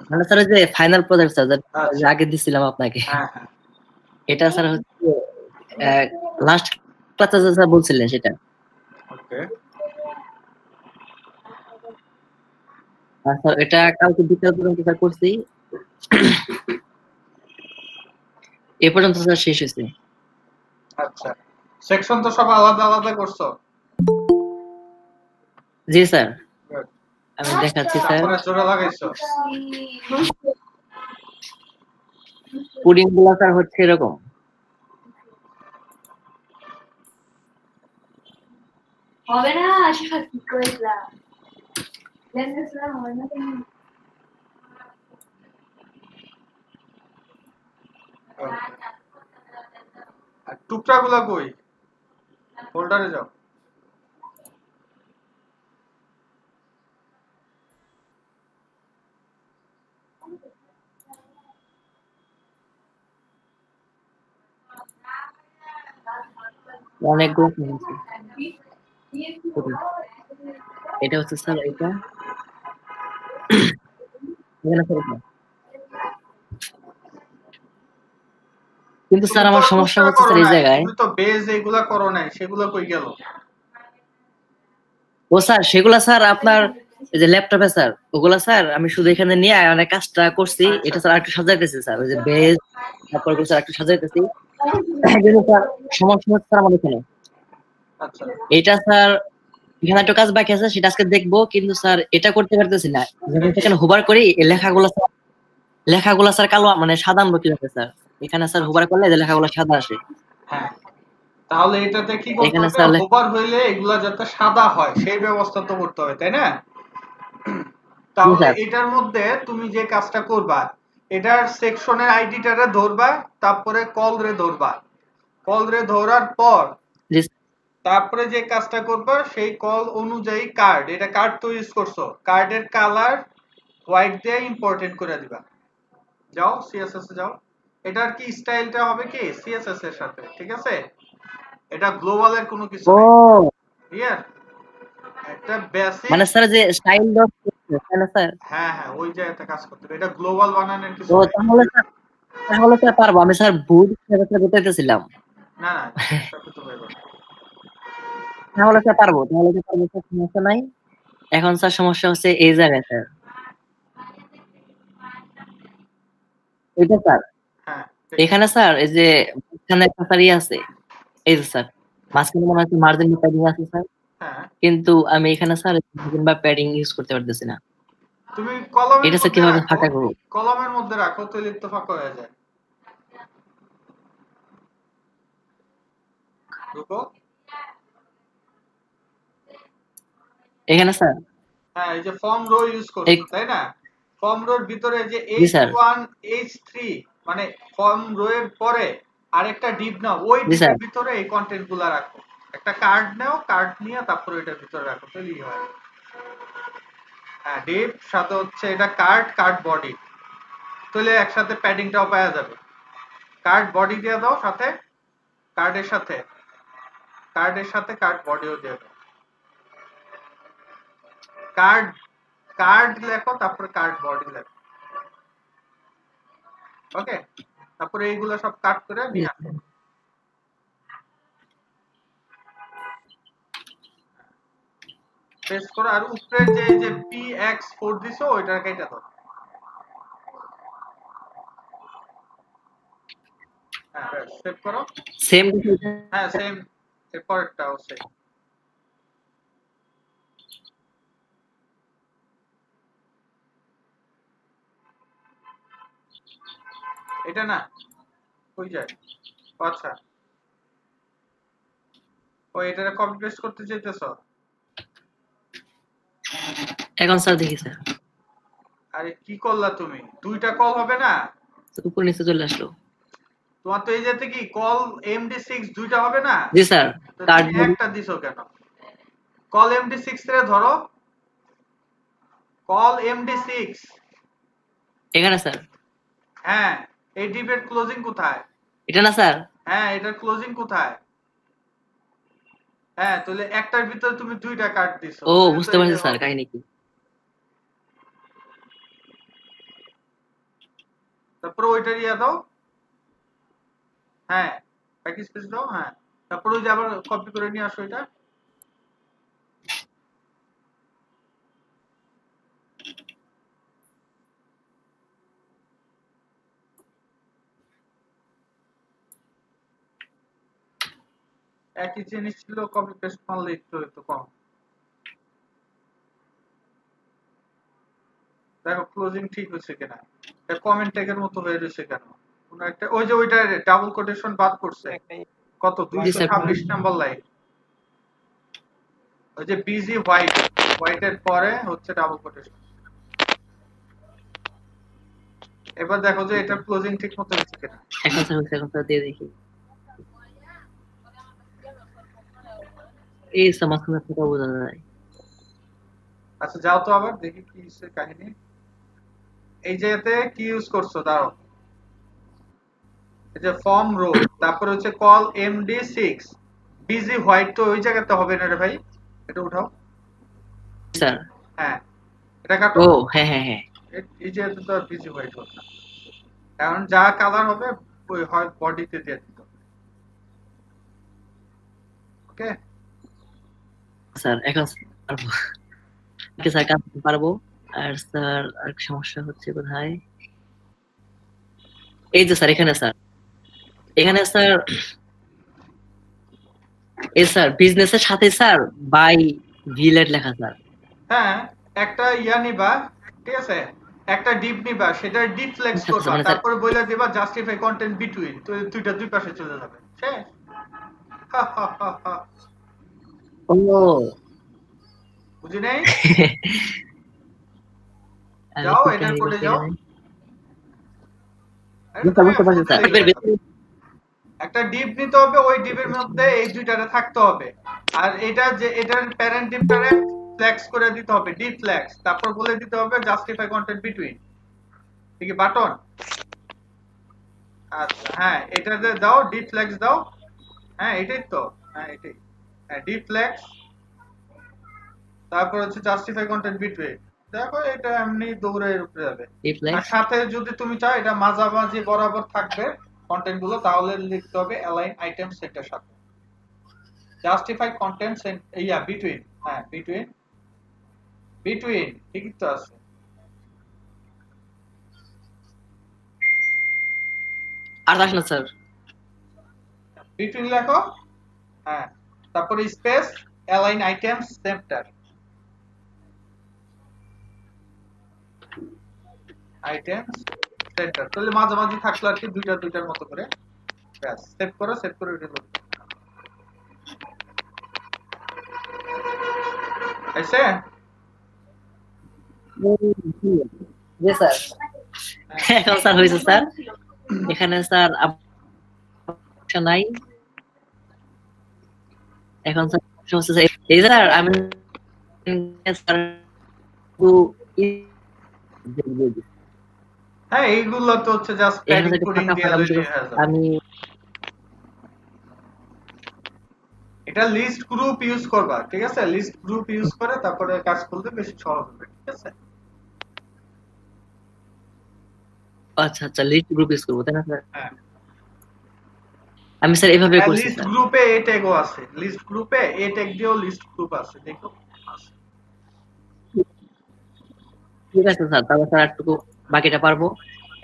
মানে স্যার যে final project sir আচ্ছা। আগে দিছিলাম আপনাকে, হ্যাঁ হ্যাঁ এটা স্যার হচ্ছে লাস্ট ক্লাসে স্যার বলছিলেন সেটা। ওকে। আর স্যার এটা কালকে বিকেল পর্যন্ত স্যার করছি, এ পর্যন্ত স্যার শেষ হয়েছে। আচ্ছা, সেকশন তো সব আলাদা আলাদা করছো? জি স্যার, Good. আমি দেখাচ্ছি স্যার। তারপরে জোড়া লাগাইছো? কোডিং গুলো স্যার হচ্ছে এরকম। হবে না আশিফা কি কইলা জানতেছিলাম হবে না তুমি আর টুকরাগুলা কই? ফোল্ডারে যাও। অনেকগুলো আছে। এটা হচ্ছে স্যার এটা, এখানে স্যার এটা। কিন্তু তুমি স্যার তো আমার সমস্যা টুকরা হচ্ছে করো স্যার এই নাই, জায়গায়। তুমি তো বেজ এগুলা করো নাই, সেগুলা কই গেল? ও স্যার সেগুলা স্যার আপনার এই যে ল্যাপটপে স্যার, ওগুলা স্যার আমি শুধু এখানে নিয়ে অনেক কাজটা করছি, আচ্ছা এটা স্যার একটু সাজাইতেছি স্যার, ওই যে বেজ তারপর স্যার একটু সাজাইতেছি। কিন্তু স্যার সমস্যা হচ্ছে স্যার আমার এখানে, আচ্ছা এটা স্যার এখানে একটু কাজ বাকি আছে, সেটা আজকে দেখবো, কিন্তু স্যার এটা করতে পারতেছি না। এটা যখন কি? সেখানে হোভার করি এই লেখাগুলো স্যার কালো মানে সাদা আনবো কিভাবে স্যার? এখানে স্যার আচ্ছা হোভার করলে এই যে লেখাগুলো সাদা আসে। হ্যাঁ, তাহলে এটাতে কি করতে এখানে হবে? স্যার হোভার হইলে এগুলা যাতে সাদা হয় সেই ব্যবস্থা তো করতে হবে, তাই না? জি তাহলে স্যার, এটার মধ্যে তুমি যে কাজটা করবা, এটার সেকশনের আইডিটারে ধরবা, তারপরে কল রে ধরবা, কল রে ধরার পর জি তারপরে যে কাজটা করবা সেই কল অনুযায়ী কার্ড, এটা কার্ড তো ইউজ করছো, কার্ডের কালার হোয়াইট দিয়ে ইম্পর্টেন্ট করে দিবা। যাও সিএসএস এ যাও, এটার কি স্টাইলটা হবে কি সিএসএস এর সাথে, ঠিক আছে? এটা গ্লোবালের কোনো কিছু নাই, ও ক্লিয়ার? একটা বেসিক। মানে স্যার যে স্টাইল ডট তাই না স্যার? হ্যাঁ হ্যাঁ, ওই জায়গাতে কাজ করতে হবে, এটা গ্লোবাল বানানোর ও কিছু নাই। তাহলে স্যার পারবো আমি স্যার, ভুল বলতেছিলাম। না না, চেষ্টা করতে পারবে। তাহলে স্যার পারবো, তাহলে স্যার পারবো স্যার, সমস্যা নাই। এখন স্যার সমস্যা হচ্ছে এই জায়গায় স্যার, এটা স্যার হ্যাঁ দেখি। এখানে স্যার এই যে মাঝখানে একটা স্যার আছে, এই যে স্যার মাঝখানে মনে হচ্ছে মার্জিন বা প্যাডিং আছে স্যার, হ্যাঁ, কিন্তু আমি এখানে স্যার মার্জিন বা প্যাডিং ইউজ করতে পারতেছি না। তুমি কলমের এটা স্যার মধ্যে কিভাবে রাখো, ফাঁকা করবো? কলমের মধ্যে রাখো, তাহলে তো ফাঁকা হয়ে যায়। ঢুকো। এখানে স্যার হ্যাঁ, এই যে ফর্ম রো ইউজ এই করছো তাই না? ফর্ম রোর ভিতরে যে জি স্যার, H1 H3 মানে ফর্ম রো এর পরে আরেকটা ডিপ নাও, ওই জি স্যার। ডিপের ভিতরে এই কন্টেন্ট গুলা রাখো। একটা কার্ড নাও, কার্ড নিয়ে তারপরে এটার ভিতরে রাখো, তাহলেই হয়। হ্যাঁ, ডিপ সাথে হচ্ছে এটা কার্ড, কার্ড বডি, তাহলে একসাথে প্যাডিংটাও পাওয়া যাবে। কার্ড বডি দিয়ে দাও সাথে, কার্ডের সাথে, কার্ডের সাথে কার্ড বডিও দিয়ে দাও। কার্ড, কার্ড লেখো তারপরে কার্ড বডি লেখো, ওকে? তারপরে এইগুলো সব কাট করে নিয়ে আসো, পেস্ট করো, আর উপরে যে যে PX4 দিছো ওইটা কেটে দাও। হ্যাঁ সেভ করো। সেম হ্যাঁ সেম, এরপরটাও সেম। এটা না, ওই যায়। আচ্ছা, ও এটারে কপি পেস্ট করতে চাইতেছো? এখন স্যার দেখি স্যার, আরে কি করলা তুমি? দুইটা কল হবে না? উপর নিচে চলে আসলো। তোমার তো এই যেতে কি কল MD6 দুইটা হবে না? জি স্যার, তো কার্ড তুমি একটা দিছো কেন? কল MD6 রে ধরো, কল MD6। এখানে স্যার, হ্যাঁ, এই ডিবেট ক্লোজিং কোথায়? এটা না স্যার? হ্যাঁ, এটার ক্লোজিং কোথায়? হ্যাঁ, তাহলে একটার ভিতরে তুমি দুইটা কার্ড দিছো, ও তাহলে তো বুঝতে এই যে পারছি স্যার হবে। কাহিনী কি। তারপরে ওইটা ইয়া দাও, হ্যাঁ ব্যাক স্পেস দাও, হ্যাঁ তারপরে ওই যে আবার কপি করে নিয়ে আসো এটা। একই জিনিস ছিল, কপি পেস্ট মারলে একটু একটু কম। দেখো ক্লোজিং ঠিক হয়েছে কিনা, কমেন্ট ট্যাগের মতো হয়ে রয়েছে কেন, কোন একটা ওই যে ওইটা ডাবল কোটেশন বাদ করছে, কত 226 নাম্বার লাইন, ওই যে বিজি হোয়াইট, হোয়াইটের পরে হচ্ছে ডাবল কোটেশন। এবার দেখো যে এটা ক্লোজিং ঠিক মতো হয়েছে কিনা। এখন স্যার দিয়ে দেখি। এই সমাজখানে কথা বোঝা যায়। আচ্ছা যাও তো আবার দেখি কি কাহিনী। এই জায়গাতে কি ইউজ করছো দাঁড়াও, এই যে ফর্ম রো, তারপর হচ্ছে কল md6 বিজি হোয়াইট, তো ওই জায়গাতে হবে না রে ভাই, এটা উঠাও স্যার। হ্যাঁ এটা কাটো। ও হ্যাঁ হ্যাঁ হ্যাঁ, এই জায়গাতে তো বিজি হোয়াইট হবে না, কারণ যা কালার হবে ওই হয় বডিতে দিয়ে দিতে হবে। ওকে স্যার এখন পারবো। ওকে স্যার, কাজ পারবো। আর স্যার আর সমস্যা হচ্ছে কোথায়, এই যে স্যার এখানে স্যার, এখানে স্যার এই স্যার বিজনেসের সাথে স্যার বাই ভিলেট লেখা স্যার। হ্যাঁ একটা ইয়া নিবা, ঠিক আছে, একটা ডিপ নিবা, সেটা ডিপ ফ্লেক্স আচ্ছা, করবা, মানে স্যার- তারপরে বইলা দিবা জাস্টিফাই কন্টেন্ট বিটুইন, তো দুইটা দুই পাশে চলে যাবে, শেষ। ও বুঝি নাই, যাও এটার কোডে যাও। আরে তুমি বুঝতে পারছি স্যার। একটা ডিপ নিতে হবে, ওই ডিপের মধ্যে এই দুইটারে থাকতে হবে, আর এটা যে এটার প্যারেন্ট ডিপটারে ফ্লেক্স করে দিতে হবে, ডিপ ফ্লেক্স, তারপর বলে দিতে হবে জাস্টিফাই কন্টেন্ট বিটুইন, ঠিক আছে বাটন। আচ্ছা হ্যাঁ এটাতে দাও, ডিপ ফ্লেক্স দাও, হ্যাঁ এটাই তো, হ্যাঁ এটাই, হ্যাঁ ডিপ ফ্লেক্স, তারপর হচ্ছে জাস্টিফাই কন্টেন্ট বিটুইন। দেখো এটা এমনি দৌড়ে এর উপরে যাবে, আর সাথে যদি তুমি চাও এটা মাঝামাঝি বরাবর থাকবে কন্টেন্ট গুলো, তাহলে লিখতে হবে অ্যালাইন আইটেম সেটের সাথে জাস্টিফাই কন্টেন্ট ইয়া বিটুইন, হ্যাঁ বিটুইন, বিটুইন ঠিকই তো আছে। আর আসে না স্যার, বিটুইন লেখো, হ্যাঁ তারপরে space align item centre, items centre, তাহলে মাঝামাঝি থাকলো আর কি, দুইটা দুইটার মতো করে, ব্যাস সেভ করো, সেভ করে এটা লোড আইছে। জি স্যার। এখন স্যার হয়েছে স্যার, এখানে স্যার অপশন নাই। এখন স্যার সমস্যা স্যার, এই স্যার আমি স্যার হ্যাঁ এইগুলো তো হচ্ছে জাস্ট প্যাডিং কোডিং দিয়ে তৈরি হয়ে যাবে। আমি এটা লিস্ট গ্রুপ ইউজ করবা, ঠিক আছে, লিস্ট গ্রুপ ইউজ করে তারপরে কাজ করলে বেশি সহজ হবে, ঠিক আছে। আচ্ছা আচ্ছা, লিস্ট গ্রুপ ইউজ করব তাই না স্যার? হ্যাঁ আমি স্যার এভাবে করছি লিস্ট স্যার। গ্রুপে এ ট্যাগও আছে, লিস্ট গ্রুপে এ ট্যাগ দিয়েও লিস্ট গ্রুপ আছে, দেখো আছে। ঠিক আছে স্যার, তাহলে স্যার একটু বাকিটা পারবো।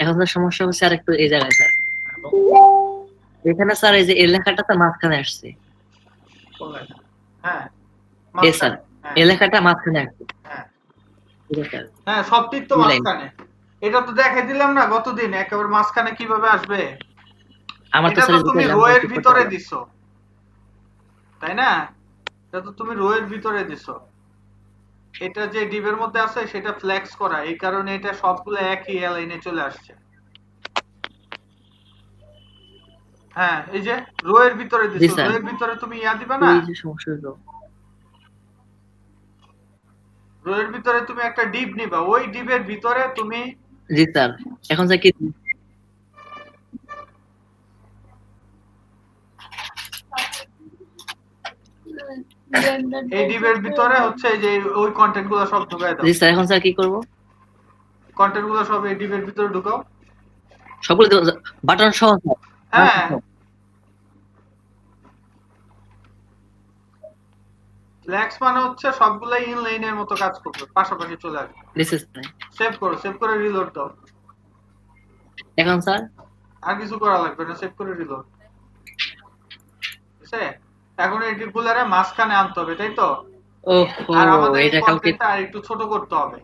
এখন স্যার সমস্যা হচ্ছে আর একটু এই জায়গায় স্যার, এখানে স্যার এই যে এই লেখাটা তো মাঝখানে আসছে। হ্যাঁ এই স্যার এই লেখাটা মাঝখানে আসছে। হ্যাঁ ঠিক আছে স্যার, হ্যাঁ সব ঠিক তো মাঝখানে, এটা তো দেখাই দিলাম না গতদিন, একেবারে মাঝখানে কিভাবে আসবে। আমার তো এটা তো স্যার তুমি রো এর ভিতরে দিছো, তাই না, এটা তো তুমি রো এর ভিতরে দিছো, এটা যে ডিভের মধ্যে আছে সেটা ফ্লেক্স করা, এই কারণে এটা সবগুলো একই লাইনে চলে আসছে। হ্যাঁ এই যে রো এর ভিতরে দিছো, রো এর ভিতরে তুমি ইয়া দিবা না, এই যে সমস্যা হলো, রো এর ভিতরে তুমি একটা ডিভ নিবা, ওই ডিভের ভিতরে তুমি, জি স্যার। এখন স্যার কি এই ডিভের ভিতরে হচ্ছে যে ওই কন্টেন্ট গুলো সব ঢুকাই দাও। জি স্যার, এখন স্যার কি করব? কন্টেন্ট গুলো সব এই ডিভের ভিতরে ঢুকাও। সবগুলো বাটন সহ স্যার। হ্যাঁ ফ্ল্যাক্স মানে হচ্ছে সবগুলাই ইন লাইনের মতো কাজ করবে, পাশাপাশি চলে আসবে। This is fine. সেভ করে রিলোড দাও। এখন স্যার আর কিছু করা লাগবে না, সেভ করে রিলোড। ঠিক আছে, এখন এই ডিপগুলারে মাঝখানে আনতে হবে, তাই তো? ওহো আর আমাদের এই এটা কালকে কন্টেন্টটা আর একটু ছোট করতে হবে,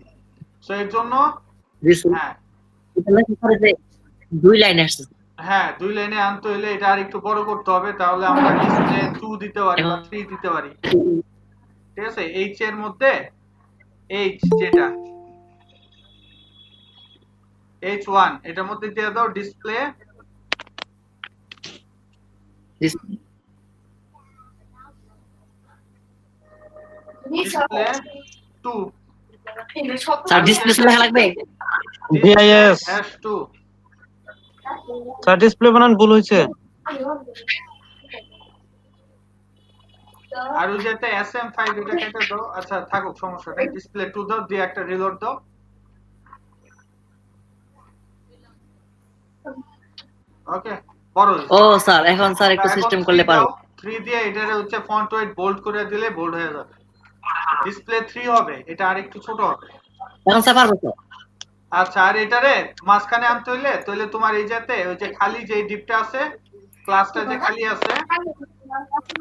সো এর জন্য দিস হ্যাঁ এটা নাকি স্যার যে 2 লাইন আসছে। হ্যাঁ 2 লাইনে আনতে হলে এটা আর একটু বড় করতে হবে, তাহলে আমরা ডিসপ্লে 2 দিতে পারি বা 3 দিতে পারি। ঠিক আছে, এইচ এর মধ্যে এইচ যেটা H1 এটার মধ্যে দিয়ে দাও ডিসপ্লে ডিসপ্লে 2 স্যার ডিসপ্লে লেখা লাগবে। ডিআইএস -2 স্যার ডিসপ্লে বানান ভুল হয়েছে। আর ওই যে একটা SM5 এটা কেটে দাও। আচ্ছা থাকুক, সমস্যা নেই। ডিসপ্লে 2 দাও, দিয়ে একটা রিলোড দাও। ওকে, বড় হয়েছে। ও স্যার এখন স্যার একটু সিস্টেম করলে পারো। 3 দিয়ে এটারে হচ্ছে ফন্ট ওয়েট বোল্ড করে দিলে বোল্ড হয়ে যাবে। ডিসপ্লে 3 হবে, এটা আরেকটু ছোট হবে। এখন স্যার পারবো স্যার। আচ্ছা, আর এটারে মাঝখানে আনতে হইলে তোমার এই যাতে ওই যে খালি যে ডিপটা আছে, ক্লাসটা যে খালি আছে,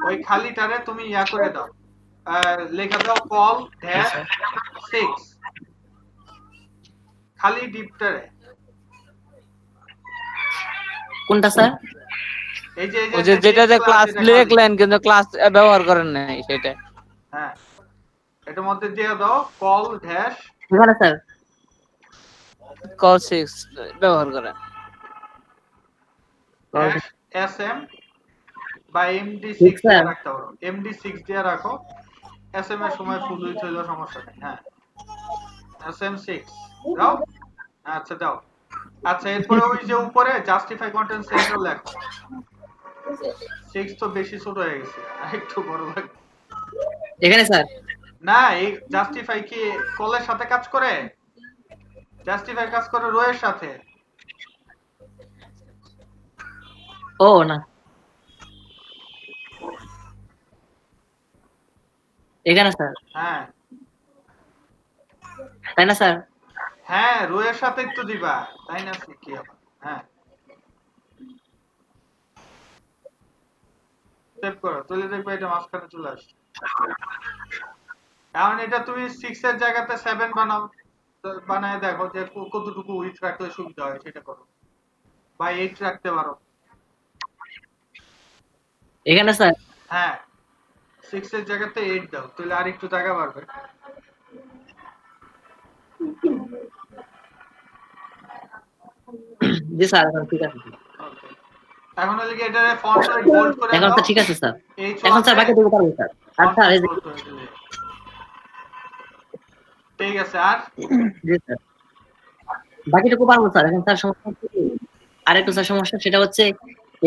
ওই খালিটারে তুমি ইয়া করে দাও, লেখা দাও কল ড্যাশ 6 খালি ডিপটারে। কোনটা স্যার? এই যে ওই যে যেটাতে ক্লাস লিখলেন কিন্তু ক্লাস ব্যবহার করেন নাই সেটা। হ্যাঁ, এটার মধ্যে দিয়ে দাও কল ড্যাশ এখানে স্যার কল 6 ব্যবহার করেন। ড্যাশ SM বা MD6 দিয়ে রাখতে পারো, MD6 দিয়ে রাখো। SM এর সময় ফুল উইথ হইলো সমস্যা নেই। হ্যাঁ SM6 দাও। আচ্ছা দাও। আচ্ছা, এরপরে ওই যে উপরে জাস্টিফাই কন্টেন্ট সেন্টার লেখো। 6 তো বেশি ছোট হয়ে গেছে, একটু বড় লাগবে। এখানে স্যার না, এই জাস্টিফাই কি কলের সাথে কাজ করে? জাস্টিফাই কাজ করে রো এর সাথে। ও না, এখানে স্যার। হ্যাঁ তাই না স্যার? হ্যাঁ, রো এর সাথে একটু দিবা, তাই না কি আবার? হ্যাঁ, সেভ করো, তাহলে দেখবে এটা মাঝখানে চলে আসছে। এখন এটা তুমি 6 এর জায়গাতে 7 বানাও, বানায় দেখো যে কতটুকু উইথ রাখলে সুবিধা হয়, সেটা করো। বা 8 রাখতে পারো। এখানে স্যার হ্যাঁ, 6 এর জায়গাতে 8 দাও, তাহলে আর একটু জায়গা বাড়বে। জি স্যার এখন ঠিক আছে। এখন হলে কি এটারে ফন্ট ওয়েট বোল্ড করে দাও। এখন তো ঠিক আছে স্যার। H1 এখন স্যার বাকি দেখতে পারবো স্যার। আচ্ছা এই যে ঠিক আছে। আর জি স্যার বাকিটুকু পারবো স্যার। এখন স্যার সমস্যা কি, আরেকটু স্যার সমস্যা সেটা হচ্ছে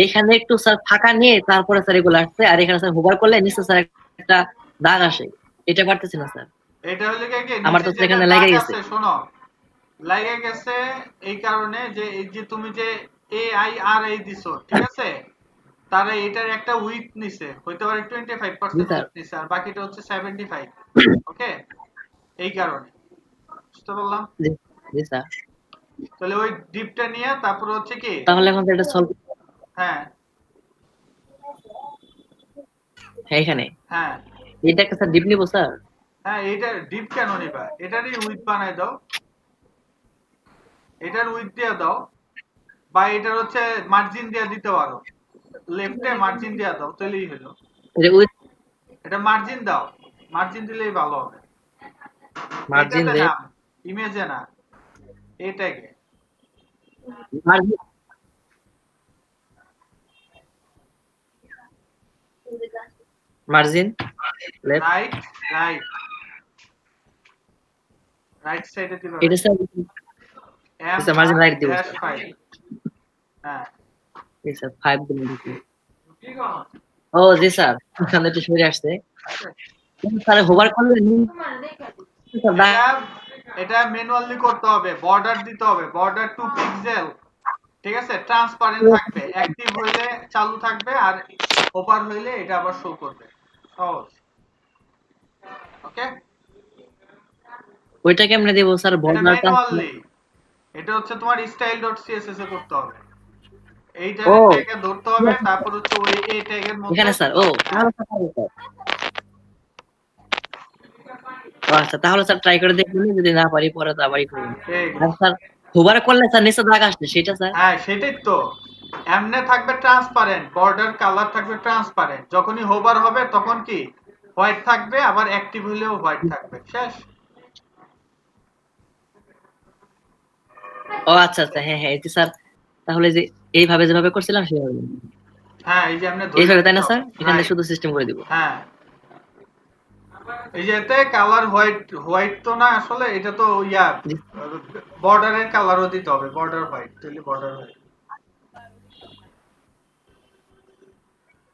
এইখানে একটু স্যার ফাঁকা নিয়ে তারপরে স্যার এগুলো আসছে, আর এখানে স্যার হোভার করলে নিচে স্যার একটা দাগ আসে, এটা পারতেছি না স্যার। এটা হলে কি আমার তো এখানে লেগে গেছে। শোনো, লেগে গেছে এই কারণে যে এই যে তুমি যে AIRI দিছো, ঠিক আছে, তারা এটার একটা উইথ নিছে, হইতে পারে 25% উইথ নিছে, আর বাকিটা হচ্ছে 75। ওকে, এই কারণে। বুঝতে পারলাম? জি স্যার। তাহলে ওই ডিপটা নিয়ে তারপর হচ্ছে কি, তাহলে এখন এটা সলভ। হ্যাঁ এখানে হ্যাঁ এটা একটা স্যার ডিপ নিব স্যার। হ্যাঁ, এটা ডিপ কেন নিবা? এটারই উইথ বানায় দাও, এটার উইথ দিয়ে দাও, বা এটার হচ্ছে মার্জিন দিয়ে দিতে পারো, লেফটে মার্জিন দিয়ে দাও, তাহলেই হলো। এটা মার্জিন দাও, মার্জিন দিলেই ভালো হবে। মার্জিন দে, ইমেজে না, এটাকে মার্জিন রাইট রাইট রাইট সাইডে দিবা। এটা স্যার স্যার মার্জিন রাইট দিব। হ্যাঁ এই স্যার 5 দিন দিছি। ও জি স্যার, এখানে একটু সরে আসছে স্যার। হোভার করলে এটা ম্যানুয়ালি করতে হবে, বর্ডার দিতে হবে, বর্ডার 2 পিক্সেল, ঠিক আছে, ট্রান্সপারেন্ট থাকবে, অ্যাক্টিভ হইলে চালু থাকবে আর ওভার হইলে এটা আবার শো করবে। সহজ। ওকে, ওইটা কেমনে দেবো স্যার? এটা বর্ডারটা ম্যানুয়ালি, এটা হচ্ছে তোমার style.css এ করতে হবে। এইটার ও ট্যাগে ধরতে হবে, তারপর হচ্ছে ওই এই ট্যাগের মধ্যে এখানে স্যার। ও তাহলে স্যার পারবো স্যার। ও আচ্ছা, তাহলে স্যার ট্রাই করে দেখবেন, যদি না পারি পরে তো আবারই করবেন। ঠিক আর স্যার হোভার করলে স্যার নিচে দাগ আসছে, সেটা স্যার? হ্যাঁ, সেটাই তো। এমনে থাকবে ট্রান্সপারেন্ট, বর্ডার কালার থাকবে ট্রান্সপারেন্ট, যখনই হোভার হবে তখন কি হোয়াইট থাকবে, আবার অ্যাক্টিভ হলেও হোয়াইট থাকবে। শেষ। ও আচ্ছা আচ্ছা, হ্যাঁ হ্যাঁ, এই যে স্যার তাহলে যে এইভাবে যেভাবে করছিলাম সেভাবে হ্যাঁ, এই যে আপনি এইভাবে, তাই না স্যার? এখানে শুধু সিস্টেম করে দিব। হ্যাঁ, এই যে এতে কালার হোয়াইট, হোয়াইট তো না আসলে, এটা তো ইয়া বর্ডারের কালারও দিতে হবে, বর্ডার হোয়াইট, তাহলে বর্ডার হোয়াইট।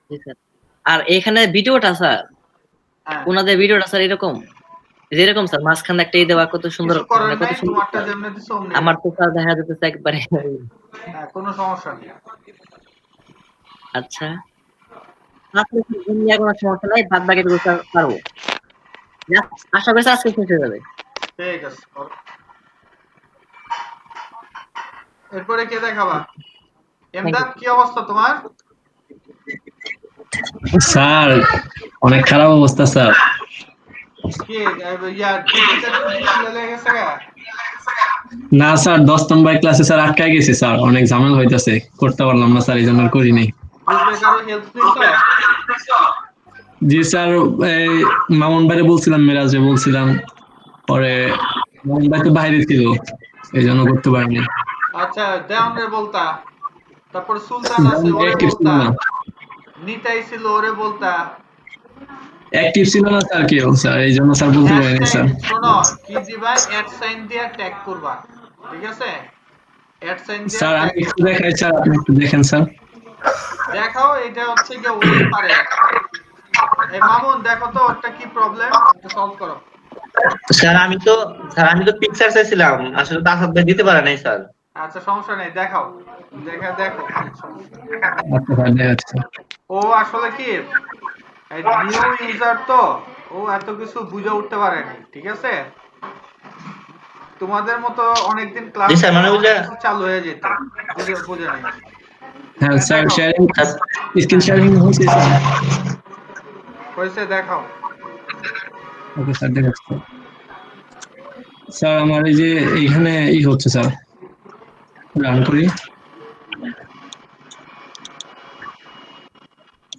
জি স্যার। আর এখানে ভিডিওটা স্যার, হ্যাঁ, ওনাদের ভিডিওটা স্যার এরকম যেরকম স্যার মাঝখানে একটা দেওয়া, কত সুন্দর, কিছু করার মানে কত নাই, সুন্দর তোমারটা স্যার। যেমনি দিছো অমনি। আমার তো স্যার দেখা যেতেছে একবারে। হ্যাঁ, কোনো সমস্যা নেই। আচ্ছা, আসলে কি এমনি আর কোনো সমস্যা নাই, বাদ বাকি টুকু স্যার পারবো। আশা করি স্যার আজকে শেষ হয়ে যাবে। ঠিক আছে, করো। এরপরে কে দেখাবা? এমদাদ, কি অবস্থা তোমার? স্যার অনেক খারাপ অবস্থা স্যার। কি ইয়া ডিজিটাল লেগে গেছে গা? না স্যার, 10 নম্বর ক্লাসে স্যার আটকায় গেছি স্যার, অনেক ঝামেলা হইতাছে, করতে পারলাম না স্যার, এই জন্য করি নাই। গ্রুপে কারো হেল্প নিছো? জি স্যার, এই মামুন ভাইরে বলছিলাম, মিরাজে বলছিলাম, পরে মামুন ভাই তো বাইরে ছিল, এই জন্য করতে পারিনি। আচ্ছা, দেওয়ানরে বলতা, তারপর সুলতান আছে ওরে অ্যাক্টিভ ছিল বলতা, না, নিতাই ছিল ওরে বলতা। অ্যাক্টিভ ছিল না স্যার কেউ স্যার, এই জন্য স্যার বলতে পারিনি স্যার। শোনো, কি দিবা, অ্যাড সাইন দিয়ে ট্যাগ করবা, ঠিক আছে? অ্যাড সাইন দিয়ে স্যার আমি ট্যাগ একটু দেখাই স্যার, আপনি একটু দেখেন স্যার। দেখাও। এটা হচ্ছে যে ওই পারে। এই মামুন দেখো তো ওটা কি প্রবলেম, এটা সলভ করো। স্যার আমি তো পিকচার চাইছিলাম, আসলে তো আসাদ ভাই দিতে পারে নাই স্যার। আচ্ছা, সমস্যা নেই, দেখাও, দেখো। আচ্ছা স্যার, দেখাচ্ছি। ও আসলে কি নিউ ইউজার তো, ও এত কিছু বুঝে উঠতে পারেনি, ঠিক আছে? তোমাদের মতো অনেকদিন ক্লাস জি স্যার, মানে বুঝলে চালু হয়ে যেত, বুঝে নাই। হ্যাঁ স্যার, দেখাও। শেয়ারিং, স্ক্রিন শেয়ারিং হচ্ছে স্যার। হয়েছে, দেখাও। ওকে স্যার, দেখাচ্ছি। স্যার আমার এই যে এইখানে হচ্ছে স্যার, রান করি।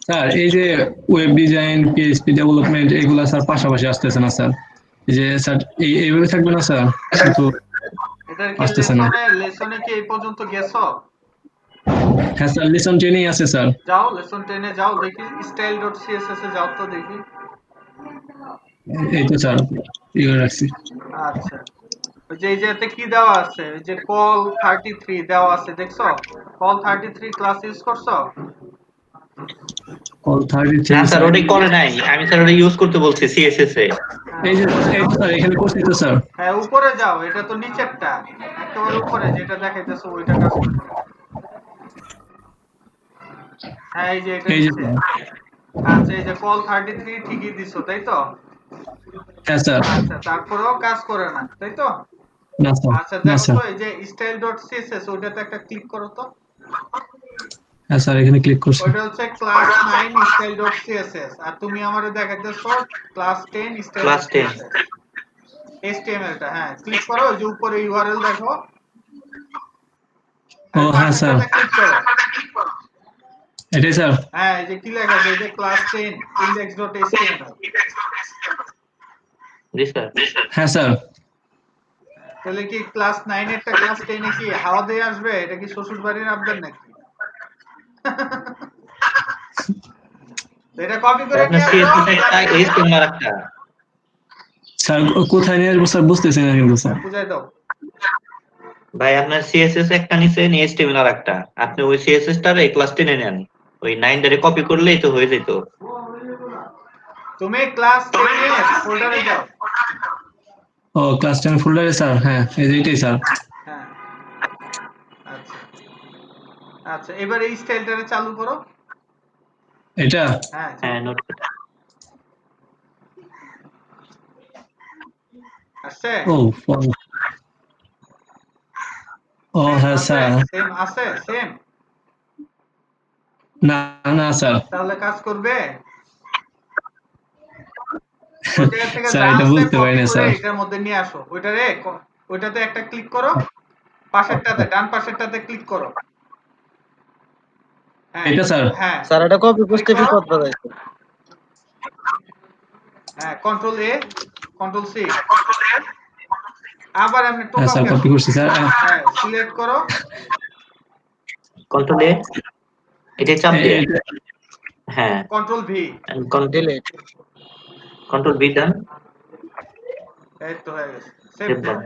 স্যার এই যে ওয়েব ডিজাইন, পিএইচপি ডেভেলপমেন্ট, এগুলা স্যার পাশাপাশি আসতেছে না স্যার। এই যে স্যার এইভাবে থাকবে না স্যার, কিন্তু এটার কি আসতেছে না। লেসনে কি এই পর্যন্ত গেছো? হ্যাঁ স্যার, লেসন 10 আছে স্যার। যাও, লেসন 10 এ যাও, দেখি style.css এ যাও তো দেখি। এই তো স্যার রাখছি। আচ্ছা, ওই যে এই যে এতে কি দেওয়া আছে, ওই যে কল 33 দেওয়া আছে, দেখছো? কল 33 ক্লাস ইউজ করছো? কল 33 না স্যার, ওটাই করে নাই, আমি স্যার ওটা ইউজ করতে বলছি সিএসএস এ। এই যে স্যার এখানে করছি তো স্যার। হ্যাঁ, উপরে যাও, এটা তো নিচেরটা, একেবারে উপরে যেটা দেখাইতেছো ওইটা কাজ করতে। হ্যাঁ, এই যে এটা এই যে নিচে। আচ্ছা, এই যে কল 33 ঠিকই দিছো, তাই তো? হ্যাঁ স্যার। আচ্ছা, তারপরেও কাজ করে না, তাই তো? না স্যার, আচ্ছা, না দেখো স্যার। তো এই যে style.css ওইটাতে একটা ক্লিক করো তো। হ্যাঁ স্যার, এখানে ক্লিক করছি। ওইটা হচ্ছে ক্লাস 9 style.css, আর তুমি আমারে দেখাইতেছো ক্লাস 10 ক্লাস 10। style.css HTML টা। হ্যাঁ, ক্লিক করো, ওই যে উপরে ইউআরএল দেখো। ও হ্যাঁ স্যার, ক্লিক করো। এটাই স্যার। হ্যাঁ, এই যে কি লেখা আছে, এই যে ক্লাস 10 index.html। জি স্যার। হ্যাঁ স্যার। তাহলে কি ক্লাস 9 এরটা ক্লাস 10 এ কি হাওয়া দিয়ে আসবে? এটা কি শ্বশুর বাড়ির আবদার নাকি? এটা কপি করে আপনার নিয়ে সিএসএস আসো, একটা এইচটিএমএল একটা। স্যার কোথায় নিয়ে আসবো স্যার, বুঝতেছি না কিন্তু স্যার। বুঝাই দাও। ভাই আপনার সিএসএস একটা নিছেন, এইচটিএমএল আর একটা, আপনি ওই সিএসএস টার এই ক্লাস 10 এ নেন, ওই 9 টারে কপি করলেই তো হয়ে যেত। তুমি ক্লাস 10 এর ফোল্ডারে যাও। ও ক্লাস 10 ফোল্ডারে স্যার, হ্যাঁ এই যে এটাই স্যার। হ্যাঁ, আচ্ছা, আচ্ছা এবার এই স্টাইলটারে চালু করো। এটা হ্যাঁ হ্যাঁ নোট আসছে। ও ও হ্যাঁ স্যার। সেম আছে সেম। না না স্যার, তাহলে কাজ করবে। ওই জায়গা থেকে স্যার যা এটা আছে বুঝতে পারি কপি না করে স্যার। এটার মধ্যে নিয়ে আসো। ওইটাতে একটা ক্লিক করো, পাশেরটাতে ডান পাশেরটাতে ক্লিক করো। হ্যাঁ এটা স্যার। হ্যাঁ স্যার এটা কপি ক্লিক করতে করো। বিপদ বাজাইছে। হ্যাঁ কন্ট্রোল এ কন্ট্রোল সি, আবার এমনি হ্যাঁ টোকা স্যার কেন। কপি করছি স্যার। হ্যাঁ সিলেক্ট করো। কন্ট্রোল এ, এটা চাপ দিয়ে হ্যাঁ control V. Delete. Control V দেন। এই তো হয়ে গেছে, সেভ সেভ দাও। দেন।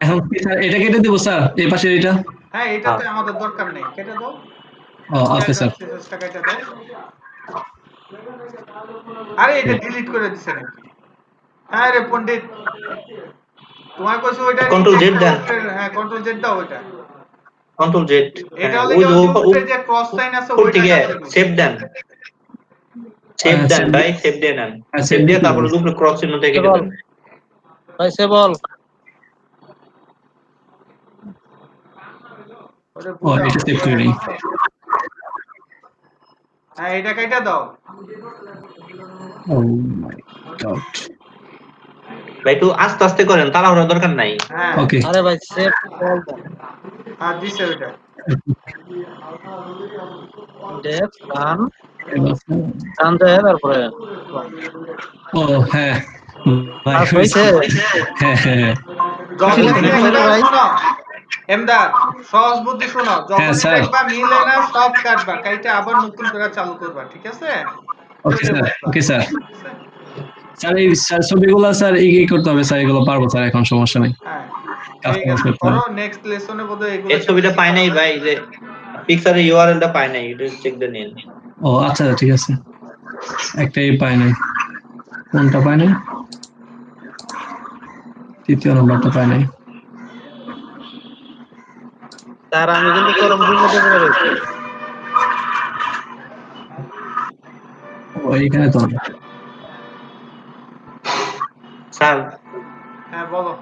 এখন কি স্যার এটা কেটে দেবো স্যার, এই পাশে এটা? হ্যাঁ এটাতে আমাদের দরকার নেই, কেটে দাও। ও ওকে স্যার। সিএসএসটা কেটে দাও। আরে এটা ডিলিট করে দিছে নাকি? হ্যাঁ রে পণ্ডিত, তোমার কইছো ওইটা কন্ট্রোল জেড দেন। হ্যাঁ কন্ট্রোল জেড দাও ওইটা। Control Z. এটা হলে ওই কি উপরে যে ক্রস সাইন আছে উপর ওইটা থেকে কাটতে দিবে। সেভ দেন। সেভ দেন ভাই, সেভ দিয়ে নেন। সেভ দিয়ে তারপরে উপরে ক্রস চিহ্ন থেকে কেটে দেন। ভাই সে বল। ওরে ও বুঝাও। এটা সেভ করে নেই। হ্যাঁ এটা কেটে দাও। ও মাই গড। ভাই একটু আস্তে আস্তে করেন, তাড়াহুড়ার দরকার নাই। হ্যাঁ ওকে আরে ভাই সেভ বল দাও। আর দিছে ওইটা। ডেপ টান দে তারপরে। ও হ্যাঁ ভাই কাজ হইছে। হ্যাঁ হ্যাঁ যখনই দেখি দেখবা ভাই। শোনো এমদাদ, সহজ বুদ্ধি শোনো, হ্যাঁ, যখনই স্যার। দেখবা মিলে না সব কাটবা, কাইটা আবার নতুন করে চালু করবা, ঠিক আছে? ওকে তাহলে স্যার। বুঝবা। Okay sir. ঠিক আছে? স্যার এই স্যার ছবিগুলো স্যার এই করতে হবে স্যার, এগুলো পারবো স্যার, এখন সমস্যা নেই। হ্যাঁ ঠিক কাস্টমাইজ আছে, করতে করো। হবে। নেক্সট লেসনে বোধহয় এগুলো এই ছবিটা পাই নাই ভাই, যে পিকচারের ইউআরএলটা পাই নাই, এটা চেক দিয়ে নিন। ও আচ্ছা ঠিক আছে, একটাই পাই নাই। কোনটা পাই নাই? তৃতীয় নম্বরটা পাই নাই। স্যার আমি কিন্তু গরম রুমে পড়ে রয়েছি। ও এইখানে তো না। স্যার হ্যাঁ বলো।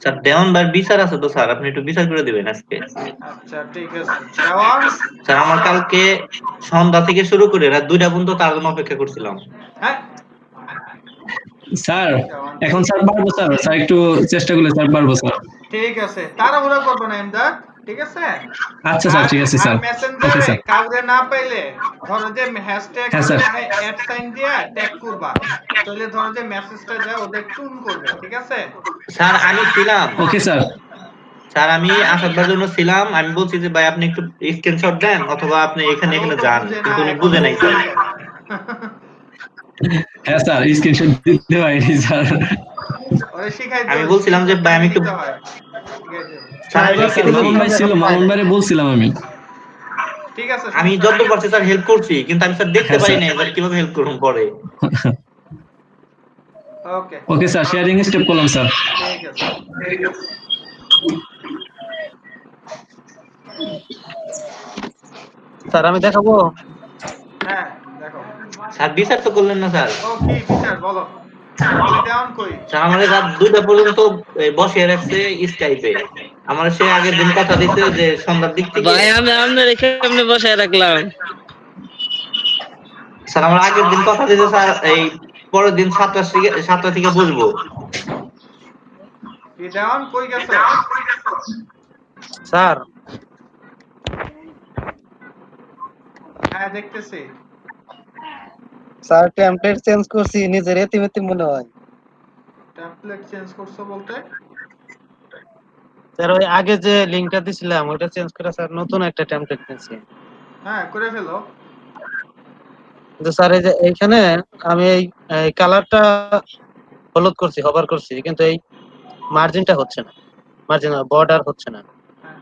স্যার দেওয়ান ভাই বিচার আছে তো স্যার, আপনি একটু বিচার করে দিবেন আজকে। আচ্ছা ঠিক আছে, দেওয়ান। স্যার আমার কালকে সন্ধ্যা থেকে শুরু করে রাত 2টা পর্যন্ত তার জন্য অপেক্ষা করছিলাম। হ্যাঁ স্যার দেওয়ান এখন স্যার পারবো স্যার, স্যার একটু চেষ্টা করলে স্যার পারবো স্যার। ঠিক আছে, তাড়াহুড়া করবে না এমদাদ, ঠিক আছে? আচ্ছা স্যার ঠিক আছে আর স্যার। ওকে মেসেঞ্জারে স্যার। কাউরে না পাইলে ধরো যে হ্যাশট্যাগ হ্যাঁ স্যার। মানে অ্যাড সাইন দিয়া ট্যাগ করবা, তাহলে ধরো যে মেসেজটা যায় ওদের টুন করবে, ঠিক আছে? স্যার আমি ছিলাম, ওকে স্যার। স্যার আমি আসার জন্য ছিলাম, আমি বলছি যে ভাই আপনি একটু স্ক্রিনশট দেন অথবা আপনি এখানে আরে ও এখানে তো যান, বুঝে না, কিন্তু উনি এখন বুঝে নাই স্যার। বুঝাইতো। হ্যাঁ স্যার স্ক্রিনশট দিতে পারিনি স্যার। ওরে শিখাই দিও, আমি বলছিলাম যে ভাই আমি একটু দিতে হয়, শিখাই দিও। স্যার আমি লিখে স্যার দিছি। মামুন ভাই ছিল, মামুন ভাইরে বলছিলাম আমি। ঠিক আছে আমি সমস্যা যত নাই। পারছি স্যার হেল্প করছি, কিন্তু আমি স্যার দেখতে হ্যাঁ পারি স্যার। নাই স্যার কিভাবে হেল্প করুন পরে। ওকে ওকে স্যার, শেয়ারিং স্টেপ করলাম স্যার। ঠিক আছে। স্যার আমি দেখাবো। হ্যাঁ দেখো। স্যার বিচার তো করলেন না স্যার। ও কি বিচার বলো, দেওয়ান কই? স্যার আমাদের রাত 2টা পর্যন্ত বসিয়ে রাখছে স্কাইপে। আমার সে আগের দিন কথা দিতে যে সন্ধ্যার দিক থেকে। ভাই আমি আপনার কেমনে বসায় রাখলাম? স্যার আমার আগের দিন কথা দিতে স্যার, এই পরের দিন 7টা থেকে বসবো। কি দেওয়ান কই গেছে? স্যার হ্যাঁ দেখতেছি। স্যার টেমপ্লেট চেঞ্জ করছি, নিজের এতিম এতিম মনে হয়। টেমপ্লেট চেঞ্জ করছো বলতে? স্যার ওই আগে যে লিংকটা দিছিলাম ওইটা চেঞ্জ করে স্যার নতুন একটা টেমপ্লেট নিয়েছি। হ্যাঁ করে ফেলো। কিন্তু স্যার এই যে এইখানে আমি এই কালারটা হলুদ করছি, হবার করছি, কিন্তু এই মার্জিনটা হচ্ছে না, মার্জিন বর্ডার হচ্ছে না। হ্যাঁ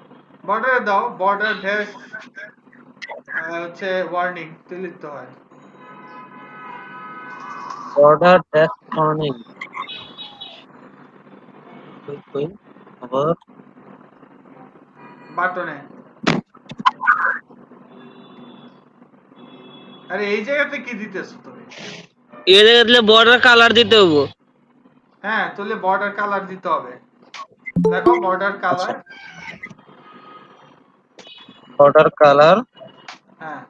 বর্ডারে দাও, বর্ডার ড্যাশ হচ্ছে ওয়ার্নিং তুই লিখতে হয়। বর্ডার ড্যাশ ওয়ার্নিং আবার বাটনে আরে এই জায়গাতে কি দিতেছো তুমি? এই জায়গায় দিলে বর্ডার কালার দিতে হবে। হ্যাঁ, তাহলে বর্ডার কালার দিতে হবে। দেখো বর্ডার কালার। বর্ডার কালার হ্যাঁ,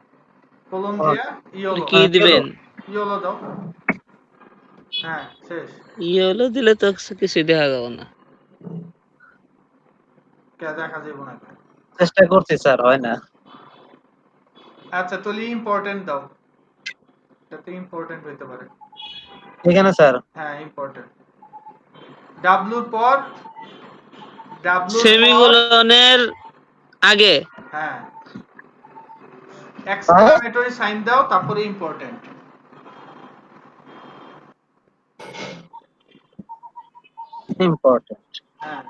কলম দিয়া ইয়েলো। কি দিবেন? ইয়েলো দাও। হ্যাঁ, শেষ। ইয়েলো দিলে তো কিছু দেখা যাবে না। কে দেখা যাবে না? চেষ্টা করছি স্যার, হয় না। আচ্ছা, তাহলে ইম্পর্টেন্ট দাও। এটা ইম্পর্টেন্ট হইতে পারে। এখানে স্যার হ্যাঁ, ইম্পর্টেন্ট। ডাব্লুর পর সেমিকোলনের আগে হ্যাঁ, এক্সক্লামেটরি সাইন দাও, তারপরে ইম্পর্টেন্ট। ইম্পর্টেন্ট। হ্যাঁ,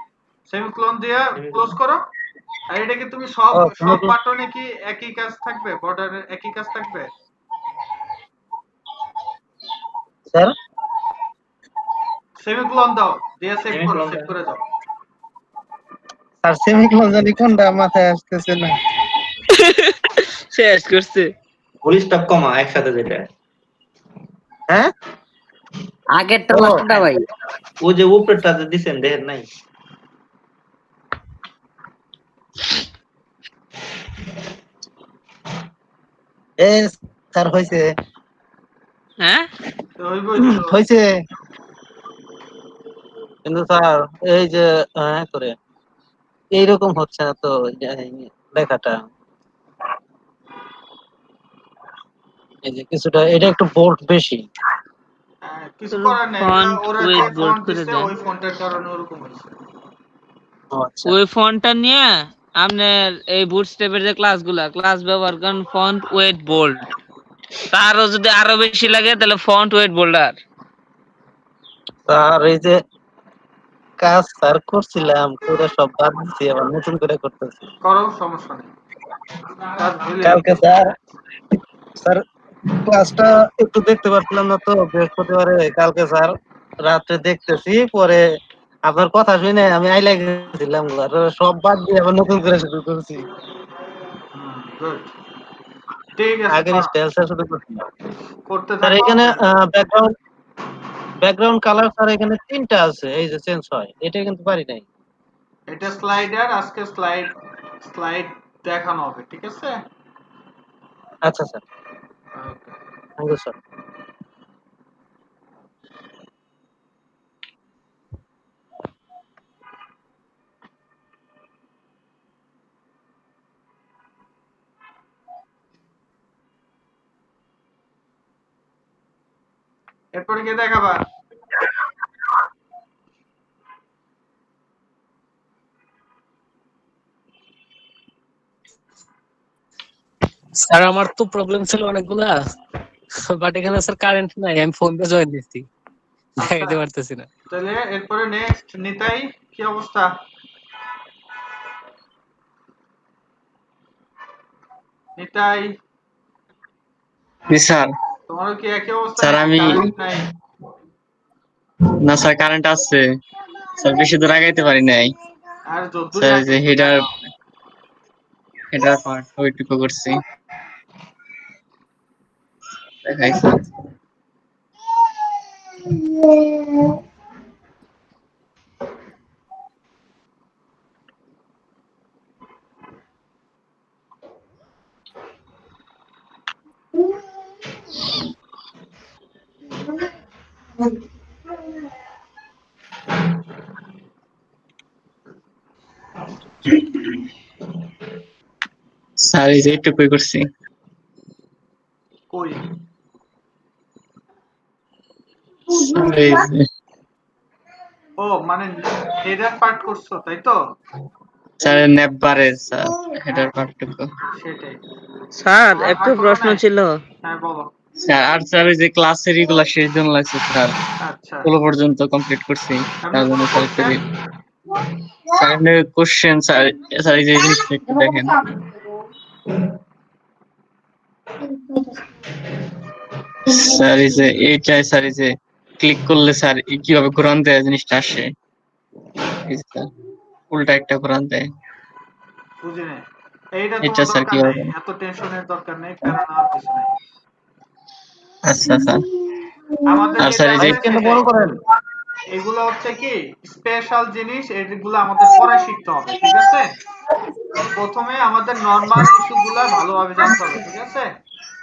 সেমিকোলন দিয়ে ক্লোজ করো। আর এটা কি তুমি সব বাটনে কি একই কাজ থাকবে? বর্ডারের একই কাজ থাকবে? স্যার সেমিকোলন দাও, দিয়ে সেভ করে দাও। স্যার সেমিকোলন জানি কোনটা মাথায় আসতেছে না। শেষ করছে। ফুল স্টপ কমা একসাথে যেটা। হ্যাঁ, আগেরটা লাস্টটা ভাই। ও যে উপরেরটাতে দিছেন দেখেন নাই? স্যার হয়েছে। হ্যাঁ, হয়েছে, কিন্তু স্যার এই যে করে এইরকম হচ্ছে না তো লেখাটা। এই যে কিছুটা, এটা একটু বোল্ড বেশি। কিছু করার নাই, ওরা যে ফন্ট দিছে ওই ফন্টের কারণে ওরকম হইছে। আচ্ছা, ওই ফন্টটা নিয়ে আপনার এই বুটস্ট্র্যাপের যে ক্লাস ব্যবহার করেন ফন্ট ওয়েট বোল্ড। তারও যদি আরো বেশি লাগে তাহলে ফন্ট ওয়েট বোল্ডার। আর এই যে কাজ স্যার করছিলাম, করে সব বাদ দিচ্ছি, আবার নতুন করে করতেছি। করো, সমস্যা নেই। কালকে স্যার ক্লাসটা একটু দেখতে পারছিলাম না তো বৃহস্পতিবারে। কালকে স্যার রাত্রে দেখতেছি, পরে আপনার কথা শুনে আমি আইলা গেছিলাম, সব বাদ দিয়ে আবার নতুন করে শুরু করছি। গুড, ঠিক আছে। আগের স্টাইল স্যার শুধু করছিলাম। করতে স্যার থাকো। এখানে ব্যাকগ্রাউন্ড কালার স্যার এখানে 3টা আছে, এই যে চেঞ্জ হয়, এটা কিন্তু পারি নাই। এটা স্লাইডার, আজকে স্লাইড দেখানো হবে, ঠিক আছে? আচ্ছা স্যার, থ্যাংক ইউ স্যার। এরপরে কে দেখাবা? স্যার আমার তো প্রবলেম ছিল অনেকগুলা, বাট এখানে স্যার কারেন্ট নাই, আমি ফোন দিয়ে জয়েন দিচ্ছি, দেখাইতে পারতেছি না। তাহলে এরপরে নেক্সট নিতাই, কি অবস্থা? নিতাই, জি স্যার। তোমারও কি একই অবস্থা? স্যার আমি নাই? না স্যার, কারেন্ট আছে স্যার, বেশি দূর আগাইতে পারি নাই আর যদ্দূর স্যার। যে হেডার পার্ট ওইটুকু করছি, দেখাই স্যার। স্যার এই যে এইটুকুই করছি। কই? স্যার এই যে ও মানে হেডার পার্ট করছো, তাই তো? স্যার নেপবারে স্যার হেডার পার্টটুকু। সেটাই। স্যার একটা প্রশ্ন ছিল। হ্যাঁ বলো। স্যার আর স্যার এই যে ক্লাসের এগুলা শেষ জন লাগছে স্যার, আচ্ছা, 16 পর্যন্ত কমপ্লিট করছি। আমি তার জন্য কোনো স্যার একটু question? Sir question sir, sir এই যে জিনিসটা একটু দেখেন স্যার। এই যে এইটাই স্যার, এই যে ক্লিক করলে স্যার কিভাবে ঘুরান দেয় জিনিসটা আসে, এই যে স্যার উল্টা একটা ঘুরান দেয়। বুঝি নাই। এইটা এটা তোমার স্যার দরকার কিভাবে নেই, এত টেনশনের দরকার নেই, প্যারা নেওয়ার কিছু নেই। আচ্ছা স্যার। আমাদের আর যেটা স্যার এই যে আছে কিন্তু সেটাই। বড় করেন। এগুলো হচ্ছে কি স্পেশাল জিনিস, এগুলো আমাদের পরে শিখতে হবে, ঠিক আছে? প্রথমে আমাদের নরমাল ইস্যুগুলা ভালোভাবে জানতে হবে, ঠিক আছে?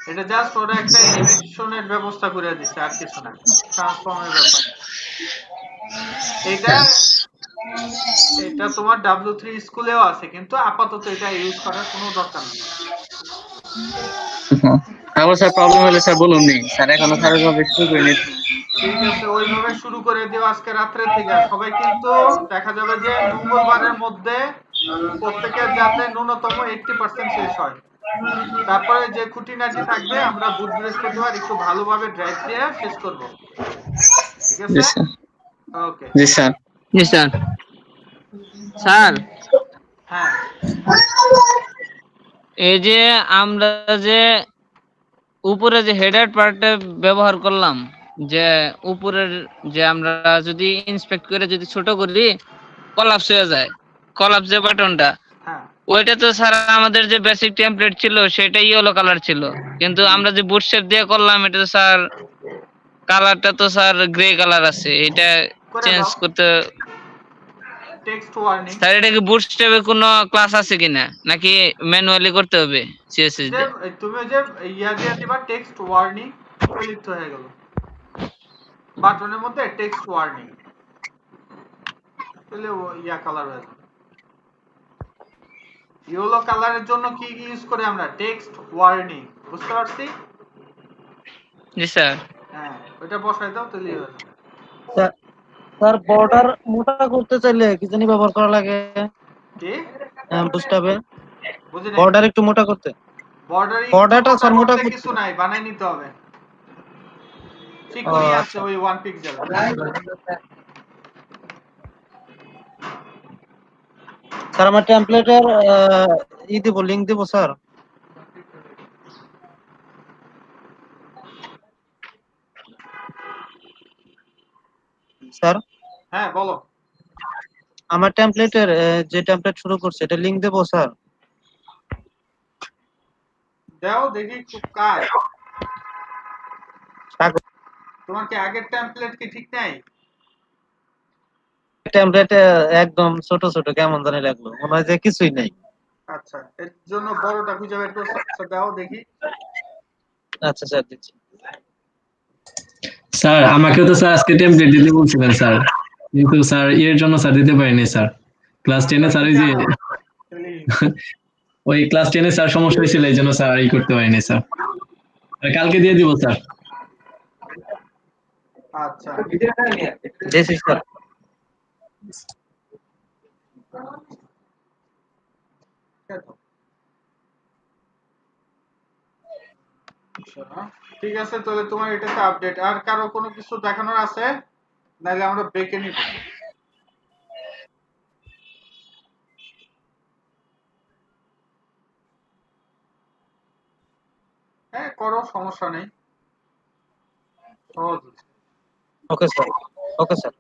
এটা জাস্ট ওরা একটা অ্যানিমেশনের ব্যবস্থা করে দিচ্ছে, আর কিছু না, ট্রান্সফর্মের ব্যাপার। এটা এটা তোমার W3 স্কুলেও আছে, কিন্তু আপাতত এটা ইউজ করার কোনো দরকার নেই। তারপর স্যার প্রবলেম হলে স্যার বলুন নি, স্যার এখনো স্যার ওইভাবে শুরু করিনি। ঠিক আছে, ওইভাবে শুরু করে দিও আজকে রাত্রে থেকে। সবাই কিন্তু দেখা যাবে যে মঙ্গলবারের মধ্যে প্রত্যেকের যাতে ন্যূনতম 80% শেষ হয়। তারপরে যে খুঁটিনাটি থাকবে আমরা বুধ বৃহস্পতিবার একটু ভালোভাবে ড্রাইভ দিয়ে শেষ করব, ঠিক জি আছে? স্যার। ওকে। জি স্যার। জি স্যার। স্যার হ্যাঁ, এই যে আমরা যে উপরে যে হেডার পার্টটা ব্যবহার করলাম, যে উপরের যে আমরা যদি ইন্সপেক্ট করে যদি ছোট করি কলাপস হয়ে যায়, কলাপস যে বাটনটা, হ্যাঁ, ওইটা তো স্যার আমাদের যে বেসিক টেমপ্লেট ছিল সেটাই ইয়েলো কালার ছিল, কিন্তু আমরা যে বুট শেপ দিয়ে করলাম এটা তো স্যার কালারটা তো স্যার গ্রে কালার আছে, এটা করে চেঞ্জ দাও করতে। Text warning. স্যার এটা কি বুট শেপে কোনো ক্লাস আছে কিনা, নাকি ম্যানুয়ালি করতে হবে সিএসএস যে দিয়ে? তুমি যে ইয়া দিয়ে দিবা টেক্সট ওয়ার্নিং, লিখতে হয়ে গেল বাটনের মধ্যে টেক্সট ওয়ার্নিং, তাহলে ও ইয়া কালার হয়ে যাবে। ইয়েলো কালারের জন্য কি ইউজ করে আমরা? টেক্সট ওয়ার্নিং, বুঝতে পারছি? জি স্যার। হ্যাঁ, ওইটা বসাই দাও, তাহলে হয়ে যাবে। স্যার বর্ডার মোটা করতে চাইলে কি জানি ব্যবহার করা লাগে? কি বুঝতে হবে বুঝি নাই। বর্ডার একটু মোটা করতে। বর্ডারটা স্যার মোটা করতে করতে কিছু নাই, বানাই নিতে হবে। ও, চিকুনি আছে আচ্ছা। ওই 1 পিক্সেল। স্যার আমার টেমপ্লেটের দিব, লিংক দিব স্যার। স্যার হ্যাঁ বলো। আমার টেমপ্লেটের যে টেমপ্লেট শুরু করছে এটা লিংক দেবো স্যার? দাও দেখি খুব কাজ। তোমার কি আগের টেমপ্লেট কি ঠিক নাই? টেমপ্লেট একদম ছোট ছোট কেমন জানি লাগলো, মনে হয় যে কিছুই নেই। আচ্ছা, এর জন্য বড়টা খুঁজে বের করো, দাও দেখি। আচ্ছা স্যার দিচ্ছি। স্যার আমাকেও তো স্যার আজকে টেমপ্লেট দিতে বলছিলেন স্যার, কিন্তু স্যার এর জন্য স্যার দিতে পারিনি স্যার। ক্লাস 10 এ স্যার ওই যে ওই ক্লাস 10 এ স্যার সমস্যা হয়েছিল, এই জন্য স্যার এই করতে পারিনি স্যার। কালকে দিয়ে দিব স্যার। আচ্ছা, দিয়েছি স্যার। ঠিক আছে, তাহলে তোমার এটাতে আপডেট। আর কারো কোনো কিছু দেখানোর আছে? নাহলে আমরা ব্রেকে নিব। হ্যাঁ করো, সমস্যা নেই। সহজ। Okay sir. Okay sir.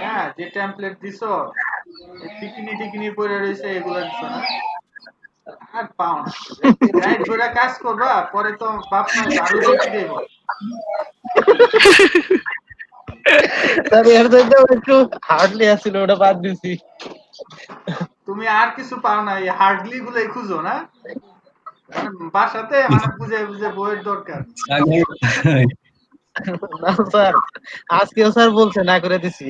হ্যাঁ, যে টেমপ্লেট দিছো টিকিনি টিকিনি পড়ে রয়েছে, এগুলো দিছো না? আর পাও না, রাইট ধরে কাজ করবা, পরে তো বাপ মা ঝাড়ু দিয়ে পিটাইব। স্যার এর জন্য একটু হার্ডলি আছিল, ওটা বাদ দিছি। তুমি আর কিছু পাও না, এই হার্ডলি গুলোই খুঁজো না, মানে বাসাতে মানে বুঝে বুঝে বইয়ের দরকার। না স্যার, আজকেও স্যার বলছে না করে দিছি।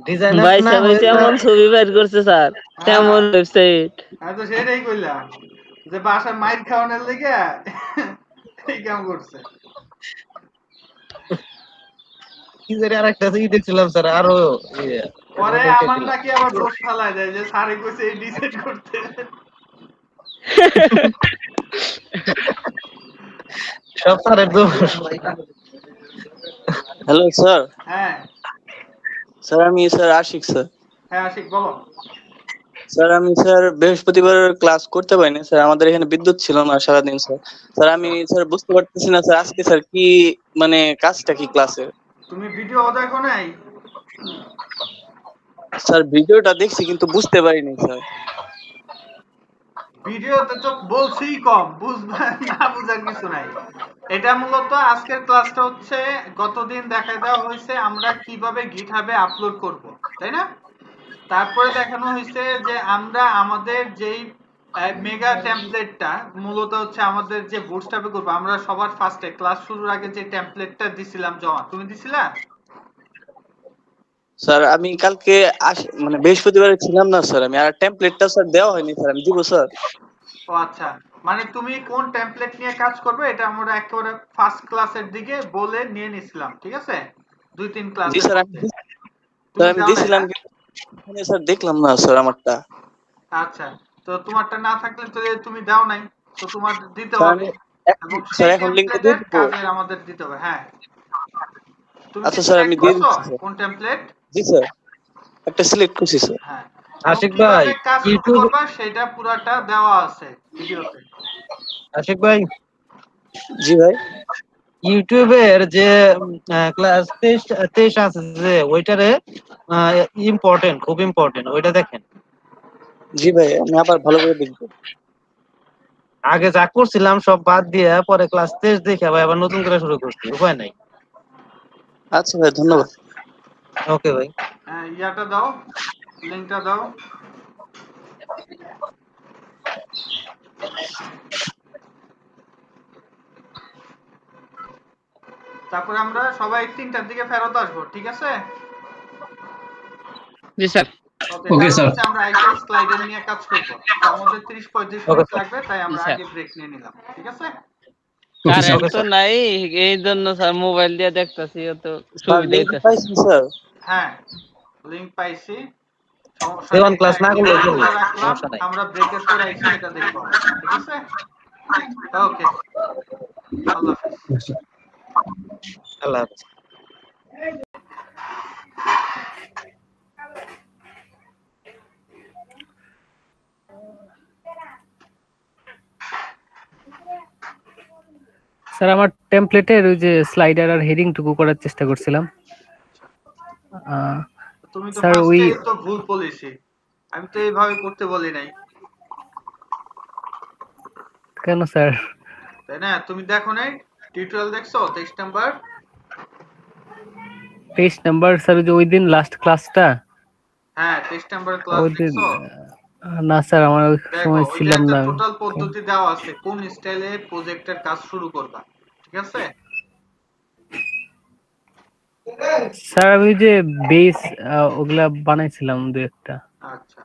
ডিজাইনার ভাই না সবাই হয়ে তেমন ছবি বের করছে স্যার, তেমন ওয়েবসাইট। আমি তো সেটাই কইলাম যে বাসায় মাইর খাওয়ানোর লেগে এই কাম করছে। কি জানি আরেকটা ই দেখছিলাম স্যার, আরো পরে আমার নাকি আবার দোষ ফালায় দেয় যে স্যারে কইছে এই ডিসাইড করতে। সব স্যারের দোষ। Hello sir. হ্যাঁ স্যার আমি স্যার আশিক স্যার। হ্যাঁ আশিক বলো। স্যার আমি স্যার বৃহস্পতিবার ক্লাস করতে পারিনি স্যার, আমাদের এখানে বিদ্যুৎ ছিল না সারাদিন স্যার। স্যার আমি স্যার বুঝতে পারতেছি না স্যার আজকে স্যার কি মানে কাজটা কি ক্লাসে। তুমি ভিডিও দেখো নাই? স্যার ভিডিওটা দেখছি কিন্তু বুঝতে পারিনি স্যার। ভিডিওতে তো বলছি কম, বুঝবেন না বুঝার কিছু নাই। এটা মূলত আজকের ক্লাসটা হচ্ছে গতদিন দেখাই দেওয়া হয়েছে আমরা কিভাবে গিটহাবে আপলোড করব, তাই না? তারপরে দেখানো হয়েছে যে আমরা আমাদের যেই মেগা টেমপ্লেটটা মূলত হচ্ছে আমাদের যে বুটস্ট্র্যাপে করব, আমরা সবার ফার্স্টে ক্লাস শুরুর আগে যে টেমপ্লেটটা দিছিলাম জমা, তুমি দিছিলা? স্যার আমি কালকে মানে বৃহস্পতিবারে ছিলাম না স্যার, আমি আর টেমপ্লেটটা স্যার দেওয়া হয়নি স্যার, আমি দিব স্যার। ও আচ্ছা, মানে তুমি কোন টেমপ্লেট নিয়ে কাজ করবে এটা আমরা একেবারে ফার্স্ট ক্লাসের দিকে বলে নিয়ে নিছিলাম, ঠিক আছে? 2-3 জি ক্লাসের স্যার, মধ্যে স্যার তুমি আমি দাও না দিছিলাম, এটা? কিন্তু স্যার দেখলাম না স্যার আমারটা। আচ্ছা, তো তোমারটা না থাকলে তো তুমি দাও নাই, তো তোমার দিতে স্যার হবে আমি এবং স্যার সেই এখন লিংকটা দিয়ে টেমপ্লেটের দিব। কাজে আমাদের দিতে হবে। হ্যাঁ, তুমি কি আচ্ছা স্যার আমি সিলেক্ট দিয়ে করছো দিচ্ছি স্যার। কোন টেমপ্লেট? জি স্যার, একটা সিলেক্ট করছি স্যার। হ্যাঁ, এবং আশিক ভাই কিভাবে কাজ শুরু ইউটিউব, করবা সেটা পুরাটা দেওয়া আছে ভিডিওতে। আশিক ভাই জি ভাই। ইউটিউবের যে ক্লাস টেস্ট আছে যে ওইটারে ইম্পর্টেন্ট, খুব ইম্পর্টেন্ট, ওইটা দেখেন। জি ভাই, আমি আবার ভালো করে দেখবো। আগে যা করছিলাম সব বাদ দিয়ে পরে ক্লাস টেস্ট দেখে ভাই আবার নতুন করে শুরু করছি, উপায় নাই। আচ্ছা ভাই, ধন্যবাদ। ওকে ভাই। ইয়াটা দাও, লিংকটা দাও। তারপরে আমরা সবাই 3টার দিকে ফেরত আসবো, ঠিক আছে? জি স্যার। ওকে, ওকে কারণ স্যার। হচ্ছে আমরা আইসা স্লাইডার নিয়ে কাজ করব, তো আমাদের 30-35 ওকে মিনিট লাগবে, তাই জি আমরা স্যার। আগে ব্রেক নিয়ে নিলাম, ঠিক আছে? Okay sir. কারেন্ট তো নাই, এই জন্য স্যার মোবাইল দিয়ে দেখতাছি, তো স্যার সুবিধা লিংক হইতাছে। পাইছেন স্যার? হ্যাঁ, লিংক পাইছি, সমস্যা সেভেন নেই। ক্লাস না করলে ডিলেট চলবে, করে রাখলাম, সমস্যা নাই। আমরা ব্রেকের পর আইসা এটা দেখবো, ঠিক আছে? ওকে, আল্লাহ হাফেজ। আল্লাহ হাফেজ। স্যার আমার টেমপ্লেটের ওই যে স্লাইডার আর হেডিং টুকু করার চেষ্টা করছিলাম। তুমি তো স্যার ওই ফার্স্টে তো ভুল বলেছি, আমি তো এইভাবে করতে বলি নাই, কেন স্যার? তাই না? তুমি দেখো নাই টিউটোরিয়াল দেখছো 23 নাম্বার? 23 নাম্বার স্যার, যে ওই দিন লাস্ট ক্লাসটা, হ্যাঁ 23 নাম্বার ক্লাস ওই দিন দেখছো? না স্যার, আমার ওই দেখো সময় ওইটা ছিলাম একটা না। টোটাল পদ্ধতি দেওয়া আছে কোন স্টাইলে প্রজেক্টের কাজ শুরু করবা, ঠিক আছে? স্যার আমি যে বেস ওগুলা বানাইছিলাম দু একটা। আচ্ছা,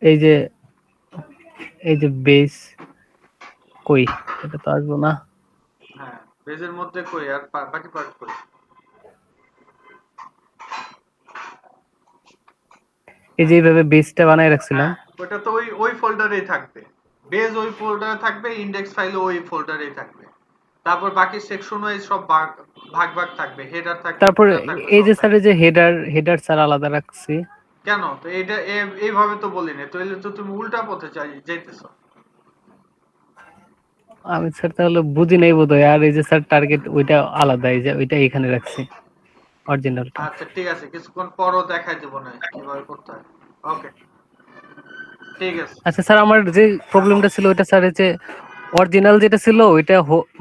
এই যে বেস কই, এটা তো আসবো না। হ্যাঁ পেজের মধ্যে কই আর বাকি পার্ট কই? এই যে এইভাবে বেসটা বানাই রাখছিলাম। ওটা তো ওই ফোল্ডারেই থাকবে, বেজ ওই ফোল্ডারে থাকবে, ইনডেক্স ফাইলও ওই ফোল্ডারেই থাকবে, তারপর বাকি সেকশন ওয়াইজ সব ভাগ ভাগ থাকবে, হেডার থাকবে, তারপর ফুটার থাকবে, এই সব যে থাকবে। স্যার, এই যে হেডার স্যার আলাদা রাখছি। কেন? তো এইটা এইভাবে তো বলি না, তাহলে তো তুমি উল্টা পথে যাইতেছো। আমি স্যার তাহলে বুঝি নাই বোধহয়। আর এই যে স্যার টার্গেট ওইটা আলাদা, এই যে ওইটা এখানে রাখছি অরিজিনালটা। আচ্ছা ঠিক আছে, কিছুক্ষণ পরও দেখাই দেবো না কিভাবে করতে হয়। ওকে ঠিক আছে। আচ্ছা স্যার, আমার যে প্রবলেমটা ছিল ওইটা স্যার, যে অরিজিনাল যেটা ছিল ওইটা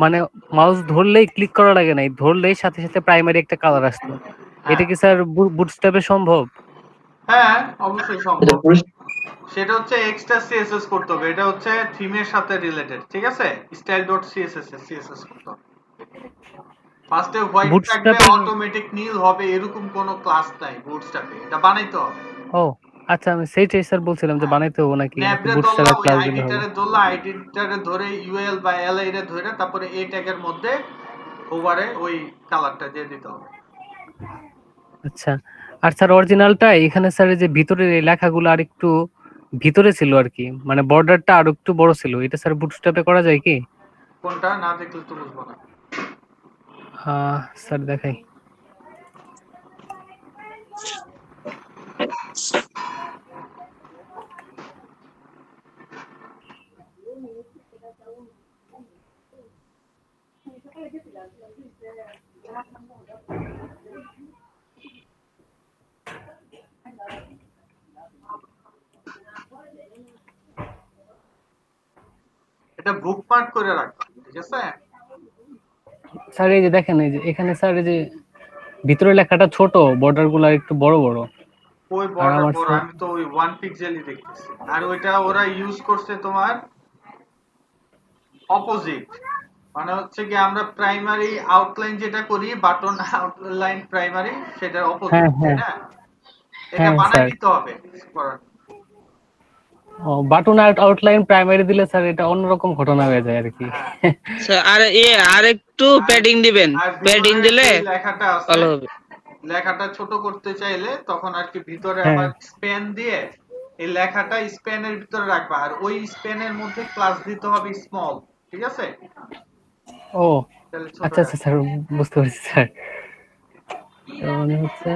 মানে মাউস ধরলেই ক্লিক করা লাগে নাই, ধরলেই সাথে সাথে প্রাইমারি একটা কালার আসতো। এটা কি স্যার বুটস্ট্র্যাপে সম্ভব? হ্যাঁ অবশ্যই সম্ভব, সেটা হচ্ছে এক্সট্রা সিএসএস করতে হবে, এটা হচ্ছে থিমের সাথে রিলেটেড, ঠিক আছে? style.css করতে হবে। ফার্স্টে হোয়াইট থাকবে, বুটস্ট্র্যাপের অটোমেটিক নীল হবে, এরকম কোনো ক্লাস নাই বুটস্ট্র্যাপে, এটা বানাইতে হবে। ও আচ্ছা, আমি সেইটাই স্যার বলছিলাম যে বানাইতে হবে নাকি ন্যাবরে ধরলা, বুটস্ট্র্যাপের ওই ক্লাস দিলে হবে। আইডিটারে ধরলা, আইডিটারে ধরে ইউএল বা এলআই রে ধরে তারপরে এই ট্যাগের মধ্যে ওভারে ওই কালারটা দিয়ে দিতে হবে। আচ্ছা, আর স্যার অরিজিনালটা এখানে স্যার, যে ভিতরের এই লেখাগুলো আর একটু ভিতরে ছিল আর কি, মানে বর্ডারটা আর একটু বড় ছিল। এটা স্যার বুটস্ট্র্যাপে করা যায় কি? কোনটা না দেখলে তো বুঝবো না। স্যার দেখাই। এটা বুকমার্ক করে রাখবা, ঠিক আছে? স্যার এই যে দেখেন, এই যে এখানে স্যার এই যে ভিতরে লেখাটা ছোট, বর্ডার গুলা একটু বড় বড়। ওই আর বর্ডার আমার বড়, আমি তো ওই 1 পিক্সেলই দেখতেছি। আর ওইটা ওরা ইউজ করছে তোমার অপোজিট, মানে হচ্ছে কি আমরা প্রাইমারি আউটলাইন যেটা করি, বাটন আউটলাইন প্রাইমারি, সেটার অপোজিট, হ্যাঁ তাই হ্যাঁ না? এটা হ্যাঁ বানাই স্যার। দিতে হবে করার। ও, বাটন আউটলাইন প্রাইমারি দিলে স্যার এটা অন্যরকম ঘটনা হয়ে যায় আর কি। হ্যাঁ, স্যার আর একটু প্যাডিং দিবেন, আর প্যাডিং ভিতরে দিলে যে লেখাটা আছে, ভালো হবে। লেখাটা ছোট করতে চাইলে তখন আর কি ভিতরে হ্যাঁ আবার স্পেন দিয়ে এই লেখাটা স্পেনের ভিতরে রাখবা, আর ওই স্পেনের মধ্যে ক্লাস দিতে হবে স্মল, ঠিক আছে? ও তাহলে ছোট আচ্ছা আচ্ছা স্যার, বুঝতে পারছি স্যার। তো মনে হচ্ছে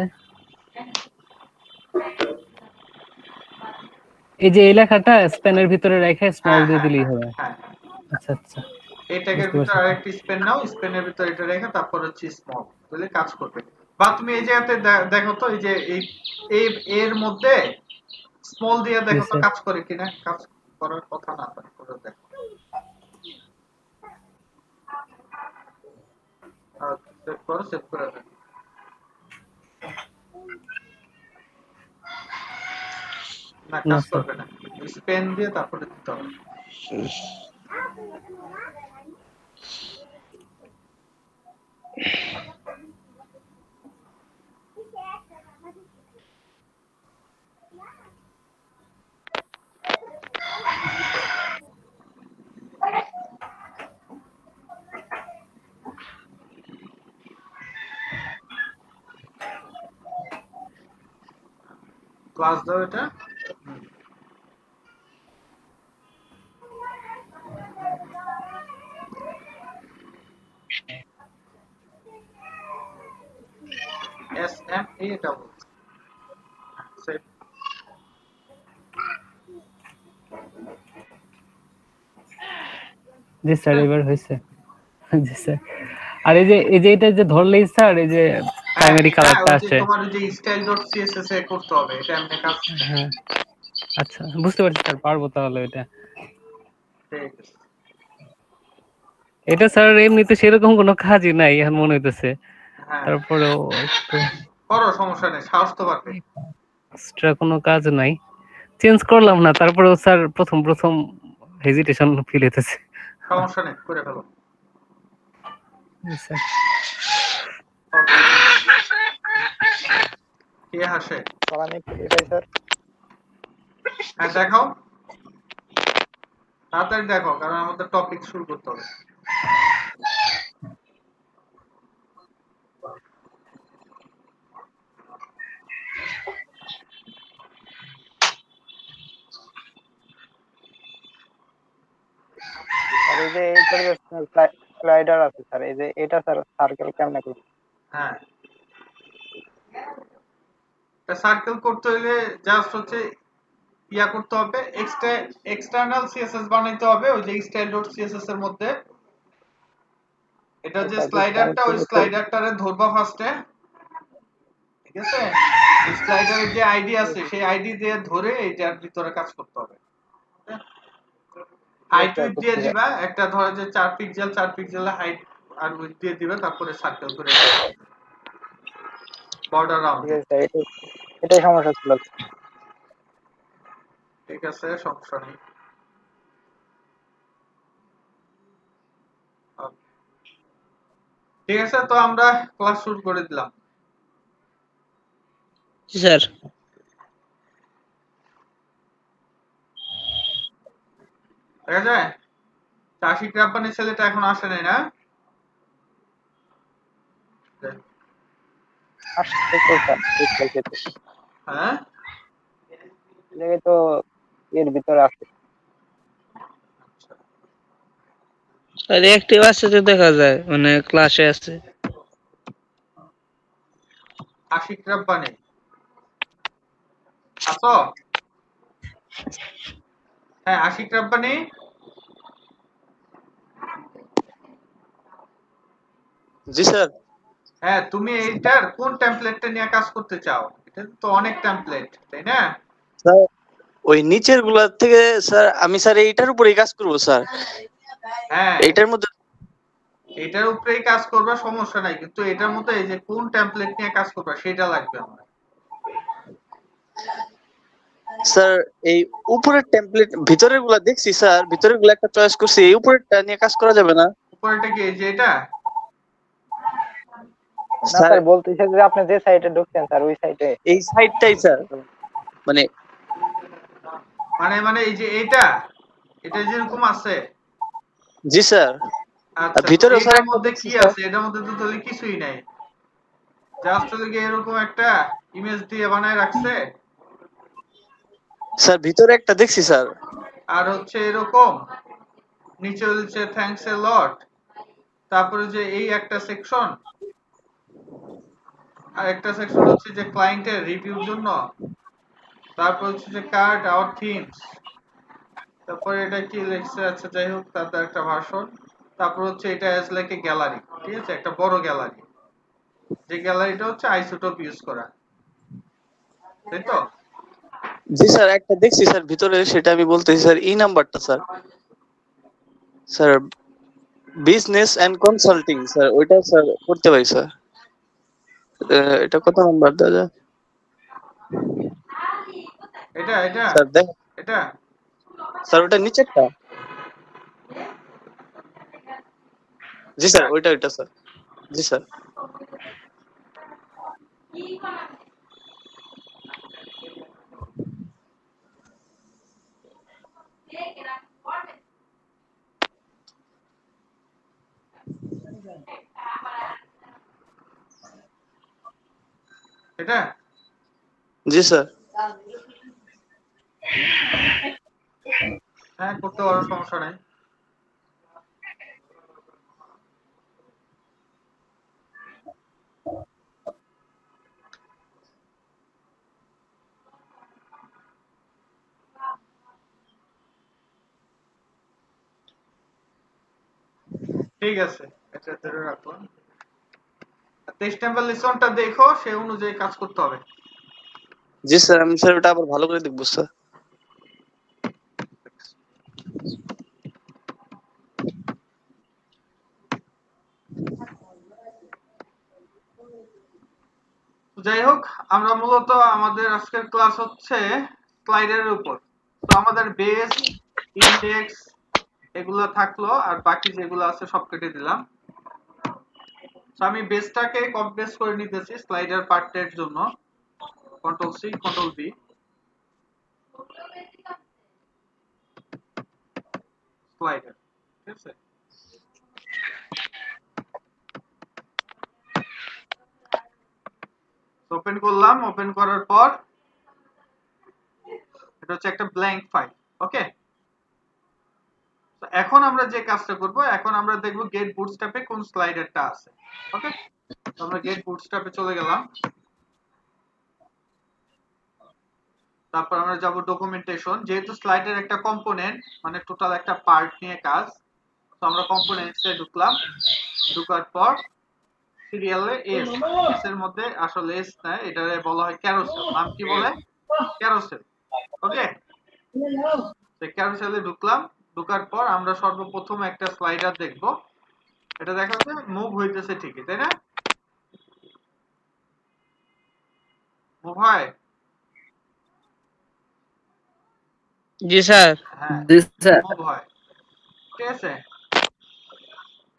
এই যে এই লেখাটা স্প্যানের ভিতরে রেখে স্মল হ্যাঁ দিয়ে হ্যাঁ দিলেই হ্যাঁ হবে। হ্যাঁ, আচ্ছা আচ্ছা, এই ট্যাগের বুঝতে ভিতরে পারছি। আরেকটি স্পেন নাও, স্পেনের ভিতরে এটা রেখে তারপর হচ্ছে স্মল, তাহলে কাজ করবে। বা তুমি এই জায়গাতে দেখো তো, এই যে এই এর মধ্যে স্মল দিয়ে জি দেখো তো স্যার। কাজ করে কিনা, কাজ করার কথা না, করে দেখো। সেভ করো, সেভ করে দেখো। না, না কাজ স্যার। করবে না, স্পেন দিয়ে তারপরে দিতে হবে। ক্লাস দাও এটা। SMA double save. জি স্যার, এবার হয়েছে। জি স্যার। আর এই যে এটা যে ধরলেই স্যার এই যে হ্যাঁ প্রাইমারি হ্যাঁ, কালারটা ওই যে আসে। তোমার যে style.css এ করতে হবে, এটা এমনি কাজ। হ্যাঁ আচ্ছা, বুঝতে পারছি স্যার, পারবো তাহলে এটা। ঠিক আছে। এটা স্যার এমনিতে সেরকম কোনো কাজই নাই এখন মনে হইতেছে, হ্যাঁ, তারপরেও একটু করো, সমস্যা নেই, সাহস তো পারবে। এক্সট্রা কোনো কাজ নাই, চেঞ্জ করলাম না, তারপরেও স্যার প্রথম প্রথম হেজিটেশন ফিল হইতেছে। সমস্যা নেই, করে ফেলো। জি স্যার। ওকে, কে হাসে? আমি একটু দেখাই স্যার। হ্যাঁ দেখাও, তাড়াতাড়ি দেখো, কারণ আমাদের টপিক শুরু করতে হবে। আর এই যে এইটার স্লাইডার আছে স্যার, এই যে এটা স্যার সার্কেল কেমনে করব? হ্যাঁ, এটা সার্কেল করতে হলে জাস্ট হচ্ছে ইয়া করতে হবে, এক্সটার্নাল সিএসএস বানাইতে হবে ওই যে style.css এর মধ্যে। এটা যে স্লাইডারটা, ওই স্লাইডারটারে ধরবা ফার্স্টে, ঠিক আছে? স্লাইডারের যে আইডি আছে সেই আইডি দিয়ে ধরে এইটার ভিতরে কাজ করতে হবে। হাইট উইডথ দিয়ে দিবা, একটা ধরো যে 4 পিক্সেল 4 পিক্সেল হাইট আর উইডথ দিয়ে দিবা, তারপরে সার্কেল করে বর্ডার রাউন্ড। ঠিক আছে স্যার, এটাই সমস্যা ছিল। ঠিক আছে, সমস্যা নেই। ঠিক আছে, তো আমরা ক্লাস শুরু করে দিলাম। স্যার দেখা যায় চাষি ক্রাপানির ছেলেটা এখন আসে নাই না? আসছে তো স্যার, ঠিক বলছে তো। হ্যাঁ, এই তো এর ভিতরে আছে। আর অ্যাক্টিভ আছে তো দেখা যায়, মানে ক্লাসে আছে। আশিক রাব্বানি আছো? হ্যাঁ, আশিক রাব্বানি। জি স্যার। হ্যাঁ, তুমি এইটার কোন টেমপ্লেটটা নিয়ে কাজ করতে চাও? এটা তো অনেক টেমপ্লেট, তাই না? স্যার ওই নিচের গুলা থেকে স্যার আমি স্যার এইটার উপরেই কাজ করব স্যার। হ্যাঁ এটার মধ্যে এটার উপরেই কাজ করবে, সমস্যা নাই, কিন্তু এটার মধ্যে এই যে কোন টেমপ্লেট নিয়ে কাজ করবে সেটা লাগবে আমার। স্যার এই উপরের টেমপ্লেট ভিতরের গুলা দেখছি স্যার, ভিতরের গুলা একটা চয়েস করছি, এই উপরেরটা নিয়ে কাজ করা যাবে না উপরেটা কি এই যে এটা? না স্যার? স্যার বলতেছে যে আপনি যে সাইটে ঢুকছেন স্যার ওই সাইটে এই সাইডটাই স্যার, মানে মানে মানে এই যে এটা এটা যেরকম আছে। জি স্যার। আচ্ছা ভিতরে স্যার এটার একটা মধ্যে দেখছি কি স্যার। আছে? এটার মধ্যে তো তাহলে কিছুই নাই, জাস্ট হচ্ছে এরকম একটা ইমেজ দিয়ে বানায় রাখছে, স্যার ভিতরে একটা দেখছি স্যার। আর হচ্ছে এরকম নিচে হচ্ছে থ্যাঙ্কস এ লট, তারপরে যে এই একটা সেকশন, আর একটা সেকশন হচ্ছে যে ক্লায়েন্টের রিভিউর জন্য, তারপর হচ্ছে যে কার্ড আওয়ার থিমস, তারপরে এটা কি লিখছে, আচ্ছা যাই হোক তার একটা ভার্সন, তারপর হচ্ছে এটা অ্যাজ লাইক এ গ্যালারি, ঠিক আছে, একটা বড় গ্যালারি, যে গ্যালারিটা হচ্ছে আইসোটোপ ইউজ করা, তাই তো? জি স্যার একটা দেখছি স্যার ভিতরে, সেটা আমি বলতেছি স্যার এই নাম্বারটা sir. Sir business and consulting sir, ওইটা স্যার করতে পারি স্যার। এটা কত নাম্বার দাদা? এটা এটা স্যার দেখ এটা স্যার ওটা নিচেরটা। জি স্যার ওইটা ওইটা স্যার। জি স্যার। এটা জি স্যার। হ্যাঁ করতে পারো, সমস্যা নাই। ঠিক আছে, এটা ধরে রাখলাম। 23 নাম্বার লেসনটা দেখো, সেই অনুযায়ী কাজ করতে হবে। জি স্যার আমি স্যার ওটা আবার ভালো করে দেখবো স্যার। যাই হোক, আমরা মূলত আমাদের আজকের ক্লাস হচ্ছে স্লাইডের উপর। তো আমাদের বেস, ইন্ডেক্স এগুলো থাকলো, আর বাকি যেগুলো আছে সব কেটে দিলাম। তো আমি বেসটাকে কপি পেস্ট করে নিতেছি স্লাইডার পার্টের জন্য, control C control V. Slider, ঠিক আছে। ওপেন করলাম, ওপেন করার পর এটা হচ্ছে একটা ব্ল্যাঙ্ক ফাইল, ওকে। তো এখন আমরা যে কাজটা করব, এখন আমরা দেখব গেট বুটস্ট্র্যাপে কোন স্লাইডারটা আছে, ওকে। তো আমরা গেট বুটস্ট্র্যাপে চলে গেলাম, তারপর আমরা যাব ডকুমেন্টেশন। যেহেতু স্লাইডের একটা কম্পোনেন্ট, মানে টোটাল একটা পার্ট নিয়ে কাজ, তো আমরা কম্পোনেন্টসে ঢুকলাম, ঢোকার পর সিরিয়ালে এস, এস এর মধ্যে আসলে এস না, এটারে বলা হয় ক্যারোসেল। নাম কি বলে? ক্যারোসেল, ওকে। তো ক্যারোসেলে ঢুকলাম, ঢোকার পর আমরা সর্বপ্রথম একটা স্লাইডার দেখব। এটা দেখা যাচ্ছে মুভ হইতেছে ঠিকই, তাই না? মুভ হয়? জি স্যার। হ্যাঁ জি স্যার। মুভ হয়, ঠিক আছে।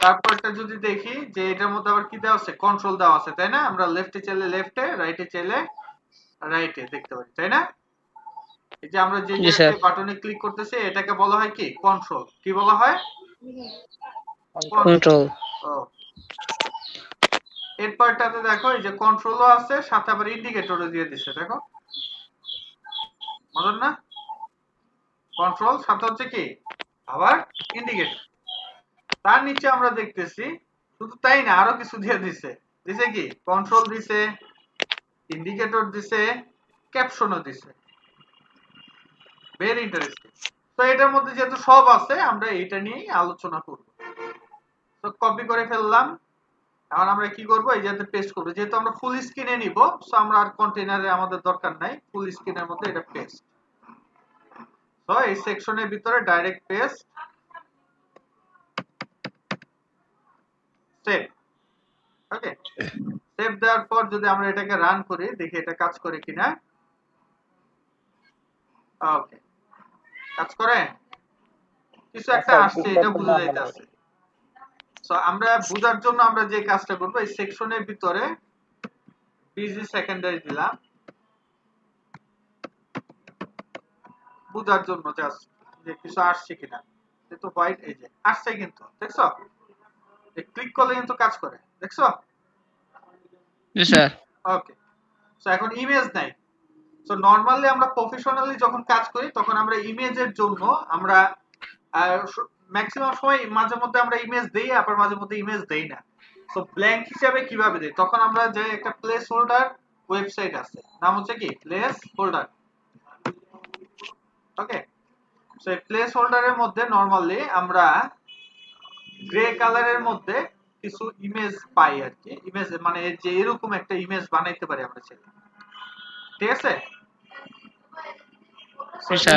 তারপরটা যদি দেখি যে এটার মধ্যে আবার কি দেওয়া আছে, কন্ট্রোল দেওয়া আছে, তাই না? আমরা লেফটে চাইলে লেফটে, রাইটে চাইলে রাইটে দেখতে পারি, তাই না? এই যে আমরা যে জি স্যার। বাটনে ক্লিক করতেছি এটাকে বলা হয় কি? কন্ট্রোল। কি বলা হয়? কন্ট্রোল। ও, এর পার্টটাতে দেখো এই যে কন্ট্রোলও আছে, সাথে আবার ইন্ডিকেটরও দিয়ে দিছে, দেখো মজার না? কন্ট্রোল সাথে হচ্ছে কি আবার ইন্ডিকেটর। তার নিচে আমরা দেখতেছি শুধু তাই না, আরো কিছু দিয়ে দিছে। দিছে কি? কন্ট্রোল দিছে, ইন্ডিকেটর দিছে, ক্যাপশনও দিছে। Very interesting. তো এটার মধ্যে যেহেতু সব আছে, আমরা এটা নিয়েই আলোচনা করব। তো কপি করে ফেললাম। এখন আমরা কি করব, এই যাতে পেস্ট করব। যেহেতু আমরা ফুল স্ক্রিনে নিব, সো আমরা আর কন্টেইনারে আমাদের দরকার নাই, ফুল স্ক্রিনের মধ্যে এটা পেস্ট। তো এই সেকশনের ভিতরে ডাইরেক্ট পেস্ট, সেভ। ওকে, সেভ দেওয়ার পর যদি আমরা এটাকে রান করি, দেখি এটা কাজ করে কিনা। ওকে, কাজ করে, কিছু একটা স্যার আসছে, এটা পিকচারটা বোঝা না মনে হয়। যাইতেছে। সো আমরা বোঝার জন্য আমরা যে কাজটা করব, এই সেকশনের ভিতরে বিজি সেকেন্ডারি দিলাম বোঝার জন্য, জাস্ট যে কিছু আসছে কিনা। কিন্তু হোয়াইট, এই যে আসছে, কিন্তু দেখছো ক্লিক করলে কিন্তু কাজ করে, দেখছো? জি স্যার। ওকে, সো এখন ইমেজ নাই। সো নরমালি আমরা প্রফেশনালি যখন কাজ করি তখন আমরা ইমেজের জন্য আমরা ম্যাক্সিমাম সময় মাঝে মধ্যে আমরা ইমেজ দেই, আবার মাঝে মধ্যে ইমেজ দেই না। সো ব্ল্যাঙ্ক হিসাবে কিভাবে দেই, তখন আমরা যে একটা প্লেস হোল্ডার ওয়েবসাইট আছে, নাম হচ্ছে কি প্লেস হোল্ডার। ওকে, সো এই প্লেস হোল্ডারের মধ্যে নরমালি আমরা গ্রে কালারের মধ্যে কিছু ইমেজ পাই আর কি। ইমেজ মানে যে এরকম একটা ইমেজ বানাইতে পারি আমরা, ঠিক আছে?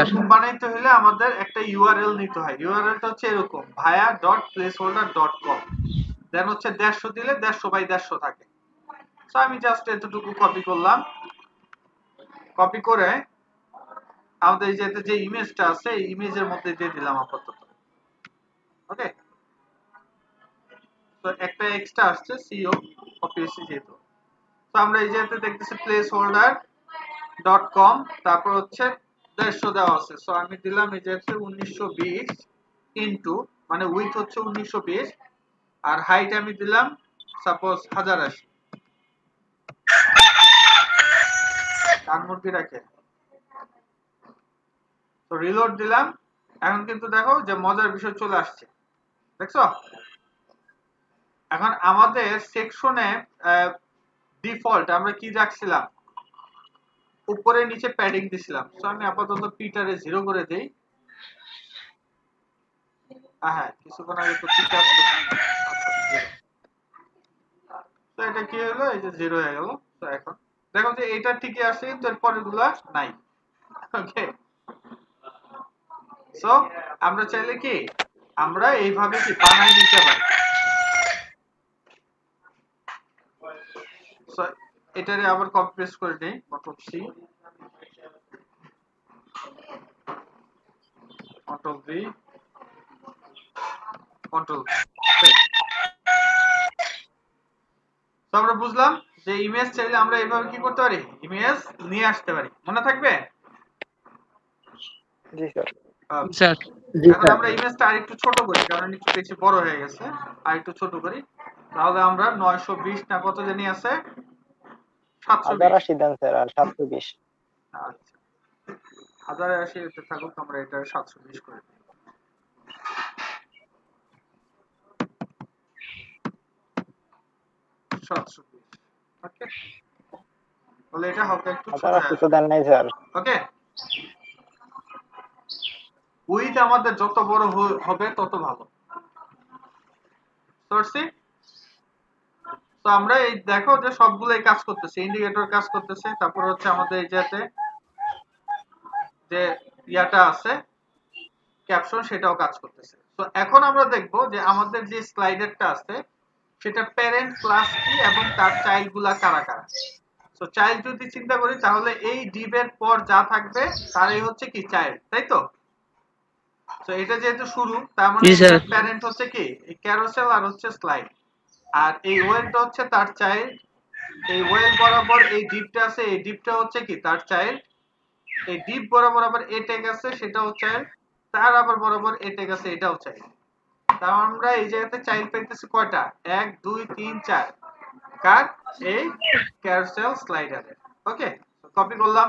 এরকম বানাইতে হলে আমাদের একটা ইউআরএল নিতে হয়। ইউআরএলটা হচ্ছে এরকম via.placeholder.com, দেন হচ্ছে 150 দিলে 150 বাই 150 থাকে। সো আমি জাস্ট এতটুকু কপি করলাম, কপি করে আমাদের যে ইমেজটা আছে এই ইমেজের মধ্যে দিয়ে দিলাম আপাতত। ওকে, তো একটা এক্সট্রা আসছে সিও কপি এসে যেহেতু। তো আমরা এই যেতে দেখতেছি placeholder.com, তারপর হচ্ছে 150 দেওয়া আছে। সো আমি দিলাম এই যে 1920 ইনটু, মানে উইথ হচ্ছে 1920 আর হাইট আমি দিলাম সাপোজ 1080। কান মুরগি রাখে। তো রিলোড দিলাম। এখন কিন্তু দেখো যে মজার বিষয় চলে আসছে, দেখছো? এখন আমাদের সেকশনে ডিফল্ট আমরা কি রাখছিলাম, উপরে নিচে প্যাডিং দিছিলাম। সো আমি আপাতত পিটারে 0 করে দেই। হ্যাঁ, কিছুক্ষণ আগে তো পিটার, তো এটা কি হলো, এই যে 0 হয়ে গেল। তো এখন দেখো যে এটা ঠিকই আছে, কিন্তু এর পরেরগুলো নাই। ওকে, সো আমরা চাইলে কি আমরা এইভাবে কি বানাই নিতে পারি। সো এটারে আবার কপি পেস্ট করে দেই, control C, control V, control. তো আমরা বুঝলাম যে ইমেজ চাইলে আমরা এইভাবে কি করতে পারি, ইমেজ নিয়ে আসতে পারি। মনে থাকবে? জি স্যার। স্যার এখন আমরা ইমেজটা আরেকটু ছোট করি, কারণ একটু বেশি বড় হয়ে গেছে। আরেকটু ছোট করি, তাহলে আমরা 920 না কত জানি আছে, 720। 1080 দেন স্যার, আর 720। আচ্ছা, 1080 তে থাকুক, আমরা এটা 720 করে দিই। ওকে, তাহলে এটা হবে একটু ছোট হয়ে 1080 তো দেন নাই স্যার। ওকে, উইথ আমাদের যত বড় হবে তত ভালো। সরছি। তো আমরা এই দেখো যে সবগুলোই কাজ করতেছে, ইন্ডিকেটর কাজ করতেছে, তারপর হচ্ছে আমাদের এই যে ইয়াটা আছে ক্যাপশন, সেটাও কাজ করতেছে। তো এখন আমরা দেখব যে আমাদের যে স্লাইডারটা আছে সেটা প্যারেন্ট ক্লাস কি এবং তার চাইল্ড গুলা কারা কারা। তো চাইল্ড যদি চিন্তা করি তাহলে এই ডিভের পর যা থাকবে তারই হচ্ছে কি চাইল্ড, তাই তো? তো এটা যেহেতু শুরু, তার মানে প্যারেন্ট হচ্ছে কি এই ক্যারোসেল আর হচ্ছে স্লাইড, আর এই ওয়েলটা হচ্ছে তার চাইল্ড। এই ওয়েল বরাবর এই ডিপটা আছে, এই ডিপটা হচ্ছে কি তার চাইল্ড। এই ডিপ বরাবর আবার এ ট্যাগ আছে, সেটাও চাইল্ড। তার আবার বরাবর এ ট্যাগ আছে, এটাও চাইল্ড। তার আমরা এই জায়গাতে চাইল্ড পাইতেছি কয়টা, 1 2 3 4, কার এই ক্যারোসেল স্লাইডারের। ওকে, কপি করলাম।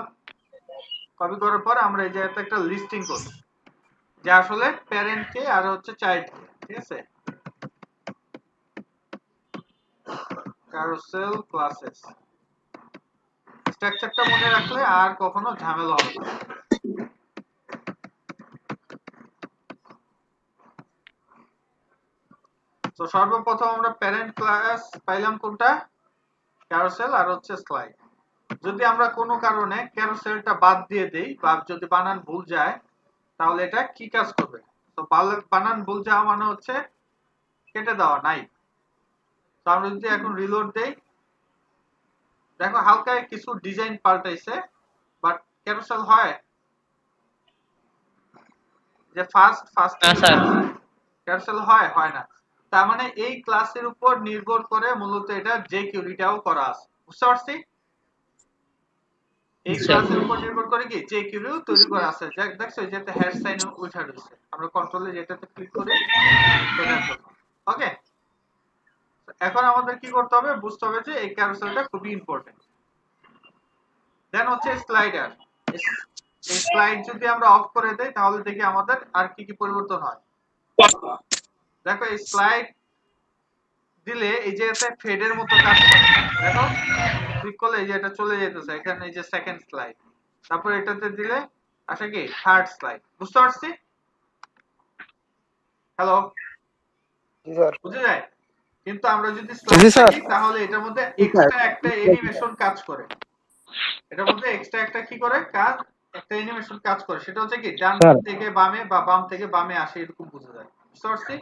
কপি করার পর আমরা এই জায়গাতে একটা লিস্টিং করব যে আসলে প্যারেন্ট কে আর হচ্ছে চাইল্ড কে, ঠিক আছে? ক্যারোসেল ক্লাসেস স্ট্রাকচারটা মনে রাখলে আর কখনো ঝামেলা হবে না। তো সর্বপ্রথম আমরা প্যারেন্ট ক্লাস পাইলাম কোনটা, ক্যারোসেল আর হচ্ছে স্লাইড। যদি আমরা কোনো কারণে ক্যারোসেলটা বাদ দিয়ে দেই বা যদি বানান ভুল যায় তাহলে এটা কি কাজ করবে? তো বানান ভুল যাওয়া মানে হচ্ছে কেটে দেওয়া, নাই। তো আমরা যদি এখন রিলোড দেই, দেখো হালকা কিছু ডিজাইন পাল্টাইছে, বাট ক্যারোসেল হয় যে ফার্স্ট ক্যারোসেল হয় না। তার মানে এই ক্লাসের উপর নির্ভর করে মূলত এটা যে কিউরিটাও করা আছে, বুঝতে পারছি? এই ক্লাসের উপর নির্ভর করে কি যে কিউরিও তৈরি করা আছে। দেখছো যেটা হ্যাশ সাইন উঠা রয়েছে, আমরা কন্ট্রোলে যেটাতে ক্লিক করি ওকে। এখন আমাদের কি করতে হবে, বুঝতে হবে যে এই ক্যারোসেলটা খুবই ইম্পর্টেন্ট। দেন হচ্ছে স্লাইডার। এই স্লাইড যদি আমরা অফ করে দেই তাহলে দেখি আমাদের আর কি কি পরিবর্তন হয়। দেখো এই স্লাইড দিলে এই যে একটা ফেডের মতো কাজ করে, দেখো ক্লিক করলে এই যে এটা চলে যেতেছে এখানে, এই যে সেকেন্ড স্লাইড, তারপর এটাতে দিলে আসে কি থার্ড স্লাইড, বুঝতে পারছি? হ্যালো, জি স্যার। বুঝে যায়? কিন্তু আমরা যদি স্লাইড দিই তাহলে এটার মধ্যে এক্সট্রা একটা অ্যানিমেশন কাজ করে, এটার মধ্যে এক্সট্রা একটা কি করে কাজ, একটা অ্যানিমেশন কাজ করে, সেটা হচ্ছে কি ডান থেকে বামে বা বাম থেকে বামে আসে, এরকম বোঝা যায়, বুঝতে পারছি?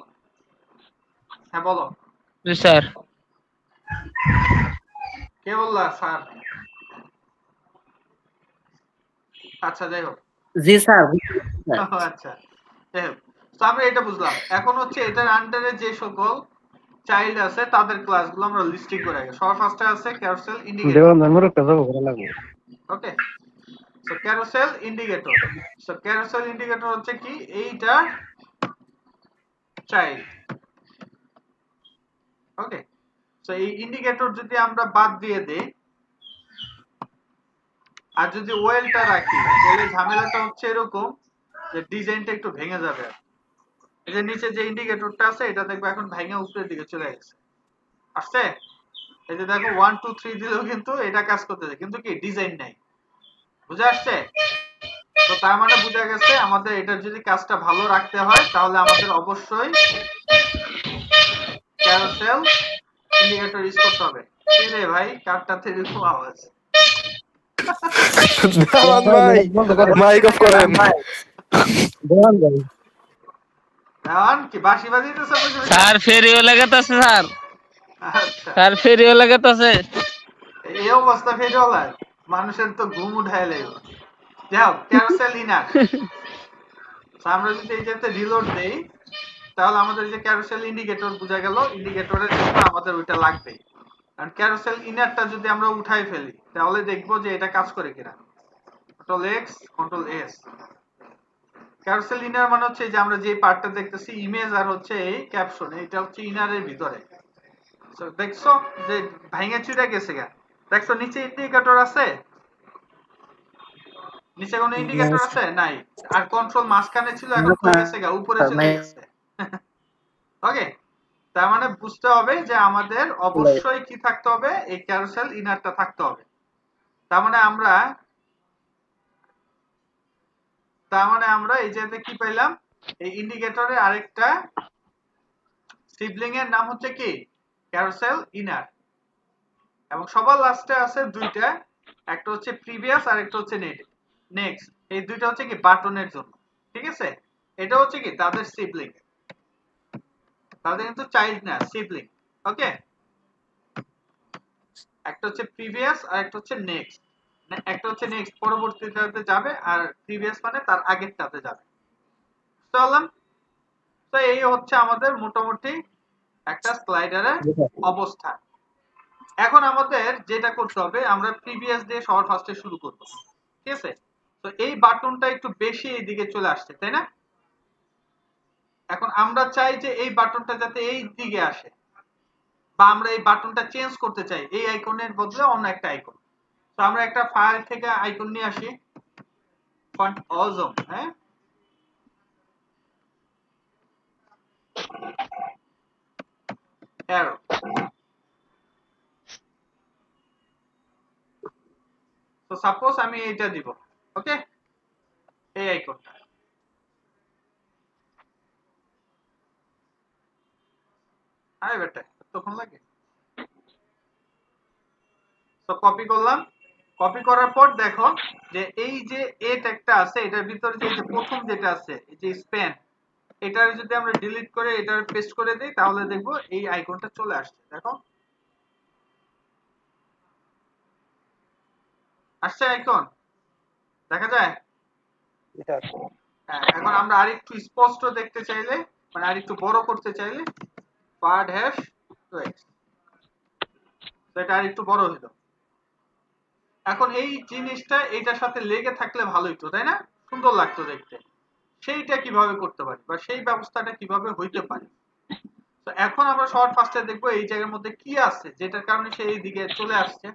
হ্যাঁ বলো। জি স্যার। কে বললা স্যার? আচ্ছা যাই হোক। জি স্যার। আচ্ছা যাই হোক, তো আমরা এটা বুঝলাম। এখন হচ্ছে এটার আন্ডারে যে সকল চাইল্ড আছে তাদের ক্লাসগুলো আমরা লিস্টিং করে রাখি। সবার ফার্স্টে আছে carousel indicator. Okay, so carousel indicator. So carousel indicator হচ্ছে কি এইটা চাইল্ড। ওকে, সো এই ইন্ডিকেটর যদি আমরা বাদ দিয়ে দেই আর যদি ওয়েলটা রাখি তাহলে ঝামেলাটা হচ্ছে এরকম যে ডিজাইনটা একটু ভেঙে যাবে। এই যে নিচে যে ইন্ডিকেটরটা আছে এটা দেখবে এখন ভেঙে উপরের দিকে চলে গেছে, আসছে? এই যে দেখো 1 2 3 দিলেও কিন্তু এটা কাজ করতেছে, কিন্তু কি ডিজাইন নাই, বুঝে আসছে? তো তার মানে বুঝা গেছে আমাদের এটার যদি কাজটা ভালো রাখতে হয় তাহলে আমাদের অবশ্যই ক্যারোসেল ইন্ডিকেটর ইউজ করতে হবে। রে ভাই কারটাতে এরকম আওয়াজ? দাওয়াত ভাই মাইক অফ করেন। এখন কি বাঁশি বাজিতেছে? স্যার ফেরিও লাগাতেছে স্যার। আচ্ছা স্যার ফেরিও লাগাতেছে। এই অবস্থা ফেরিওয়ালা মানুষের তো ঘুম উঠায় লাগবে। যাও ক্যারোসেল ইনার। আমরা যদি এই যেতে রিলোড দেই তাহলে আমাদের যে ক্যারোসেল ইন্ডিকেটর বোঝা গেল, ইন্ডিকেটরের জন্য আমাদের ওইটা লাগবে। কারণ ক্যারোসেল ইনারটা যদি আমরা উঠাই ফেলি তাহলে দেখবো যে এটা কাজ করে কিনা। Control x control S. Carousel inner মানে হচ্ছে যে আমরা যে পার্টটা দেখতেছি ইমেজ আর হচ্ছে এই ক্যাপশন, এটা হচ্ছে ইনারের ভিতরে। সো দেখছো যে ভাঙা চুরা গেছে গা, দেখছো নিচে ইন্ডিকেটর আছে? নিচে কোনো ইন্ডিকেটর আছে? নাই। আর কন্ট্রোল মাঝখানে ছিল, এখন কই গেছে গা, উপরে চলে গেছে। ওকে, তার মানে বুঝতে হবে যে আমাদের অবশ্যই কি থাকতে হবে, এই ক্যারোসেল ইনারটা থাকতে হবে। তার মানে আমরা এই যেতে কি পেলাম, এই ইন্ডিকেটরের আরেকটা সিবলিং এর নাম হচ্ছে কি ক্যারোসেল ইনার। এবং সবার লাস্টে আছে দুইটা, একটা হচ্ছে প্রিভিয়াস আর একটা হচ্ছে নেক্সট। এই দুইটা হচ্ছে কি বাটনের জন্য, ঠিক আছে? এটা হচ্ছে কি তাদের সিবলিং, তাদের কিন্তু চাইল্ড না, সিবলিং। ওকে, একটা হচ্ছে প্রিভিয়াস আর একটা হচ্ছে নেক্সট। একটা হচ্ছে নেক্সট পরবর্তীটাতে যাবে আর প্রিভিয়াস মানে তার আগেরটাতে যাবে। বুঝতে তো এই হচ্ছে আমাদের মোটামুটি একটা স্লাইডারের অবস্থা। এখন আমাদের যেটা করতে হবে, আমরা প্রিভিয়াস দিয়ে সবার ফার্স্টে শুরু করব, ঠিক আছে? তো এই বাটনটা একটু বেশি এইদিকে চলে আসছে, তাই না? এখন আমরা চাই যে এই বাটনটা যাতে এই দিকে আসে, বা আমরা এই বাটনটা চেঞ্জ করতে চাই, এই আইকনের বদলে অন্য একটা আইকন। তো আমরা একটা ফাইল থেকে আইকন নিয়ে আসি, ফন্ট অজম, হ্যাঁ, অ্যারো। তো সাপোজ আমি এইটা দিব, ওকে, এই আইকনটা। আরে বেটা তখন লাগে। তো কপি করলাম, কপি করার পর দেখো যে এই যে এ ট্যাগটা আছে এটার ভিতরে যে প্রথম যেটা আছে এই যে স্প্যান, এটার যদি আমরা ডিলিট করে এটার পেস্ট করে দেই তাহলে দেখবো এই আইকনটা চলে আসছে। দেখো আসছে আইকন, দেখা যায়। হ্যাঁ, এখন আমরা আরেকটু স্পষ্ট দেখতে চাইলে মানে আরেকটু বড় করতে চাইলে পার্ট হ্যাশ 2x, এটা আরেকটু বড় হলো। এখন এই জিনিসটা এটার সাথে লেগে থাকলে ভালো হতো, তাই না? সুন্দর লাগতো দেখতে। সেইটা কিভাবে করতে পারি বা সেই ব্যবস্থাটা কিভাবে হইতে পারে। তো এখন আমরা সবার ফার্স্টে দেখবো এই জায়গার মধ্যে কি আছে যেটার কারণে সে এই দিকে চলে আসছে।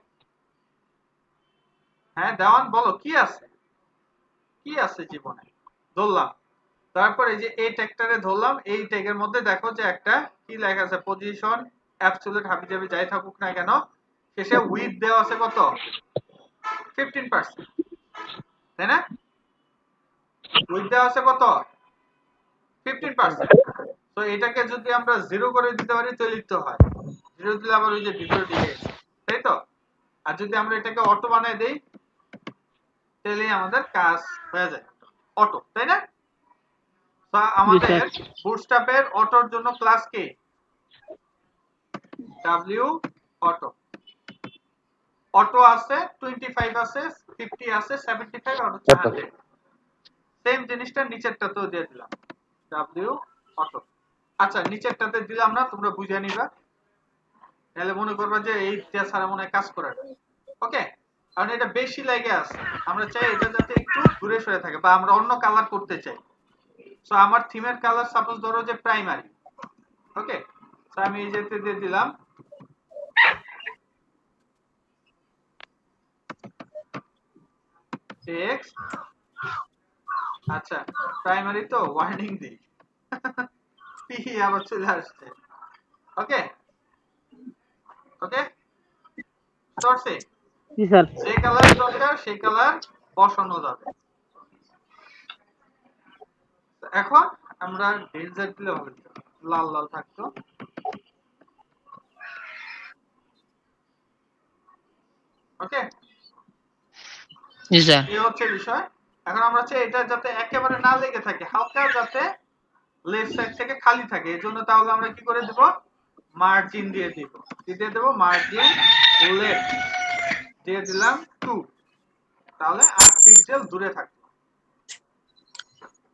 হ্যাঁ দেওয়ান বলো কি আছে, কি আছে জীবনে। ধরলাম, তারপর এই যে এই ট্যাগটারে ধরলাম, এই ট্যাগের মধ্যে দেখো যে একটা কি লেখা আছে, পজিশন অ্যাবসলিউট হাবিজাবি যাই থাকুক না কেন শেষে উইথ দেওয়া আছে কত 15%, তাই না? উইথ দেওয়া আছে কত 15%। তো এটাকে যদি আমরা 0 করে দিতে পারি তো লিখতে হয় 0 দিলে আবার ওই যে ভিতরে ঢুকে গেছে, তাই তো? আর যদি আমরা এটাকে অটো বানাই দেই তাহলে আমাদের কাজ হয়ে যায় অটো, তাই না? তো আমাদের বুটস্ট্র্যাপের অটোর জন্য ক্লাস কি w অটো। অটো আছে 25 আছে 50 আছে 75 আর হচ্ছে 100। সেম জিনিসটা নিচেরটাতেও দিয়ে দিলাম w অটো। আচ্ছা নিচেরটাতে দিলাম না, তোমরা বুঝে নিবা, তাহলে মনে করবা যে এই ছাড়া মনে হয় কাজ করে না। ওকে, কারণ এটা বেশি লাগে আছে, আমরা চাই এটা যাতে একটু দূরে সরে থাকে বা আমরা অন্য কালার করতে চাই। সো আমার থিমের কালার সাপোজ ধরো যে প্রাইমারি। ওকে, সো আমি এই যেতে দিয়ে দিলাম টেক্সট। আচ্ছা প্রাইমারি তো ওয়ার্নিং দিই পি আবার চলে আসছে। ওকে ওকে সরছে জি স্যার। যে কালার দরকার সেই কালার বসানো যাবে। এখন আমরা ডেঞ্জার দিলে হবে, লাল লাল থাকতো। ওকে জি স্যার। এই হচ্ছে বিষয়। এখন আমরা চাই এটা যাতে একেবারে না লেগে থাকে, হালকা যাতে লেফট সাইড থেকে খালি থাকে। এজন্য তাহলে আমরা কি করে দেব, মার্জিন দিয়ে দিব। কি দিয়ে দেব, মার্জিন লেফট দিয়ে দিলাম 2, তাহলে 8 পিক্সেল দূরে থাকবে।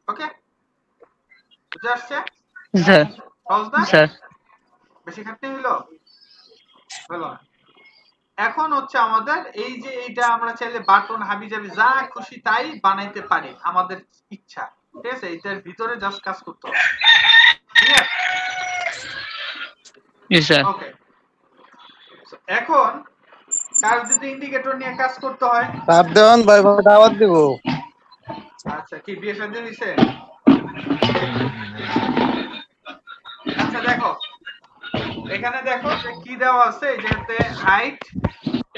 ওকে বুঝে আসছে স্যার। সহজ না? স্যার বেশি খাটতে হইলো হলো না। এখন হচ্ছে আমাদের এই যে এইটা আমরা চাইলে বাটন হাবিজাবি যা খুশি তাই বানাইতে পারি আমাদের ইচ্ছা, ঠিক আছে? এটার ভিতরে জাস্ট কাজ করতে হবে। ক্লিয়ার? জি স্যার। ওকে, এখন কার যদি ইন্ডিকেটর নিয়ে কাজ করতে হয়, চাপ দেওয়ান ভাই দাওয়াত দিব। আচ্ছা কি বিয়ে শাদী হইছে? আচ্ছা দেখো এখানে দেখো যে কি দেওয়া আছে, এই যেতে হাইট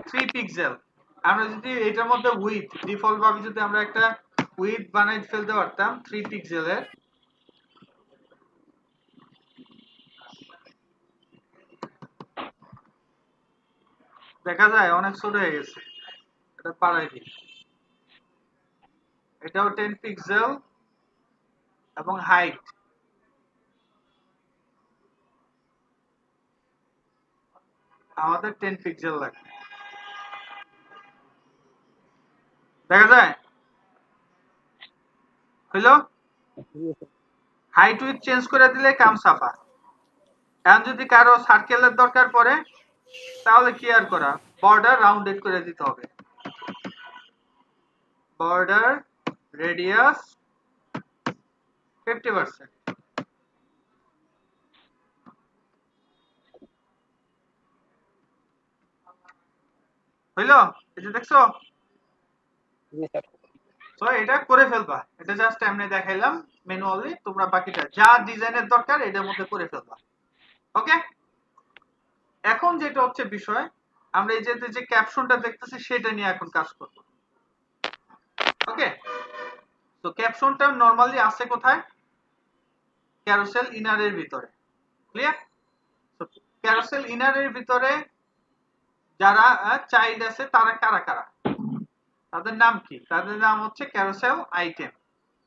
3 পিক্সেল। আমরা যদি এটার মধ্যে উইথ ডিফল্ট ভাবে যদি আমরা একটা উইথ বানাই ফেলতে পারতাম 3 পিক্সেলের, দেখা যায় অনেক ছোট হয়ে গেছে, এটা বাড়াই দিই। এটাও 10 পিক্সেল এবং হাইট আমাদের 10 পিক্সেল লাগবে, দেখা যায় হইলো? হাইট উইথ চেঞ্জ করে দিলে কাম সাফা। এখন যদি কারো সার্কেলের দরকার পড়ে তাহলে কি আর করা, বর্ডার রাউন্ডেড করে দিতে হবে। Border radius 50%। হইলো? এটা দেখছো? তো এটা করে ফেলবা, এটা জাস্ট এমনি দেখাইলাম ম্যানুয়ালি, তোমরা বাকিটা যা ডিজাইনের দরকার এটার মধ্যে করে ফেলবা। ওকে, এখন যেটা হচ্ছে বিষয়, আমরা এই যে ক্যাপশনটা দেখতেছি সেটা নিয়ে এখন কাজ করব। ওকে, তো ক্যাপশনটা নরমালি আছে কোথায়, ক্যারোসেল ইনারের ভিতরে। ক্লিয়ার? তো ক্যারোসেল ইনারের ভিতরে যারা চাইল্ড আছে তারা কারা কারা, তাদের নাম কি? তাদের নাম হচ্ছে ক্যারোসেল আইটেম।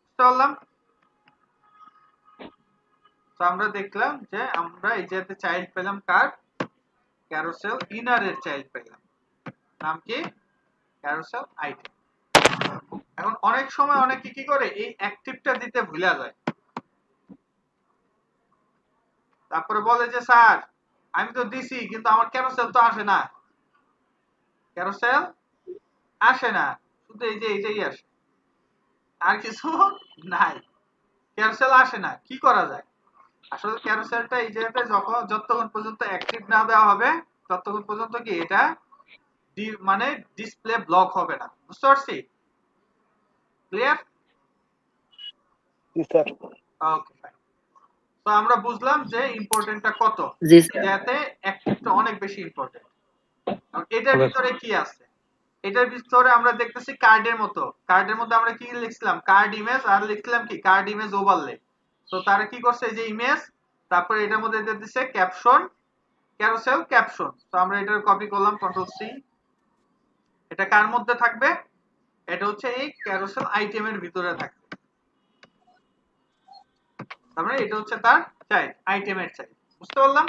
বুঝতে পারলাম? তো আমরা দেখলাম যে আমরা এই যে চাইল্ড পেলাম কার, ক্যারোসেল ইনারের চাইল্ড পেলাম, নাম কি, ক্যারোসেল আইটেম। এখন অনেক সময় অনেকে কি করে এই অ্যাক্টিভটা দিতে ভুলে যায়, তারপরে বলে যে স্যার আমি তো দিছি কিন্তু আমার ক্যারোসেল তো আসে না, ক্যারোসেল আসে না, শুধু এই যে এইটাই আসে, আর কিছু নাই, ক্যারোসেল আসে না। কি করা যায়? আসলে ক্যারোসেলটা এই জায়গাটা যতক্ষণ পর্যন্ত অ্যাক্টিভ না দেওয়া হবে ততক্ষণ পর্যন্ত কি এটা মানে ডিসপ্লে ব্লক হবে না। বুঝতে পারছি? ক্লিয়ার? জি স্যার। Okay fine. তো আমরা বুঝলাম যে ইম্পর্টেন্টটা কত, জি স্যার। যাতে অ্যাক্টিভটা অনেক বেশি ইম্পর্টেন্ট। এটার ভিতরে কি আছে? এটার ভিতরে আমরা দেখতেছি কার্ডের মতো, কার্ডের মধ্যে আমরা কি লিখছিলাম, কার্ড ইমেজ, আর লিখছিলাম কি কার্ড ইমেজ ওভারলে। তো তারা কি করছে, এই যে ইমেজ, তারপরে এটার মধ্যে দিয়ে দিচ্ছে ক্যাপশন, ক্যারোসেল ক্যাপশন। তো আমরা এটার কপি করলাম, কন্ট্রোল সি। এটা কার মধ্যে থাকবে? এটা হচ্ছে এই ক্যারোসেল আইটেমের ভিতরে থাকবে। তার মানে এটা হচ্ছে তার চাইল্ড, আইটেমের চাইল্ড। বুঝতে পারলাম?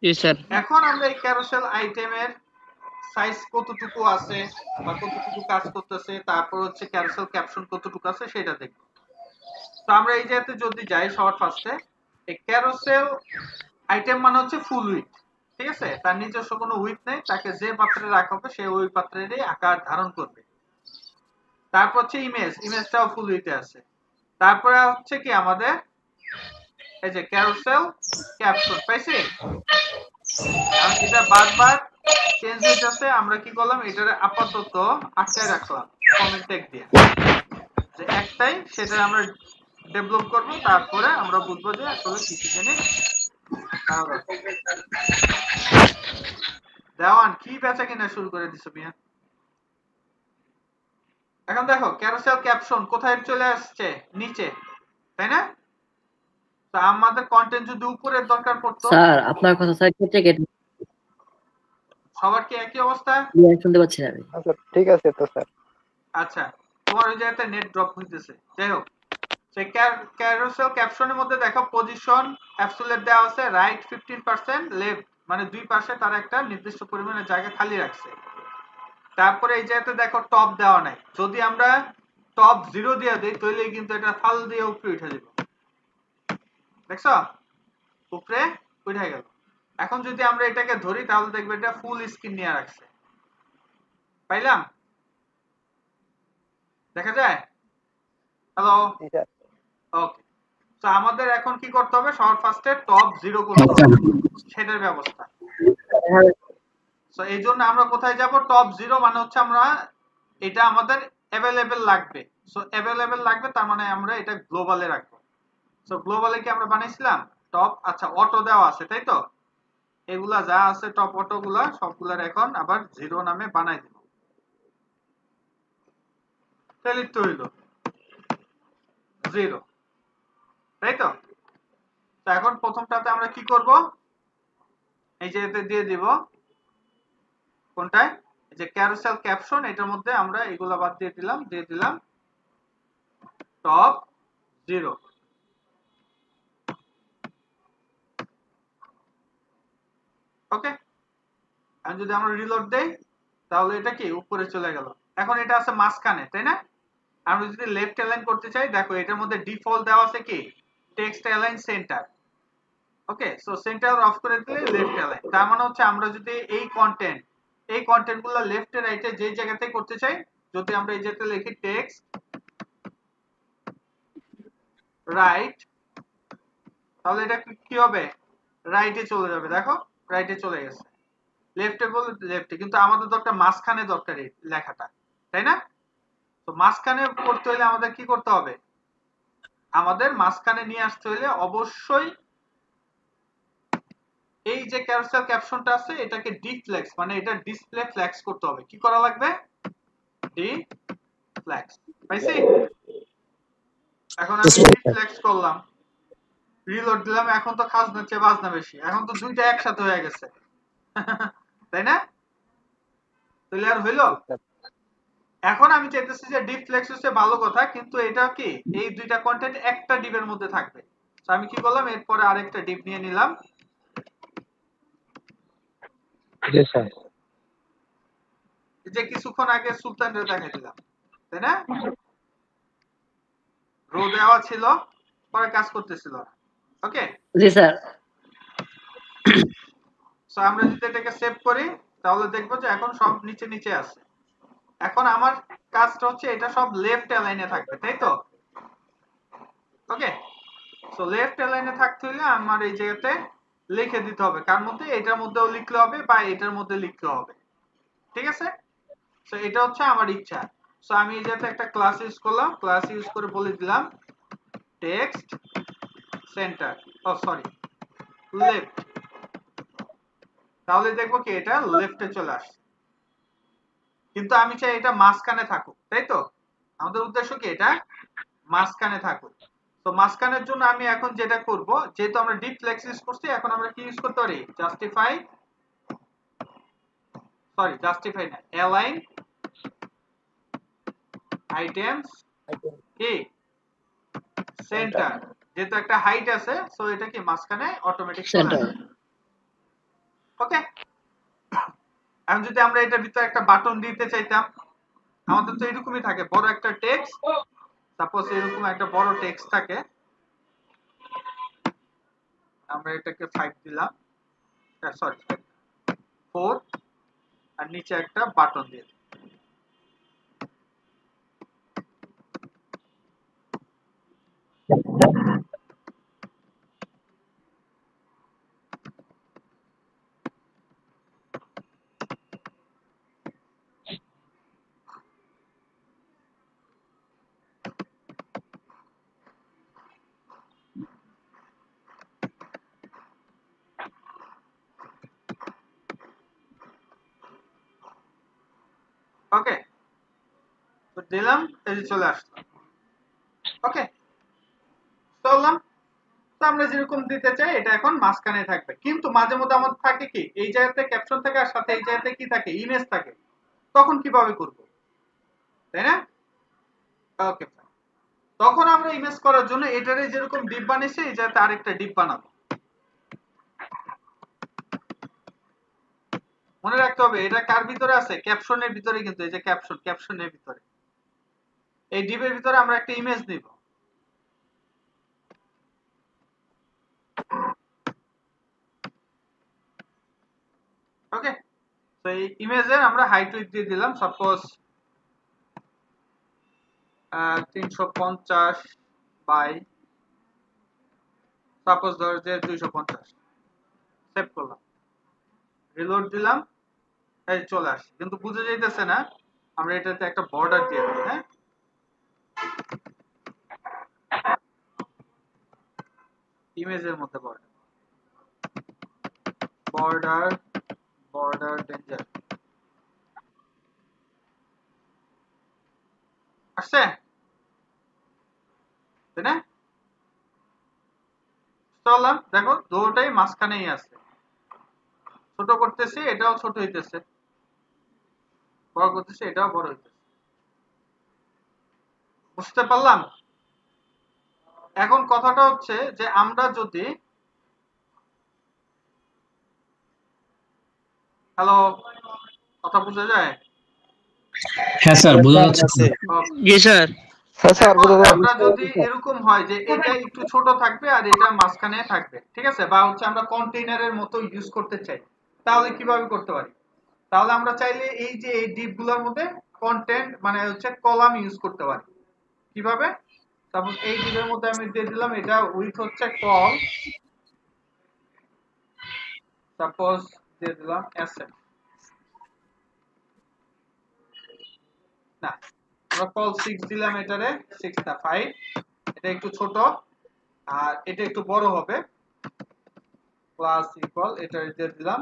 জি স্যার। এখন আমরা এই ক্যারোসেল আইটেমের সাইজ কতটুকু আছে বা কতটুকু কাজ করতেছে, তারপর হচ্ছে ক্যারোসেল ক্যাপশন কতটুকু আছে সেটা দেখব। তো আমরা এই জায়গাতে যদি যাই সবার ফার্স্টে, এই ক্যারোসেল আইটেম মানে হচ্ছে ফুল উইথ, ঠিক আছে? তার নিজস্ব কোনো উইথ নেই, তাকে যে পাত্রে রাখা হবে সে ওই পাত্রেরই আকার ধারণ করবে। তারপর হচ্ছে ইমেজ, ইমেজটাও ফুল উইথে আছে। তারপরে হচ্ছে কি আমাদের এই যে ক্যারোসেল ক্যাপশন, পাইছি? কারণ এটা বারবার চেঞ্জ হইতেছে, আমরা কি করলাম, এটারে আপাতত আটকায় রাখলাম কমেন্ট ট্যাগ দিয়ে, যে একটাই, সেটা আমরা ডেভেলপ করব, তারপরে আমরা বুঝবো যে আসলে কি কি জিনিস দেওয়ান কি বেচা কিনা শুরু করে দিছো মিয়া। এখন দেখো ক্যারোসেল ক্যাপশন কোথায় চলে আসছে, নিচে, তাই না? তো আমাদের কন্টেন্ট যদি উপরের দরকার পড়তো, স্যার আপনার কথা স্যার কেটে কেটে সবার কি একই অবস্থা? শুনতে পাচ্ছি না আমি। আচ্ছা ঠিক আছে তো স্যার। আচ্ছা, তোমার ওই জায়গাতে নেট ড্রপ হইতেছে, যাই হোক। সেই ক্যারোসেল ক্যাপশনের মধ্যে দেখো পজিশন অ্যাবসোলিউট দেওয়া আছে রাইট 15%, লেফট মানে দুই পাশে তার একটা নির্দিষ্ট পরিমাণের জায়গা খালি রাখছে। তারপরে এই জায়গাতে দেখো টপ দেওয়া নাই, যদি আমরা টপ 0 দিয়ে দেই তাহলে কিন্তু এটা ফাল দিয়ে উপরে উঠে যাবে, দেখছো উপরে উঠে গেল। এখন যদি আমরা এটাকে ধরি তাহলে দেখবে এটা ফুল স্ক্রিন নিয়ে রাখছে, পাইলাম? দেখা যায়? হ্যালো, ওকে। তো আমাদের এখন কি করতে হবে, সবার ফার্স্টে টপ 0 করতে হবে, সেটার ব্যবস্থা। সো এই জন্য আমরা কোথায় যাব, টপ 0 মানে হচ্ছে আমরা এটা আমাদের অ্যাভেলেবেল লাগবে। সো অ্যাভেলেবেল লাগবে তার মানে আমরা এটা গ্লোবালে রাখবো। সো গ্লোবালে কি আমরা বানাইছিলাম টপ, আচ্ছা অটো দেওয়া আছে তাই তো, এগুলা যা আছে টপ অটো গুলা সবগুলার এখন আবার 0 নামে বানাই দিব, তাহলে তো হইলো 0, তাই তো? তো এখন প্রথমটাতে আমরা কি করব, এই যে এতে দিয়ে দিব কোনটায়, এই যে ক্যারোসেল ক্যাপশন, এটার মধ্যে আমরা এগুলা বাদ দিয়ে দিলাম টপ 0। ওকে, এখন যদি আমরা রিলোড দেই তাহলে এটা কি উপরে চলে গেল। এখন এটা আছে মাঝখানে, তাই না? আমরা যদি লেফট অ্যালাইন করতে চাই, দেখো এটার মধ্যে ডিফল্ট দেওয়া আছে কি text align centre. Okay, so centre of করে দিলে লেফট অ্যালাইন, তার মানে হচ্ছে আমরা যদি এই কন্টেন্টগুলো লেফটে রাইটে যে জায়গাতে করতে চাই, যদি আমরা এই জায়গাতে লিখি টেক্সট রাইট, তাহলে এটা কি হবে, রাইটে চলে যাবে। দেখো রাইটে চলে গেছে, লেফটে বলে লেফটে, কিন্তু আমাদের দরকার মাঝখানে দরকার এই লেখাটা, তাই না? তো মাঝখানে করতে হলে আমাদের কি করতে হবে, আমাদের মাঝখানে নিয়ে আসতে হলে অবশ্যই এই যে ক্যারোসেল ক্যাপশনটা আছে এটাকে ডিফ্লেক্স মানে এটা ডিসপ্লে ফ্ল্যাক্স করতে হবে। কি করা লাগবে, ডিফ্লেক্স, পাইছি? এখন আমি ডিফ্লেক্স করলাম, রিলোড দিলাম, এখন তো খাজনা চেয়ে বাজনা বেশি, এখন তো দুইটা একসাথে হয়ে গেছে তাই না? তাহলে আর হইলো, এখন আমি চাইতেছি যে ডিপ ফ্লেক্স হচ্ছে ভালো কথা, কিন্তু এটা কি এই দুইটা কন্টেন্ট একটা ডিপের মধ্যে থাকবে। তো আমি কি করলাম, এরপরে আরেকটা ডিপ নিয়ে নিলাম। জি স্যার। যে কিছুক্ষণ আগে সুলতানরে দেখাই দিলাম, তাই না? রো দেওয়া ছিল, পরে কাজ করতেছিল না। ওকে জি স্যার। সো আমরা যদি এটাকে সেভ করি তাহলে দেখবো যে এখন সব নিচে নিচে আছে। এখন আমার কাজটা হচ্ছে এটা সব লেফট অ্যালাইনে থাকবে, তাই তো? ওকে, সো লেফট অ্যালাইনে থাকতে হলে আমার এই জায়গাতে লিখে দিতে হবে, কার মধ্যে, এটার মধ্যেও লিখলে হবে বা এটার মধ্যে লিখলে হবে। ঠিক আছে, সো এটা হচ্ছে আমার ইচ্ছা। সো আমি এই জায়গাতে একটা ক্লাস ইউজ করলাম, ক্লাস ইউজ করে বলে দিলাম টেক্সট সেন্টার, ও সরি লেফট। তাহলে দেখবো কি এটা লেফটে চলে আসছে, কিন্তু আমি চাই এটা মাঝখানে থাকুক, তাই তো? আমাদের উদ্দেশ্য কি এটা মাঝখানে থাকুক। তো মাঝখানের জন্য আমি এখন যেটা করব, যেহেতু আমরা ডিপ ফ্লেক্স ইউজ করছি, এখন আমরা কি ইউজ করতে পারি, জাস্টিফাই না, অ্যালাইন আইটেমস কি সেন্টার। যেহেতু একটা হাইট আছে, সো এটা কি মাঝখানে অটোমেটিক সেন্টার। ওকে, এখন যদি আমরা এটার ভিতরে একটা বাটন দিতে চাইতাম, আমাদের তো এরকমই থাকে, বড় একটা টেক্সট, সাপোজ এরকম একটা বড় টেক্সট থাকে, আমরা এটাকে 5 দিলাম, সরি 4, আর নিচে একটা বাটন দিয়ে দিই। ওকে, তো দিলাম, এই যে চলে আসলো। ওকে, চললাম। তো আমরা যেরকম দিতে চাই এটা এখন মাঝখানে থাকবে, কিন্তু মাঝে মধ্যে আমাদের থাকে কি, এই জায়গাতে ক্যাপশন থাকে আর সাথে এই জায়গাতে কি থাকে, ইমেজ থাকে। তখন কিভাবে করব, তাই না? ওকে, তখন আমরা ইমেজ করার জন্য এটারে যেরকম ডিপ বানিয়েছি, এই জায়গাতে আরেকটা ডিপ বানাবো। মনে রাখতে হবে এটা কার ভিতরে আছে, ক্যাপশনের ভিতরে, কিন্তু এই যে ক্যাপশনের ভিতরে, এই ডিপের ভিতরে আমরা একটা ইমেজ নিব। ওকে, তো এই ইমেজের আমরা হাইট উইডথ দিয়ে দিলাম, সাপোজ 350 বাই সাপোজ ধর যে 250। সেভ করলাম, রিলোড দিলাম, এই চলে আসছে, কিন্তু বুঝে যাইতেছে না, আমরা এটাতে একটা বর্ডার দিয়ে দিই। হ্যাঁ, ইমেজের মধ্যে বর্ডার ডেঞ্জার আসছে, তাই না? চললাম, দেখো দুটোটাই মাঝখানেই আছে, ছোট করতেছি এটাও ছোট হইতেছে, বড় করতেছি এটাও বড় হইতেছে। বুঝতে পারলাম? এখন কথাটা হচ্ছে যে আমরা যদি, হ্যালো, কথা বুঝা যায়? হ্যাঁ স্যার, বোঝা যাচ্ছে। জি স্যার। আমরা যদি এরকম হয় যে এটা একটু ছোট থাকবে আর এটা মাঝখানে থাকবে, ঠিক আছে, বা হচ্ছে আমরা কন্টেইনারের মতো ইউজ করতে চাই, তাহলে কিভাবে করতে পারি? তাহলে আমরা চাইলে এই যে এই ডিপ গুলোর মধ্যে কন্টেন্ট মানে হচ্ছে কলাম ইউজ করতে পারি। কিভাবে? সাপোজ এই ডিপের মধ্যে আমি দিয়ে দিলাম, এটা উইথ হচ্ছে কল, সাপোজ দিয়ে দিলাম অ্যাসেট, না আমরা কল 6 দিলাম, এটারে 6 না 5, এটা একটু ছোট আর এটা একটু বড় হবে, প্লাস ইকুয়াল, এটা দিয়ে দিলাম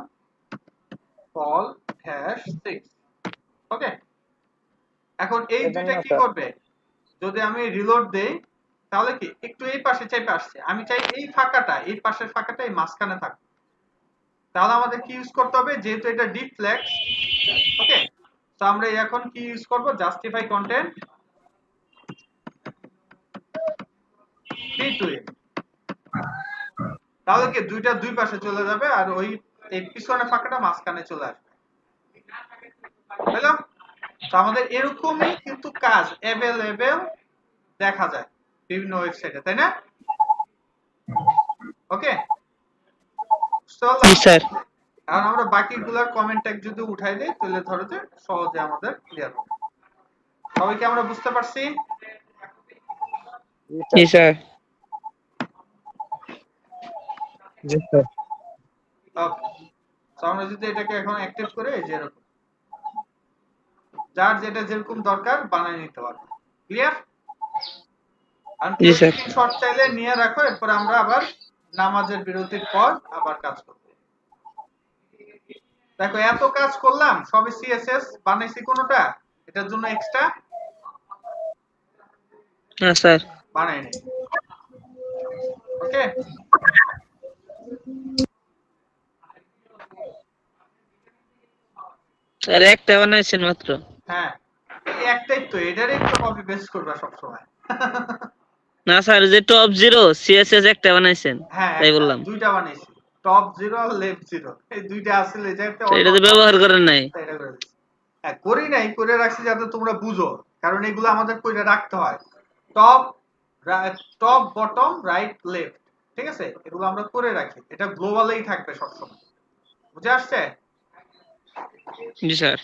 কল #6। ওকে, এখন এই দুইটা কি করবে, যদি আমি রিলোড দেই তাহলে কি একটু এই পাশে চেপে আসছে, আমি চাই এই ফাঁকাটা, এই পাশের ফাঁকাটা এই মাঝখানে থাকবে। তাহলে আমাদের কি ইউজ করতে হবে, যেহেতু এটা ডিপ ফ্লেক্স, ওকে, তো আমরা এখন কি ইউজ করব জাস্টিফাই কন্টেন্ট p2a তাহলে কি দুইটা দুই পাশে চলে যাবে আর ওই এই পিছনে ফাঁকাটা মাঝখানে চলে আসবে বুঝলাম তো আমাদের এরকমই কিন্তু কাজ अवेलेबल দেখা যায় বিভিন্ন ওয়েবসাইটে তাই না ওকে স্যার এখন আমরা বাকিগুলোর কমেন্ট ট্যাগ যদি উঠাই দেই তাহলে ধরো যে সহজে আমাদের ক্লিয়ার হবে সবাই কি আমরা বুঝতে পারছি জি স্যার জি স্যার ওকে তো আমরা যদি এটাকে এখন অ্যাক্টিভ করে এই যে এরকম যার যেটা যেরকম দরকার বানিয়ে নিতে পারবো ক্লিয়ার জি স্যার শর্ট চাইলে নিয়ে রাখো এরপর আমরা আবার নামাজের বিরতির পর আবার কাজ করব দেখো এত কাজ করলাম সবই সিএসএস বানাইছি কোনটা এটার জন্য এক্সট্রা না স্যার বানাইনি ওকে স্যার একটা বানাইছেন মাত্র হ্যাঁ এই একটাই তো এটারই তো কপি পেস্ট করবা সব সময় না স্যার যে টপ 0 সিএসএস একটা বানাইছেন তাই বললাম দুইটা বানাইছি টপ 0 আর লেফট 0 এই দুইটা আসলে যাতে এটা তো ব্যবহার করেন নাই এটা করে দিছি হ্যাঁ করি নাই করে রাখছি যাতে তোমরা বুঝো কারণ এগুলো আমাদের কইরা রাখতে হয় top top bottom right left ঠিক আছে এগুলো আমরা করে রাখি এটা গ্লোবালেই থাকবে সব সময় বুঝে আসছে জি স্যার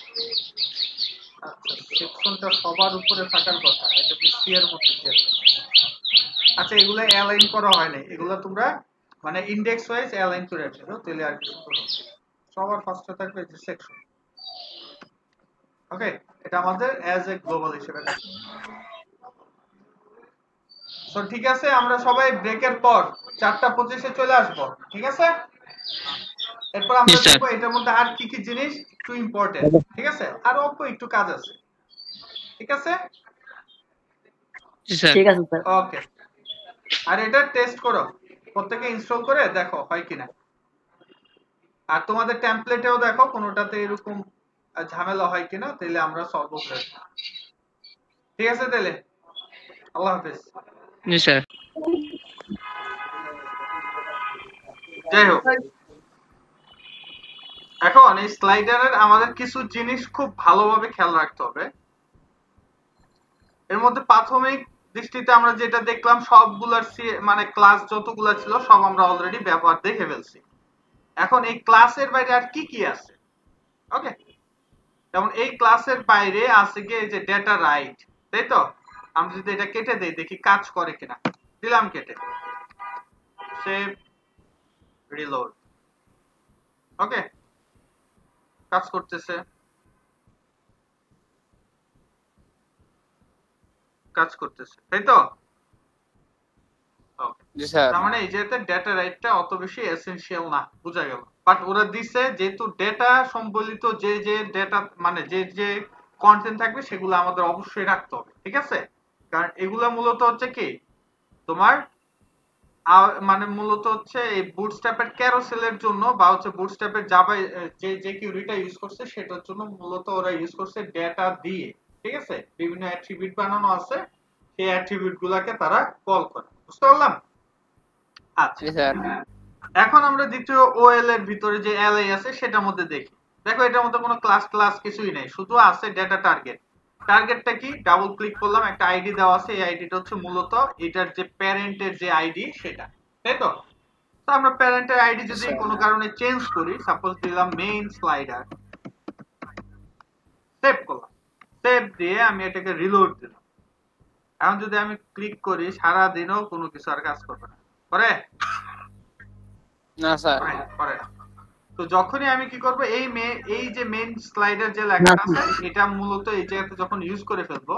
আচ্ছা সেকশনটা সবার উপরে থাকার কথা এটা সি এর মধ্যে দিয়ে আচ্ছা এগুলো অ্যালাইন করা হয় না এগুলো তোমরা মানে ইনডেক্স ওয়াইজ অ্যালাইন করে রাখছো তাহলে আর কিছু করো সবার ফার্স্টে থাকবে যে সেকশন ওকে এটা আমাদের অ্যাজ এ গ্লোবাল হিসেবে কাজ সো ঠিক আছে আমরা সবাই ব্রেকের পর 4:25 এ চলে আসব ঠিক আছে এরপর আমরা দেখব এটার মধ্যে আর কি কি জিনিস একটু ইম্পর্টেন্ট ঠিক আছে আর অল্প একটু কাজ আছে ঠিক আছে জি স্যার ঠিক আছে স্যার ওকে আর এটা টেস্ট করো প্রত্যেককে ইনস্টল করে দেখো হয় কিনা আর তোমাদের টেমপ্লেটেও দেখো কোনোটাতে এরকম ঝামেলা হয় কিনা তাহলে আমরা সলভ করব ঠিক আছে তাহলে আল্লাহ হাফেজ জি স্যার যাই হোক এখন এই স্লাইডারের আমাদের কিছু জিনিস খুব ভালোভাবে খেয়াল রাখতে হবে এর মধ্যে প্রাথমিক দৃষ্টিতে আমরা যেটা দেখলাম সবগুলার মানে ক্লাস যতগুলা ছিল সব আমরা অলরেডি ব্যবহার দেখে ফেলছি এখন এই ক্লাসের বাইরে আর কি কি আছে ওকে যেমন এই ক্লাসের বাইরে আছে কি এই যে ডেটা রাইট তাই তো আমরা যদি এটা কেটে দেই দেখি কাজ করে কিনা দিলাম কেটে সেভ রিলোড ওকে কাজ করতেছে তাই তো জি স্যার তার মানে এই যে ডেটা রাইটটা অত বেশি এসেনশিয়াল না বুঝা গেল বাট ওরা দিছে যেহেতু ডেটা সম্বলিত যে যে ডেটা মানে যে যে কন্টেন্ট থাকবে সেগুলো আমাদের অবশ্যই রাখতে হবে ঠিক আছে কারণ এগুলা মূলত হচ্ছে কি তোমার মানে মূলত হচ্ছে এই বুটস্ট্র্যাপের ক্যারোসেলের জন্য বা হচ্ছে বুটস্ট্র্যাপের জাভা যে যে কিউরিটা ইউজ করছে সেটার জন্য মূলত ওরা ইউজ করছে ডেটা দিয়ে ঠিক আছে বিভিন্ন অ্যাট্রিবিউট বানানো আছে সেই অ্যাট্রিবিউট গুলাকে তারা কল করে বুঝতে পারলাম আচ্ছা স্যার এখন আমরা দ্বিতীয় ওএল এর ভিতরে যে এলআই আছে সেটার মধ্যে দেখি দেখো এটার মধ্যে কোনো ক্লাস কিছুই নেই শুধু আছে ডেটা টার্গেট টার্গেটটা কি ডাবল ক্লিক করলাম একটা আইডি দেওয়া আছে এই আইডিটা হচ্ছে মূলত এটার যে প্যারেন্টের যে আইডি সেটা তাই তো তো আমরা প্যারেন্টের আইডি যদি কোনো কারণে চেঞ্জ করি সাপোজ দিলাম মেইন স্লাইডার সেভ করলাম সেভ দিয়ে আমি এটাকে রিলোড দিলাম এখন যদি আমি ক্লিক করি সারা দিনও কোনো কিছু আর কাজ করবে না করে না স্যার করে না তো যখনই আমি কি করব এই যে মেইন স্লাইডার যে লেখা আছে এটা মূলত এই জায়গাতে যখন ইউজ করে ফেলবো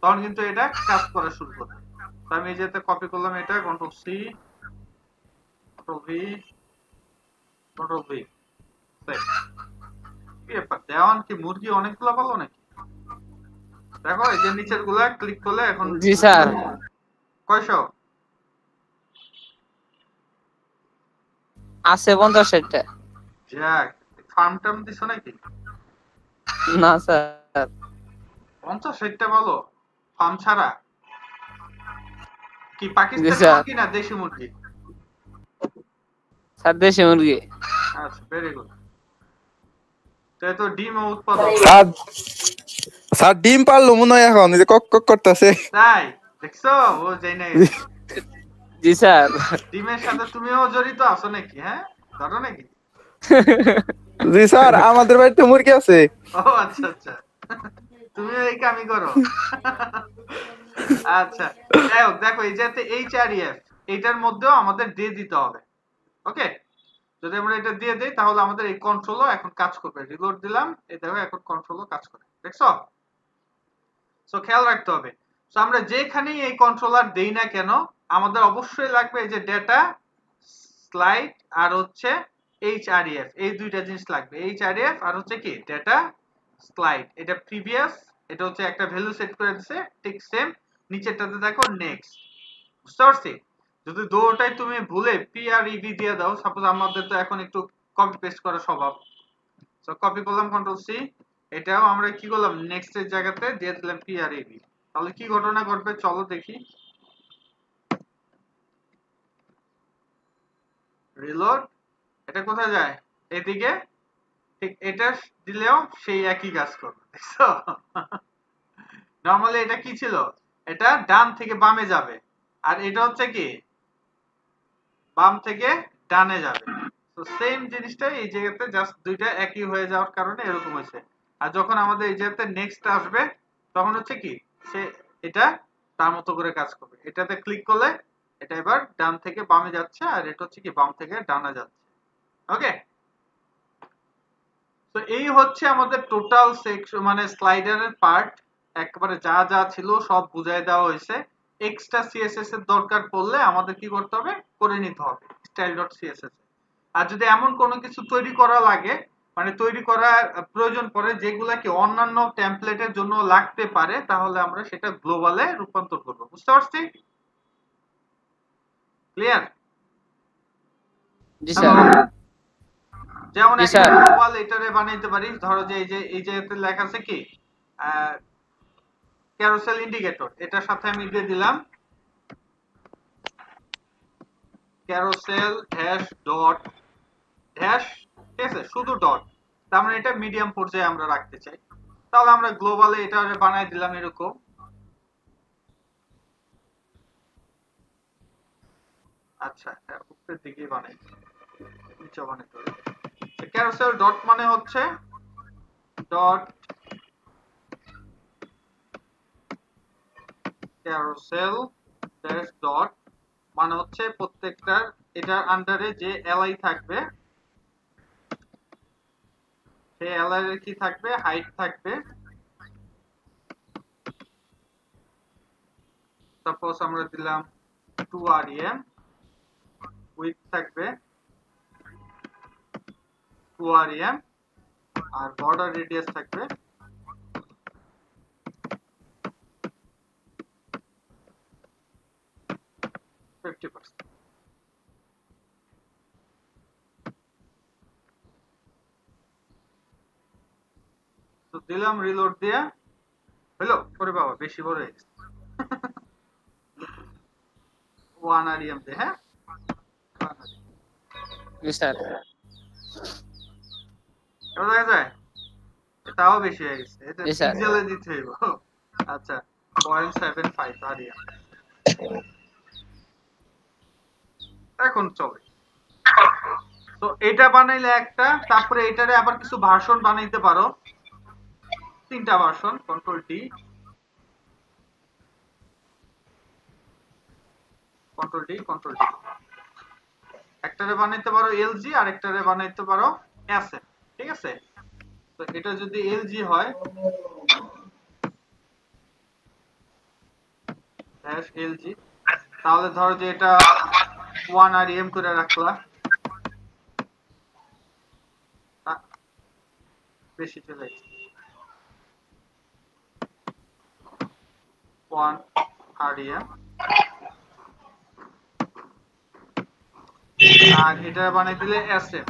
তখন কিন্তু এটা কাজ করা শুরু করবে তো আমি এই যেতে কপি করলাম এটা control C control V control V save কি ব্যাপার দেওয়ান কি মুরগি অনেকগুলো পালো নাকি দেখো এই যে নিচের গুলা ক্লিক করলে এখন জি স্যার কয়শো আছে 50 টা যাক ফার্ম টার্ম দিছো নাকি? না স্যার 50-60টা বলো ফার্ম ছাড়া কি জি পাকিস্তানি স্যার মুরগি না দেশি মুরগি? স্যার দেশি মুরগি আচ্ছা ভেরি গুড। তাই তো ডিম উৎপাদন স্যার স্যার ডিম পারলো মনে হয় এখন এই যে কক কক করতেছে। তাই দেখছো ও যাই না জি স্যার ডিমের সাথে তুমিও জড়িত আছো নাকি? হ্যাঁ ধরো নাকি? জি স্যার আমাদের বাড়িতে মুরগি আছে। ও আচ্ছা আচ্ছা তুমিও এই কামই করো। আচ্ছা যাই হোক দেখো এই যে HREF এটার মধ্যেও আমাদের দিয়ে দিতে হবে। ওকে যদি আমরা এটা দিয়ে দেই তাহলে আমাদের এই কন্ট্রোলও এখন কাজ করবে। রিলোড দিলাম এই দেখো এখন কন্ট্রোলও কাজ করে দেখছো? সো খেয়াল রাখতে হবে। সো আমরা যেখানেই এই কন্ট্রোলার দেই না কেন আমাদের অবশ্যই লাগবে এই যে ডেটা স্লাইড আর হচ্ছে HREF এই দুইটা জিনিস লাগবে। HREF আর হচ্ছে কি ডেটা স্লাইড। এটা প্রিভিয়াস এটা হচ্ছে একটা ভ্যালু সেট করে দিয়েছে ঠিক সেম নিচেরটাতে দেখো নেক্সট। বুঝতে পারছি? যদি দুটোটাই তুমি ভুলে PREV দিয়ে দাও সাপোজ আমাদের তো এখন একটু কপি পেস্ট করা স্বভাব। সো কপি করলাম কন্ট্রোল সি এটাও আমরা কি করলাম নেক্সট এর জায়গাতে দিয়ে দিলাম PREV। তাহলে কি ঘটনা ঘটবে চলো দেখি। রিলোড এটা কোথায় যায়? এদিকে ঠিক এটা দিলেও সেই একই কাজ করবে দেখছো? নরমালি এটা কি ছিল? এটা ডান থেকে বামে যাবে আর এটা হচ্ছে কি বাম থেকে ডানে যাবে। তো সেম জিনিসটাই এই জায়গাতে জাস্ট দুইটা একই হয়ে যাওয়ার কারণে এরকম হয়েছে। আর যখন আমাদের এই জায়গাতে নেক্সট আসবে তখন হচ্ছে কি সে এটা তার মতো করে কাজ করবে। এটাতে ক্লিক করলে এটা এবার ডান থেকে বামে যাচ্ছে আর এটা হচ্ছে কি বাম থেকে ডানে যাচ্ছে। ওকে তো এই হচ্ছে আমাদের টোটাল সেকশন মানে স্লাইডারের পার্ট। একবারে যা যা ছিল সব বুঝাই দেওয়া হয়েছে। এক্সট্রা সিএসএস এর দরকার পড়লে আমাদের কি করতে হবে করে নিতে হবে style.css। আর যদি এমন কোনো কিছু তৈরি করা লাগে মানে তৈরি করার প্রয়োজন পড়ে যেগুলা কি অন্যান্য টেমপ্লেটের জন্য লাগতে পারে তাহলে আমরা সেটা গ্লোবালে রূপান্তর করব। বুঝতে পারছি? ক্লিয়ার? জি স্যার যেমন জি একটা স্যার গ্লোবাল এটারে বানাইতে পারি ধরো যে এই যে লেখা আছে কি ক্যারোসেল ইন্ডিকেটর এটার সাথে আমি দিয়ে দিলাম ক্যারোসেল হ্যাশ ডট হ্যাশ ঠিক আছে শুধু ডট। তার মানে এটা মিডিয়াম পর্যায়ে আমরা রাখতে চাই। তাহলে আমরা গ্লোবালে এটা বানাই দিলাম এরকম। আচ্ছা উপরের দিকে বানাই নিচে বানাইতে হবে। ক্যারোসেল ডট মানে হচ্ছে ডট ক্যারোসেল ড্যাশ ডট মানে হচ্ছে প্রত্যেকটার এটার আন্ডারে যে এলআই থাকবে সেই এলআই এর কি থাকবে হাইট থাকবে। সাপোজ আমরা দিলাম 2rem উইডথ থাকবে 2rem আর বর্ডার রেডিয়াস থাকবে 50%। তো দিলাম রিলোড দিয়া হলো করে বাবা বেশি বড় হয়ে গেছে 1rem দে হ্যাঁ জি স্যার এটা দেখা যায় এটাও বেশি হয়ে গেছে এটা জি স্যার পিক্সেলে দিতে হইব। আচ্ছা 0.75 rem এখন চলে। তো এটা বানাইলে একটা তারপরে এটারে আবার কিছু ভার্সন বানাইতে পারো তিনটা version control D control D control D একটারে বানাইতে পারো এলজি আর একটারে বানাইতে পারো এসএম। ঠিক আছে তো এটা যদি এলজি হয় ড্যাশ এলজি তাহলে ধরো যে এটা 1rem করে রাখলা বেশি চলে যাচ্ছে 1rem আর এটা বানাই দিলে এসএম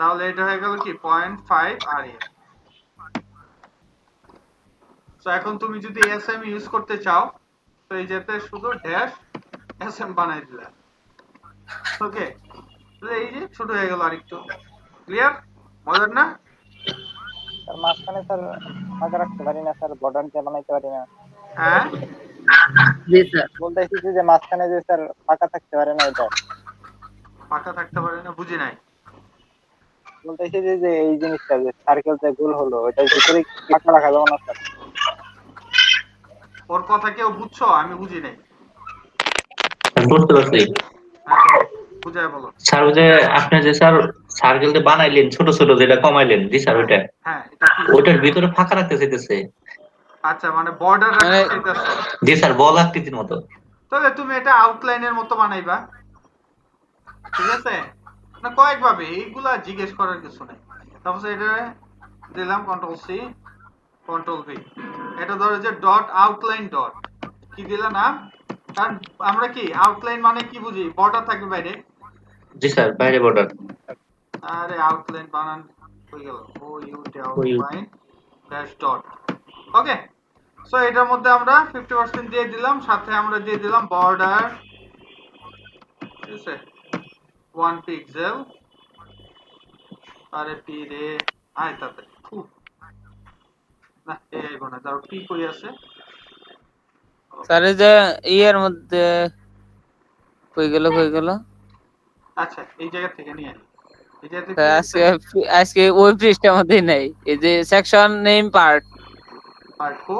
তাহলে এটা হয়ে গেল কি 0.5 REF। তো এখন তুমি যদি এসএম ইউজ করতে চাও তো এই যেতে শুধু ড্যাশ এসএম বানাই দিলে, ওকে। তাহলে এই যে ছোট হয়ে গেল আরেকটু। ক্লিয়ার? মজার না? স্যার মাঝখানে স্যার ফাঁকা রাখতে পারি না স্যার, বর্ডারটা বানাইতে পারি না। হ্যাঁ জি স্যার। বলতেছি যে মাঝখানে যে স্যার ফাঁকা থাকতে পারে না, এটা ফাঁকা থাকতে পারে না, বুঝি নাই। বলতেছি যে এই জিনিসটা যে সার্কেলটা গোল হলো ওটার ভিতরে ফাঁকা রাখা যাবে না স্যার? ওর কথা কেউ বুঝছো? আমি বুঝি নাই। বুঝতে পারছি বুঝাই বলো। স্যার। ওই যে আপনি যে স্যার সার্কেলটা বানাইলেন ছোট ছোট, যেটা কমাইলেন, জি স্যার, ওইটা হ্যাঁ এটা কি? ওটার ভিতরে ফাঁকা রাখতে চাইতেছে। আচ্ছা মানে বর্ডার রাখতে চাইতেছো? জি স্যার, বল আকৃতির মতো। তাহলে তুমি এটা আউটলাইনের মতো বানাইবা, ঠিক আছে? না কয়েকভাবে, এইগুলা জিজ্ঞেস করার কিছু নাই। তারপর এটা দিলাম কন্ট্রোল সি কন্ট্রোল ভি। এটা ধরো যে ডট আউটলাইন ডট কি দিলা না, কারণ আমরা কি আউটলাইন মানে কি বুঝি? বর্ডার থাকবে বাইরে। জি স্যার, বাইরে বর্ডার। আরে আউটলাইন বানান হয়ে গেল, O U outline dash dot. Okay, so এটার মধ্যে আমরা 50% দিয়ে দিলাম, সাথে আমরা দিয়ে দিলাম বর্ডার, ঠিক আছে, 1 পিক্সেল। আরে পি রে আয় তাতে না, এই কোনা দাও, পি কই আছে? স্যার এই যে ইয়ের মধ্যে কই গেল? আচ্ছা এই জায়গা থেকে নিয়ে আনি। এই জায়গা থেকে আজকে ওই পৃষ্ঠার মধ্যে নাই, এই যে সেকশন নেম পার্ট কো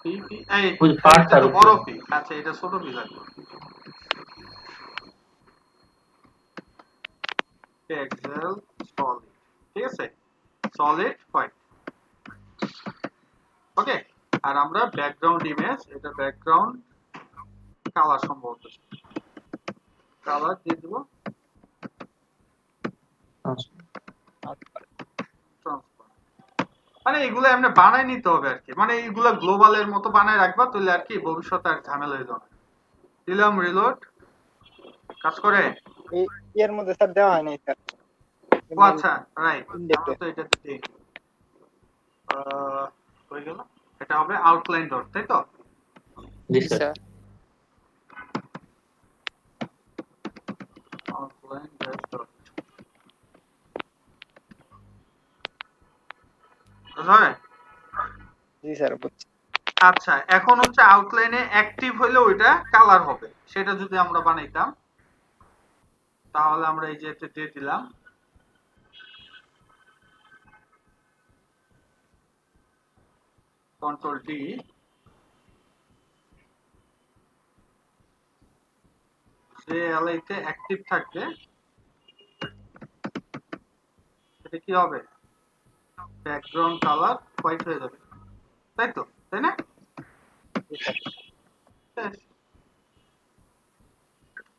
পি পি এই ওই পার্ট এটা তো বড় পি। আচ্ছা এটা ছোট পি লাগবে। পিক্সেল সলিড, ঠিক আছে, সলিড হোয়াইট। ওকে, আর আমরা ব্যাকগ্রাউন্ড ইমেজ, এটা ব্যাকগ্রাউন্ড কালার সম্ভবত কালার দিয়ে দেব মানে এগুলো এমনি বানাই নিতে হবে আর কি, মানে এগুলো গ্লোবালের মতো বানায় রাখবা, তাহলে আর কি ভবিষ্যতে আর ঝামেলা হইল না। দিলাম রিলোড, কাজ করে। এর মধ্যে স্যার দেওয়া হয় নাই স্যার। ও আচ্ছা রাইট, আমরা তো এটা দিই হয়ে গেল। এটা হবে আউটলাইন ডট, তাই তো? জি স্যার। আউটলাইন ডট জি স্যার বুঝছি। আচ্ছা এখন হচ্ছে আউটলাইনে অ্যাক্টিভ হইলে ওইটা কালার হবে, সেটা যদি আমরা বানাইতাম তাহলে আমরা এই যে এতে দিয়ে দিলাম কন্ট্রোল ডি, যে এলআইতে অ্যাক্টিভ থাকবে এটা কি হবে? ব্যাকগ্রাউন্ড কালার হোয়াইট হয়ে যাবে, তাই তো? তাই না?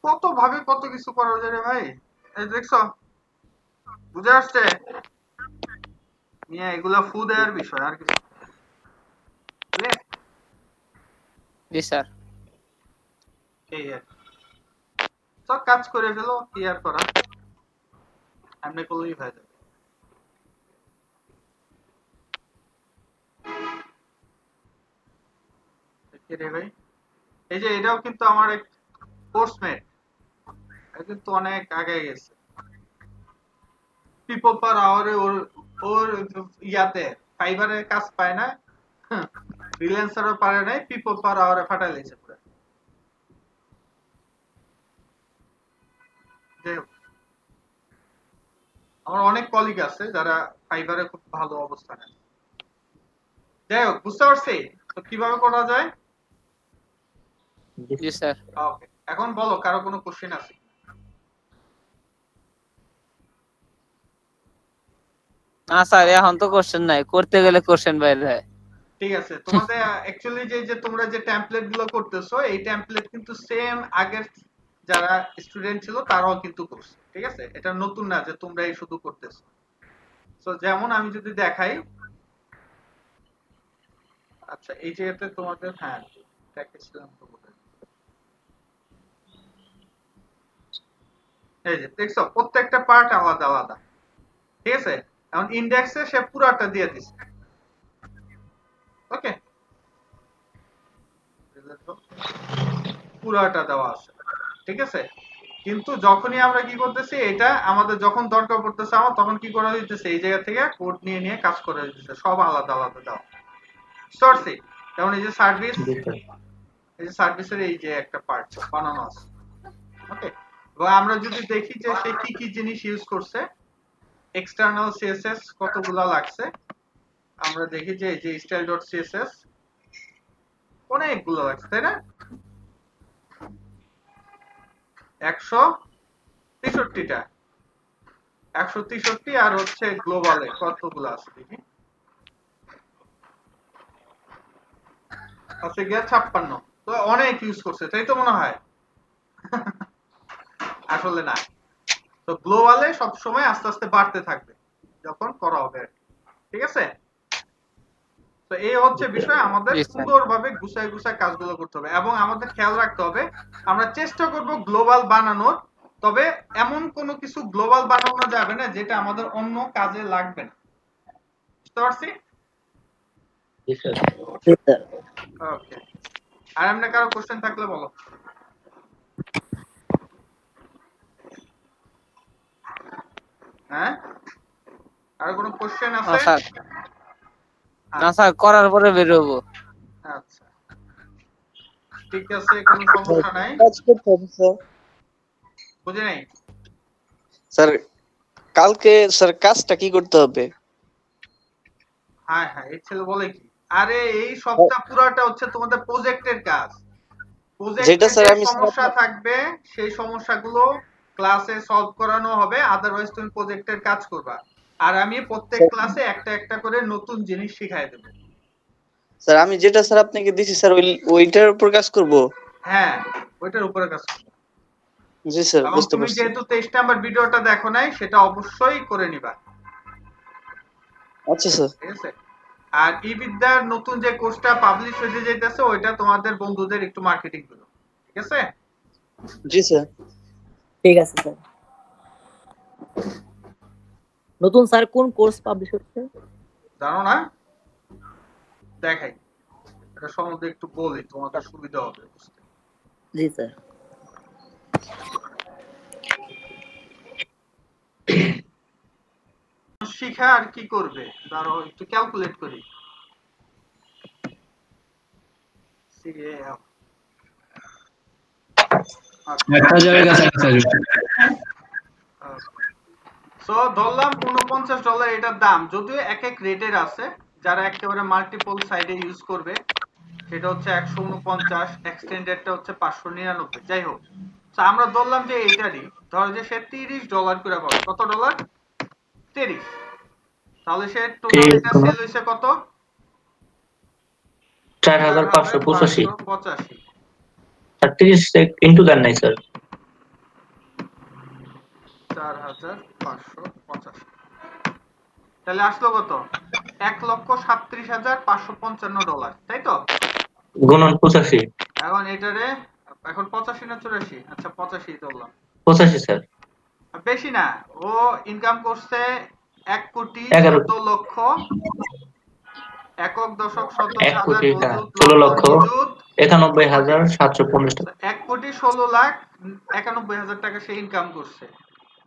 কত ভাবে কত কিছু করা যায় রে ভাই, এই দেখছো? বুঝে আসছে? নিয়ে এগুলা ফু দেওয়ার বিষয়, আর কিছু। জি স্যার। এই সব কাজ করে ফেলো, কি আর করা, এমনি করলেই হয়ে যাবে। রে ভাই এই যে এটাও কিন্তু আমার এক কোর্সমেট, কিন্তু অনেক আগে গেছে। পিপল পার আওয়ারে ওর ইয়াতে ফাইবারের কাজ পায় না, ফ্রিল্যান্সারও পারে নাই, পিপল পার আওয়ারে ফাটাই লেছে পুরো। আমার অনেক কলিগ আছে যারা ফাইবারে খুব ভালো অবস্থানে। যাই হোক, বুঝতে পারছি তো কিভাবে করা যায়। জি স্যার। ওকে, এখন বলো কারো কোনো কোশ্চেন আছে? না স্যার এখন তো কোশ্চেন নাই, করতে গেলে কোশ্চেন বাইরে হয়। ঠিক আছে, তোমাদের অ্যাকচুয়ালি যে তোমরা যে টেমপ্লেট গুলো করতেছো, এই টেমপ্লেট কিন্তু সেম আগের যারা স্টুডেন্ট ছিল তারাও কিন্তু করছে, ঠিক আছে? এটা নতুন না যে তোমরাই শুধু করতেছো। সো যেমন আমি যদি দেখাই, আচ্ছা এই জায়গাতে তোমাদের হ্যাঁ দেখেছিলাম তো বোধহয়, এই যে দেখছো প্রত্যেকটা পার্ট আলাদা আলাদা, ঠিক আছে? এখন ইন্ডেক্সে সে পুরাটা দিয়ে দিছে। ওকে, পুরাটা দেওয়া আছে, ঠিক আছে? কিন্তু যখনই আমরা কি করতেছি, এটা আমাদের যখন দরকার পড়তেছে আমার, তখন কি করা হইতেছে, এই জায়গা থেকে কোড নিয়ে নিয়ে কাজ করা হইতেছে, সব আলাদা আলাদা দাও। বুঝতে যেমন এই যে সার্ভিস, এই যে সার্ভিসের এই যে একটা পার্ট বানানো আছে। ওকে, এবং আমরা যদি দেখি যে সে কি কি জিনিস ইউজ করছে, এক্সটার্নাল সিএসএস কতগুলা লাগছে, আমরা দেখি যে এই যে style.css অনেকগুলো লাগছে, তাই না? 163টা, 163, আর হচ্ছে গ্লোবালে কতগুলো আছে দেখি, আছে গিয়া 56। তো অনেক ইউজ করছে, তাই তো মনে হয়? আসলে না, তো গ্লোবালে সব সময় আস্তে আস্তে বাড়তে থাকবে যখন করা হবে, ঠিক আছে? তো এই হচ্ছে বিষয়, আমাদের সুন্দরভাবে গুছায় গুছায় কাজগুলো করতে হবে, এবং আমাদের খেয়াল রাখতে হবে আমরা চেষ্টা করব গ্লোবাল বানানোর, তবে এমন কোনো কিছু গ্লোবাল বানানো যাবে না যেটা আমাদের অন্য কাজে লাগবে না। বুঝতে পারছি? ওকে, আর এমনি কারো কোশ্চেন থাকলে বলো। হ্যাঁ, আর কোনো কোশ্চেন আছে? স্যার না স্যার, করার পরে বের হবো। আচ্ছা, ঠিক আছে, কোনো সমস্যা নাই। কাজ করতে হবে স্যার। বুঝে নাই স্যার, কালকে স্যার কাজটা কি করতে হবে? হ্যাঁ হ্যাঁ, এই ছেলে বলে কি, আরে এই সপ্তাহ পুরাটা হচ্ছে তোমাদের প্রজেক্টের কাজ। যেটা স্যার প্রজেক্টে আমি সমস্যা থাকবে, সেই সমস্যাগুলো ক্লাসে সলভ করানো হবে, আদারওয়াইজ তুমি প্রজেক্টের কাজ করবা, আর আমি প্রত্যেক ক্লাসে একটা একটা করে নতুন জিনিস শিখাই দেব। স্যার আমি যেটা স্যার আপনাকে দিছি স্যার ওইটার উপর কাজ করব। হ্যাঁ, ওইটার উপরে কাজ করব। জি স্যার, বুঝতে তুমি পারছি। যেহেতু 23 নাম্বার ভিডিওটা দেখো নাই, সেটা অবশ্যই করে নিবা। আচ্ছা স্যার, ঠিক আছে? আর ই-বিদ্যার নতুন যে কোর্সটা পাবলিশ হতে যাইতেছে, ওইটা তোমাদের বন্ধুদের একটু মার্কেটিং করো, ঠিক আছে? জি স্যার, ঠিক আছে স্যার। নতুন স্যার কোন কোর্স পাবলিশ হচ্ছে জানো না? দেখাই, এটা সম্বন্ধে একটু বলি, তোমাদের সুবিধা হবে বুঝতে। জি স্যার। শিখা আর কি করবে, ধরো একটু ক্যালকুলেট করি। সো ধরলাম $49 এটার দাম, যদিও এক এক রেটের আছে, যারা একেবারে মাল্টিপল সাইডে ইউজ করবে সেটা হচ্ছে 149, এক্সটেন্ডেডটা হচ্ছে 599। যাই হোক, তো আমরা ধরলাম যে এইটারই, ধরো যে সে $30 করে পাবে। কত ডলার? 30। তাহলে সে টোটাল এটা সেল হইছে কত? 4585। 30 ইনটু দেন নাই স্যার? 4585। তাহলে আসলো কত? $1,37,555, তাই তো? গুণন 85। এখন এটারে, এখন 85 না 84? আচ্ছা 85 ধরলাম। 85 স্যার। বেশি না, ও ইনকাম করছে 1,16,91,750 টাকা। 1,16,91,750 টাকা সে ইনকাম করছে।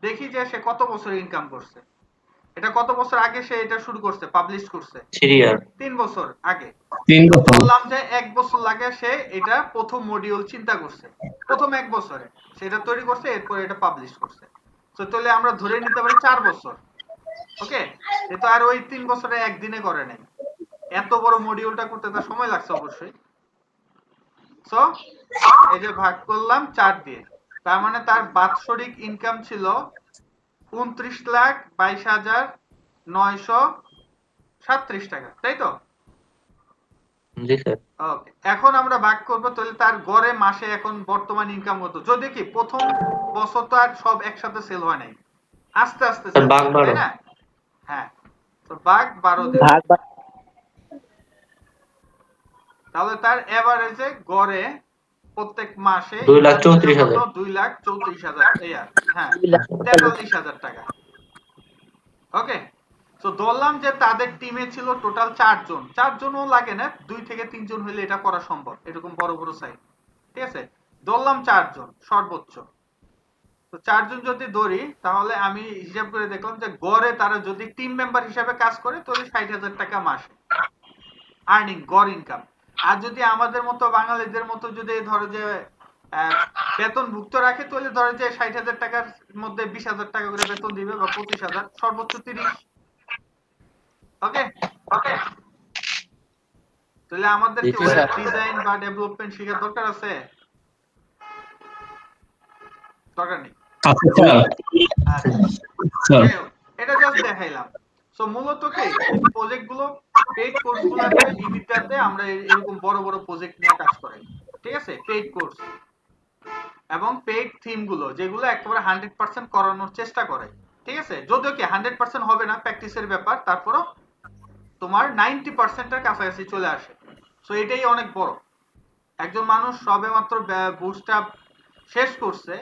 দেখি যে সে কত বছর ইনকাম করছে। এটা কত বছর আগে সে এটা শুরু করছে, পাবলিশ করছে? 3 বছর আগে। 3 বছর। বললাম যে 1 বছর লাগে সে এটা প্রথম মডিউল চিন্তা করছে, প্রথম 1 বছরে সেটা তৈরি করছে, এরপর এটা পাবলিশ করছে। তো তাহলে আমরা ধরে নিতে পারি 4 বছর। ওকে, এটা আর ওই 3 বছরে একদিনে করে নাই, এত বড় মডিউলটা করতে তার সময় লাগছে অবশ্যই। সো এই যে ভাগ করলাম 4 দিয়ে, তার মানে তার বাৎসরিক ইনকাম ছিল 29,22,937 টাকা, তাই তো? জি স্যার। ওকে, এখন আমরা ভাগ করব, তাহলে তার গড়ে মাসে এখন বর্তমান ইনকাম কত? যদি কি প্রথম বছর তো আর সব একসাথে সেল হয় নাই, আস্তে আস্তে সেল হয়, তাই না? হ্যাঁ, তো ভাগ 12 দিন, তাহলে তার এভারেজে গড়ে প্রত্যেক মাসে 2,34,000। 2,34,000, এই আর হ্যাঁ 43,000 টাকা। ওকে, তো ধরলাম যে তাদের টিমে ছিল টোটাল 4 জন, 4 জনও লাগে না, 2 থেকে 3 জন হলে এটা করা সম্ভব, এরকম বড় বড় সাইট। ঠিক আছে, ধরলাম 4 জন সর্বোচ্চ। তো 4 জন যদি ধরি তাহলে আমি হিসাব করে দেখলাম যে গড়ে তারা যদি টিম মেম্বার হিসাবে কাজ করে তাহলে 60,000 টাকা মাসে আর্নিং, গড় ইনকাম। আর যদি আমাদের মতো বাঙালিদের মতো যদি ধরো যে বেতন ভুক্ত রাখে তাহলে ধরো যে 60,000 টাকার মধ্যে 20,000 টাকা করে বেতন দিবে বা 25,000, সর্বোচ্চ 30। ওকে ওকে, তাহলে আমাদের কি ওয়েব ডিজাইন বা ডেভেলপমেন্ট শেখার দরকার আছে? দরকার নেই। এটা জাস্ট দেখাইলাম। সো মূলত কি প্রজেক্ট গুলো, পেইড কোর্স গুলোতে ইবিটাতে আমরা এরকম বড় বড় প্রজেক্ট নিয়ে কাজ করাই। ঠিক আছে, পেইড কোর্স এবং পেইড থিম গুলো যেগুলো একেবারে 100% করানোর চেষ্টা করে। ঠিক আছে, যদিও কি 100% হবে না, প্র্যাকটিসের ব্যাপার, তারপরও তোমার 90% এর কাছাকাছি চলে আসে। সো এটাই অনেক বড়। একজন মানুষ সবেমাত্র বুটস্ট্র্যাপ শেষ করছে,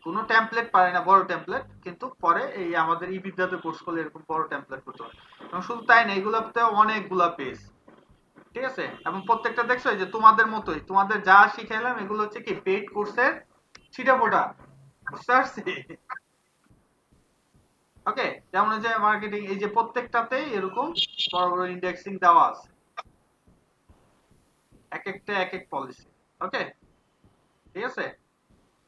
কোনো টেমপ্লেট পারে না, বড় টেমপ্লেট, কিন্তু পরে এই আমাদের ইবিদ্যাতে কোর্স করলে এরকম বড় টেমপ্লেট করতে হয়। এবং শুধু তাই না, এগুলোতে অনেকগুলা পেজ। ঠিক আছে, এবং প্রত্যেকটা দেখছো যে তোমাদের মতোই, তোমাদের যা শিখাইলাম এগুলো হচ্ছে কি পেইড কোর্সের ছিটাফোঁটা, বুঝতে পারছি? ওকে, যেমন যে মার্কেটিং, এই যে প্রত্যেকটাতেই এরকম বড় বড় ইন্ডেক্সিং দেওয়া আছে, এক একটা এক এক পলিসি। ওকে, ঠিক আছে,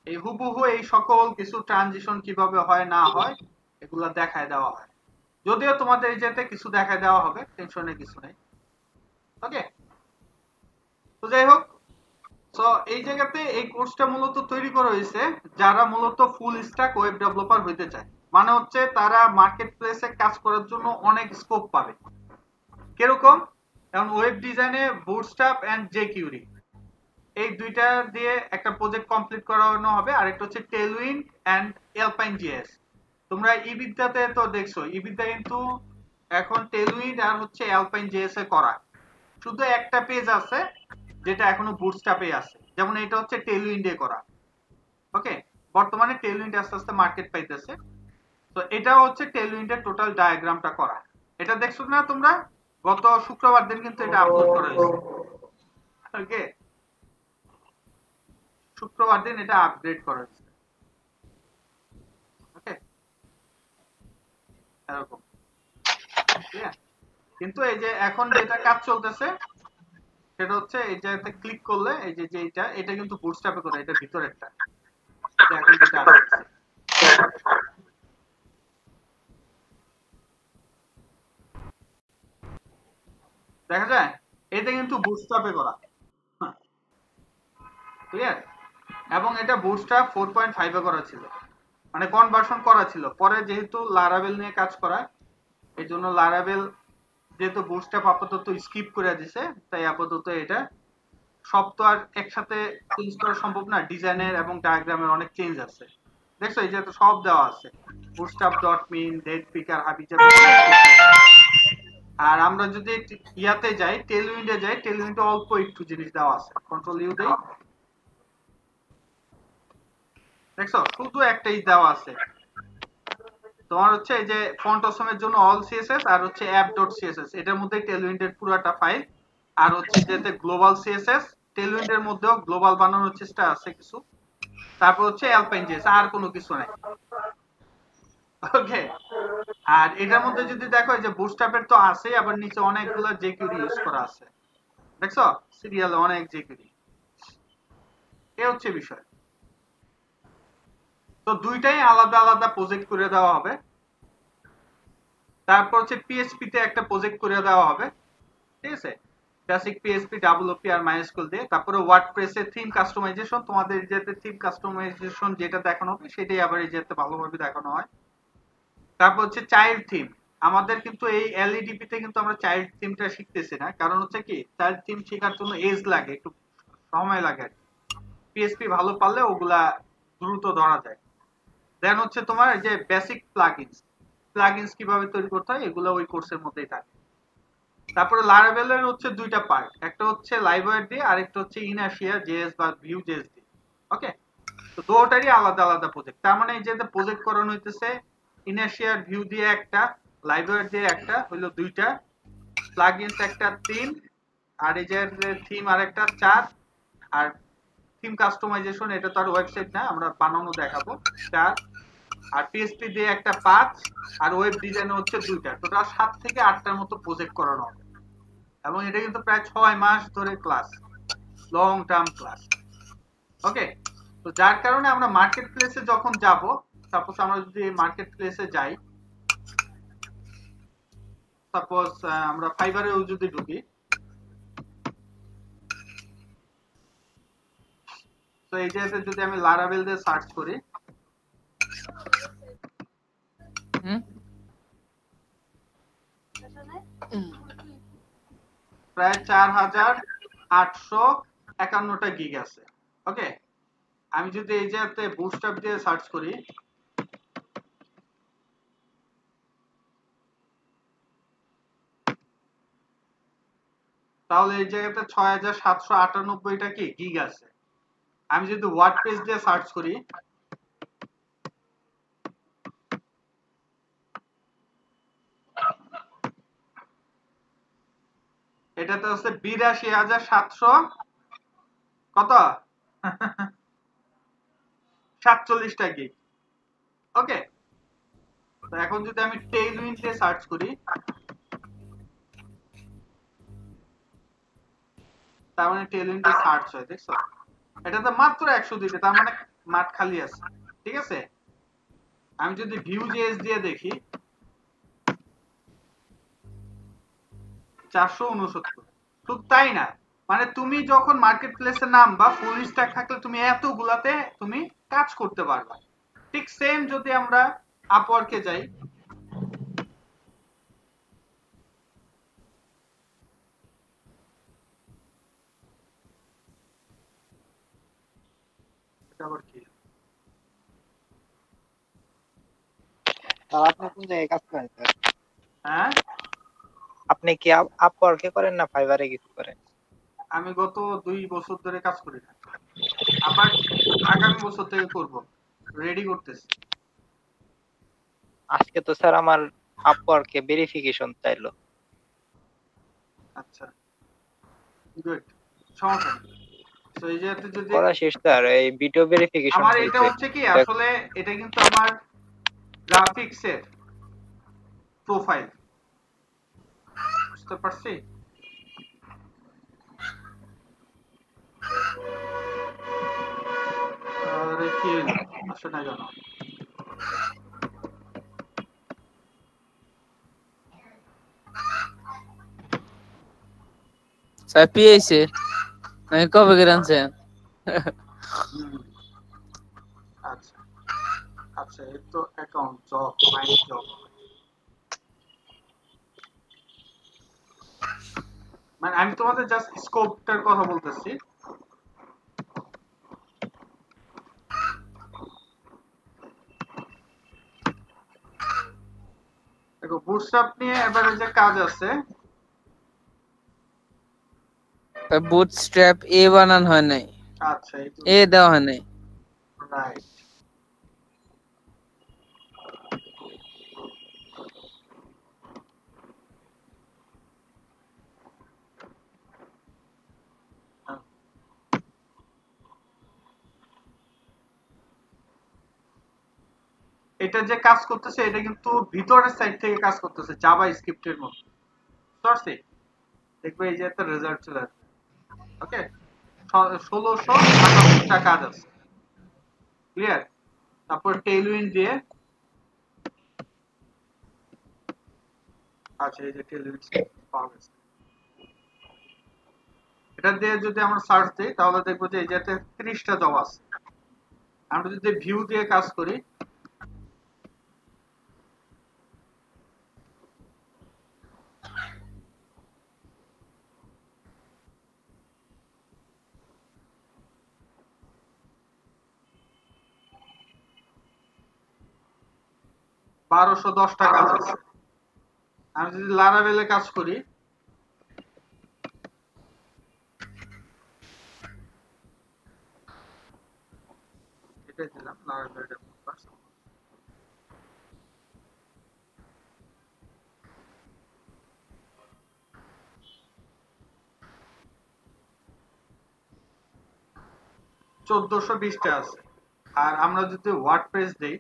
এই হুবহু এই সকল কিছু ট্রানজিশন কিভাবে হয় না হয় এগুলা দেখায় দেওয়া হয়। যদিও তোমাদের এই যেতে কিছু দেখায় দেওয়া হবে, টেনশনের কিছু নেই। ওকে, তো যাই হোক, তো এই জায়গাতে এই কোর্সটা মূলত তৈরি করা হয়েছে যারা মূলত ফুল স্ট্যাক ওয়েব ডেভেলপার হইতে চায়। মানে হচ্ছে তারা মার্কেট প্লেসে কাজ করার জন্য অনেক স্কোপ পাবে। কিরকম? যেমন ওয়েব ডিজাইনে বুটস্ট্র্যাপ এন্ড জেকিউরি, এই দুইটা দিয়ে একটা প্রজেক্ট কমপ্লিট করানো হবে। আর একটা হচ্ছে টেলউইন্ড এন্ড এলপাইন জিএস। তোমরা ইবিদ্যাতে তো দেখছো, ইবিদ্যা কিন্তু এখন টেলউইন্ড আর হচ্ছে এলপাইন জিএস এ করা। শুধু একটা পেজ আছে যেটা এখনো বুটস্ট্র্যাপে আছে, যেমন এটা হচ্ছে টেলউইন্ডে করা। ওকে, বর্তমানে টেলউইন্ড আস্তে আস্তে মার্কেট পাইতেছে। তো এটা হচ্ছে টেলউইন্ডের টোটাল ডায়াগ্রামটা করা। এটা দেখছো না তোমরা? গত শুক্রবার দিন কিন্তু এটা আপলোড করা হয়েছে। ওকে, শুক্রবার দিন এটা আপডেট করা হয়েছে। ওকে, এরকম। কিন্তু এই যে এখন যেটা কাজ চলতেছে সেটা হচ্ছে এই জায়গাতে ক্লিক করলে এই যে এটা কিন্তু বুটস্ট্র্যাপে করে, এটা ভিতরেরটা এখন যেটা আছে। দেখা যায় এটা কিন্তু বুটস্ট্র্যাপে করা, ক্লিয়ার? এবং এটা বুটস্ট্র্যাপ 4.5 এ করা ছিল, মানে কনভার্সন করা ছিল। পরে যেহেতু লারাভেল নিয়ে কাজ করা, এই জন্য লারাভেল যেহেতু বুটস্ট্র্যাপ আপাতত স্কিপ করে দিছে, তাই আপাতত এটা সব তো আর একসাথে চেঞ্জ করা সম্ভব না। ডিজাইনের এবং ডায়াগ্রামের অনেক চেঞ্জ আছে, দেখছো এই যে সব দেওয়া আছে, bootstrap.min, ডেট পিকার, হাবিজাবি। আর আমরা যদি ইয়াতে যাই, টেলউইন্ডে যাই, টেলউইন্ডে অল্প একটু জিনিস দেওয়া আছে। কন্ট্রোল ইউ দেই, দেখছো শুধু একটাই দেওয়া আছে তোমার হচ্ছে এই যে ফন্ট অসমের জন্য অল সিএসএস আর হচ্ছে app.css, এটার মধ্যে টেলউইন্ডের পুরোটা ফাইল। আর হচ্ছে যেতে গ্লোবাল সিএসএস, টেলউইন্ডের মধ্যেও গ্লোবাল বানানোর চেষ্টা আছে কিছু। তারপর হচ্ছে অ্যালপাইন জেএস, আর কোনো কিছু নাই। ওকে, আর এটার মধ্যে যদি দেখো যে বুটস্ট্র্যাপের তো আছে, আবার নিচে অনেকগুলো জেকিউরি ইউজ করা আছে, দেখছো সিরিয়ালে অনেক জেকিউরি। এই হচ্ছে বিষয়। তো দুইটাই আলাদা আলাদা প্রজেক্ট করে দেওয়া হবে। তারপর হচ্ছে পিএইচপি তে একটা প্রজেক্ট করে দেওয়া হবে, ঠিক আছে, বেসিক পিএইচপি, ডাব্লিউপি আর মাইস্কুল দিয়ে। তারপরে ওয়ার্ডপ্রেসে থিম কাস্টমাইজেশন, তোমাদের যেতে থিম কাস্টমাইজেশন যেটা দেখানো হবে সেটাই আবার এই যেতে ভালোভাবে দেখানো হয়। তারপর হচ্ছে চাইল্ড থিম, আমাদের কিন্তু এই এলইডিপি তে কিন্তু আমরা চাইল্ড থিমটা শিখতেছি না, কারণ হচ্ছে কি চাইল্ড থিম শেখার জন্য এজ লাগে, একটু সময় লাগে। পিএইচপি ভালো পারলে ওগুলা দ্রুত ধরা যায়। দেন হচ্ছে তোমার এই যে বেসিক প্লাগইনস কিভাবে তৈরি করতে হয়, এগুলো ওই কোর্সের মধ্যেই থাকে। তারপরে লারাভেলের হচ্ছে দুইটা পার্ট, একটা হচ্ছে লাইভওয়্যার দিয়ে আর একটা হচ্ছে ইনার্শিয়া জেএস বা ভিউ জেএস দিয়ে। ওকে, তো দুটোটারই আলাদা আলাদা প্রজেক্ট। তার মানে এই যে প্রজেক্ট করানো হইতেছে ইনার্শিয়া ভিউ দিয়ে একটা, লাইব্রেরি দিয়ে একটা হইলো 2টা, প্লাগইনস একটা 3, আর এই যে থিম আরেকটা 4, আর থিম কাস্টমাইজেশন এটা তো আর ওয়েবসাইট না, আমরা বানানো দেখাবো 4, আর পিএসপি দিয়ে একটা 5, আর ওয়েব ডিজাইন হচ্ছে 2টা। টোটাল 7 থেকে 8টার মতো প্রজেক্ট করানো হবে, এবং এটা কিন্তু প্রায় 6 মাস ধরে ক্লাস, লং টার্ম ক্লাস। ওকে, তো যার কারণে আমরা মার্কেট প্লেসে যখন যাব, সাপোজ আমরা যদি মার্কেট প্লেসে যাই, সাপোজ আমরা ফাইবারেও যদি ঢুকি, তো এই জায়গাতে যদি আমি লারাভেল দিয়ে সার্চ করি, প্রায় 4851টা গিগ আছে। ওকে, আমি যদি এই জায়গাতে বুটস্ট্র্যাপ দিয়ে সার্চ করি, তাহলে এই জায়গাতে 6798টা কি গিগ আছে। আমি যদি ওয়ার্ডপ্রেস দিয়ে সার্চ করি, এটাতে হচ্ছে 82,700 কত 47টা গিগ। ওকে, তো এখন যদি আমি টেইলউইন্ড দিয়ে সার্চ করি, তার মানে টেইলউইন্ড দিয়ে সার্চ হয়, দেখছো এটাতে মাত্র 102টা, তার মানে মাঠ খালি আছে। ঠিক আছে, আমি যদি ভিউ.js দিয়ে দেখি 469। শুধু তাই না, মানে তুমি যখন মার্কেট প্লেসে নামবা, ফুল স্ট্যাক থাকলে তুমি এতগুলাতে তুমি কাজ করতে পারবা। ঠিক সেম যদি আমরা আপওয়ার্কে যাই, এটা আবার কি? আপনি কোন জায়গায় কাজ করেন স্যার? হ্যাঁ, আপনি কি আপওয়ার্কে করেন না ফাইবারে কিছু করেন? আমি গত 2 বছর ধরে কাজ করি না, আবার আগামী বছর থেকে করব, রেডি করতেছি। আজকে তো স্যার আমার আপওয়ার্কে ভেরিফিকেশন চাইলো। আচ্ছা, গুড, সমস্যা নেই। তো এই যে যদি করা শেষ স্যার, এই ভিডিও ভেরিফিকেশন আমার এটা হচ্ছে কি, আসলে এটা কিন্তু আমার গ্রাফিক্সের প্রোফাইল, বুঝতে পারছি। আরে কি আসলে না জানো, স্যার পিএইছে আমি কবে করে আনছেন? আচ্ছা আচ্ছা, এই তো অ্যাকাউন্ট জব, মাইন্ড জব, মানে আমি তোমাদের জাস্ট স্কোপটার কথা বলতেছি। দেখো বুটস্ট্র্যাপ নিয়ে এবারে যে কাজ আছে, বুটস্ট্র্যাপ এ বানান হয় নাই, আচ্ছা এ দেওয়া হয় নাই। রাইট, এটা যে কাজ করতেছে এটা কিন্তু ভিতরের সাইড থেকে কাজ করতেছে, জাভা স্ক্রিপ্টের মতো। সরি, দেখবে এই যে একটা রেজাল্ট চলে আসবে। ওকে, 1658টা কাজ আছে, ক্লিয়ার। তারপর টেইলউইন্ড দিয়ে, আচ্ছা এই যে টেইলউইন্ড পাওয়া গেছে, এটা দিয়ে যদি আমরা সার্চ দিই তাহলে দেখবো যে এই যে 30টা জব আছে। আমরা যদি ভিউ দিয়ে কাজ করি, $1210 কাজ আছে। আমি যদি লারাভেলে কাজ করি, এটাই দিলাম লারাভেল ডেভেলপার, 1420টা আছে। আর আমরা যদি ওয়ার্ডপ্রেস দেই,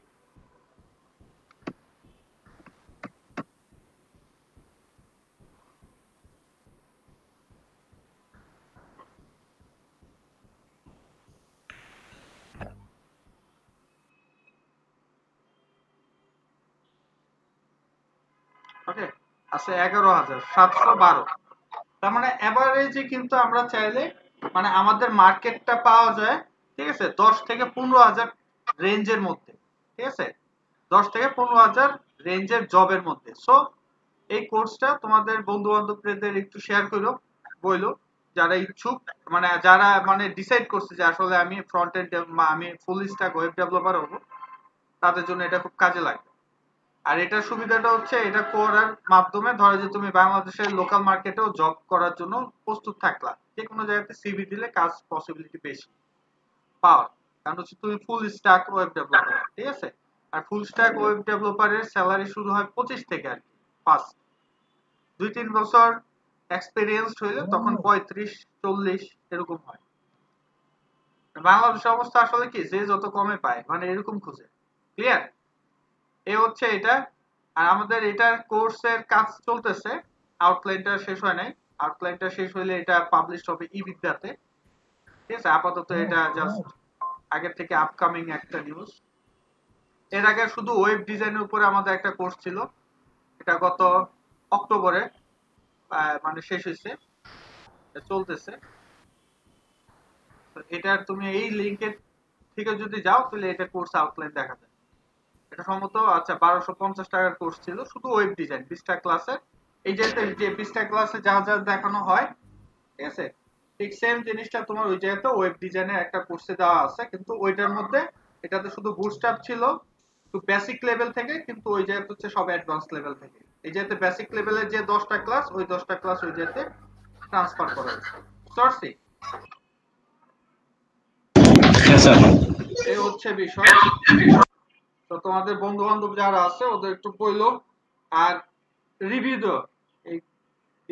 ওকে, আছে 11,712। তার মানে এভারেজে কিন্তু আমরা চাইলে মানে আমাদের মার্কেটটা পাওয়া যায়, ঠিক আছে, 10 থেকে 15,000 রেঞ্জের মধ্যে, ঠিক আছে, 10 থেকে 15,000 রেঞ্জের জবের মধ্যে। সো এই কোর্সটা তোমাদের বন্ধু বান্ধবদের একটু শেয়ার করো, বইলো যারা ইচ্ছুক, মানে যারা মানে ডিসাইড করছে যে আসলে আমি ফ্রন্ট এন্ড আমি ফুল স্ট্যাক ওয়েব ডেভেলপার হব, তাদের জন্য এটা খুব কাজে লাগবে। আর এটার সুবিধাটা হচ্ছে এটা করার মাধ্যমে ধরো যে তুমি বাংলাদেশের লোকাল মার্কেটেও জব করার জন্য প্রস্তুত থাকলা, যে কোনো জায়গাতে সিভি দিলে কাজ পসিবিলিটি বেশি পাওয়ার, কারণ হচ্ছে তুমি ফুল স্ট্যাক ওয়েব ডেভেলপার, ঠিক আছে। আর ফুল স্ট্যাক ওয়েব ডেভেলপারের স্যালারি শুরু হয় 25 থেকে আর কি, ফার্স্ট 2-3 বছর এক্সপেরিয়েন্সড হইলে তখন 35-40 এরকম হয়। বাংলাদেশের অবস্থা আসলে কি, যে যত কমে পায় মানে এরকম খুঁজে। ক্লিয়ার? এ হচ্ছে এটা। আর আমাদের এটার কোর্সের কাজ চলতেছে, আউটলাইনটা শেষ হয় নাই, আউটলাইনটা শেষ হইলে এটা পাবলিশ হবে ই-বিদ্যাতে, ঠিক আছে। আপাতত এটা জাস্ট আগের থেকে আপকামিং একটা নিউজ। এর আগে শুধু ওয়েব ডিজাইনের উপরে আমাদের একটা কোর্স ছিল, এটা গত অক্টোবরে মানে শেষ হয়েছে, চলতেছে। এটার তুমি এই লিংকের থেকে যদি যাও তাহলে এটা কোর্স আউটলাইন দেখা যায়। এটা সম্ভবত আচ্ছা 1250 টাকার কোর্স ছিল, শুধু ওয়েব ডিজাইন 20টা ক্লাসের। এই যে 20টা ক্লাসে যা যা দেখানো হয়, ঠিক আছে, ঠিক সেম জিনিসটা তোমার ওই জায়গাতে ওয়েব ডিজাইনের একটা কোর্সে দেওয়া আছে, কিন্তু ওইটার মধ্যে এটাতে শুধু বুটস্ট্র্যাপ ছিল একটু বেসিক লেভেল থেকে, কিন্তু ওই জায়গাতে হচ্ছে সব অ্যাডভান্স লেভেল থেকে। এই জায়গাতে বেসিক লেভেলের যে 10টা ক্লাস, ওই 10টা ক্লাস ওই জায়গাতে ট্রান্সফার করা হয়েছে। সরছি এই হচ্ছে বিষয়। তো তোমাদের বন্ধু বান্ধব যারা আছে ওদের একটু বললো, আর রিভিউ দাও এই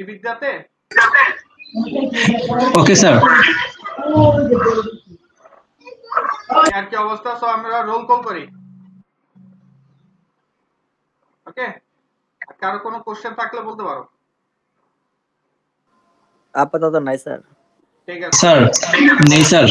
ই-বিদ্যাতে। Okay sir. আর কি অবস্থা? সো আমরা রোল কল করি। ওকে, কারো কোনো কোশ্চেন থাকলে বলতে পারো। আপাতত নাই স্যার। ঠিক আছে স্যার নেই স্যার।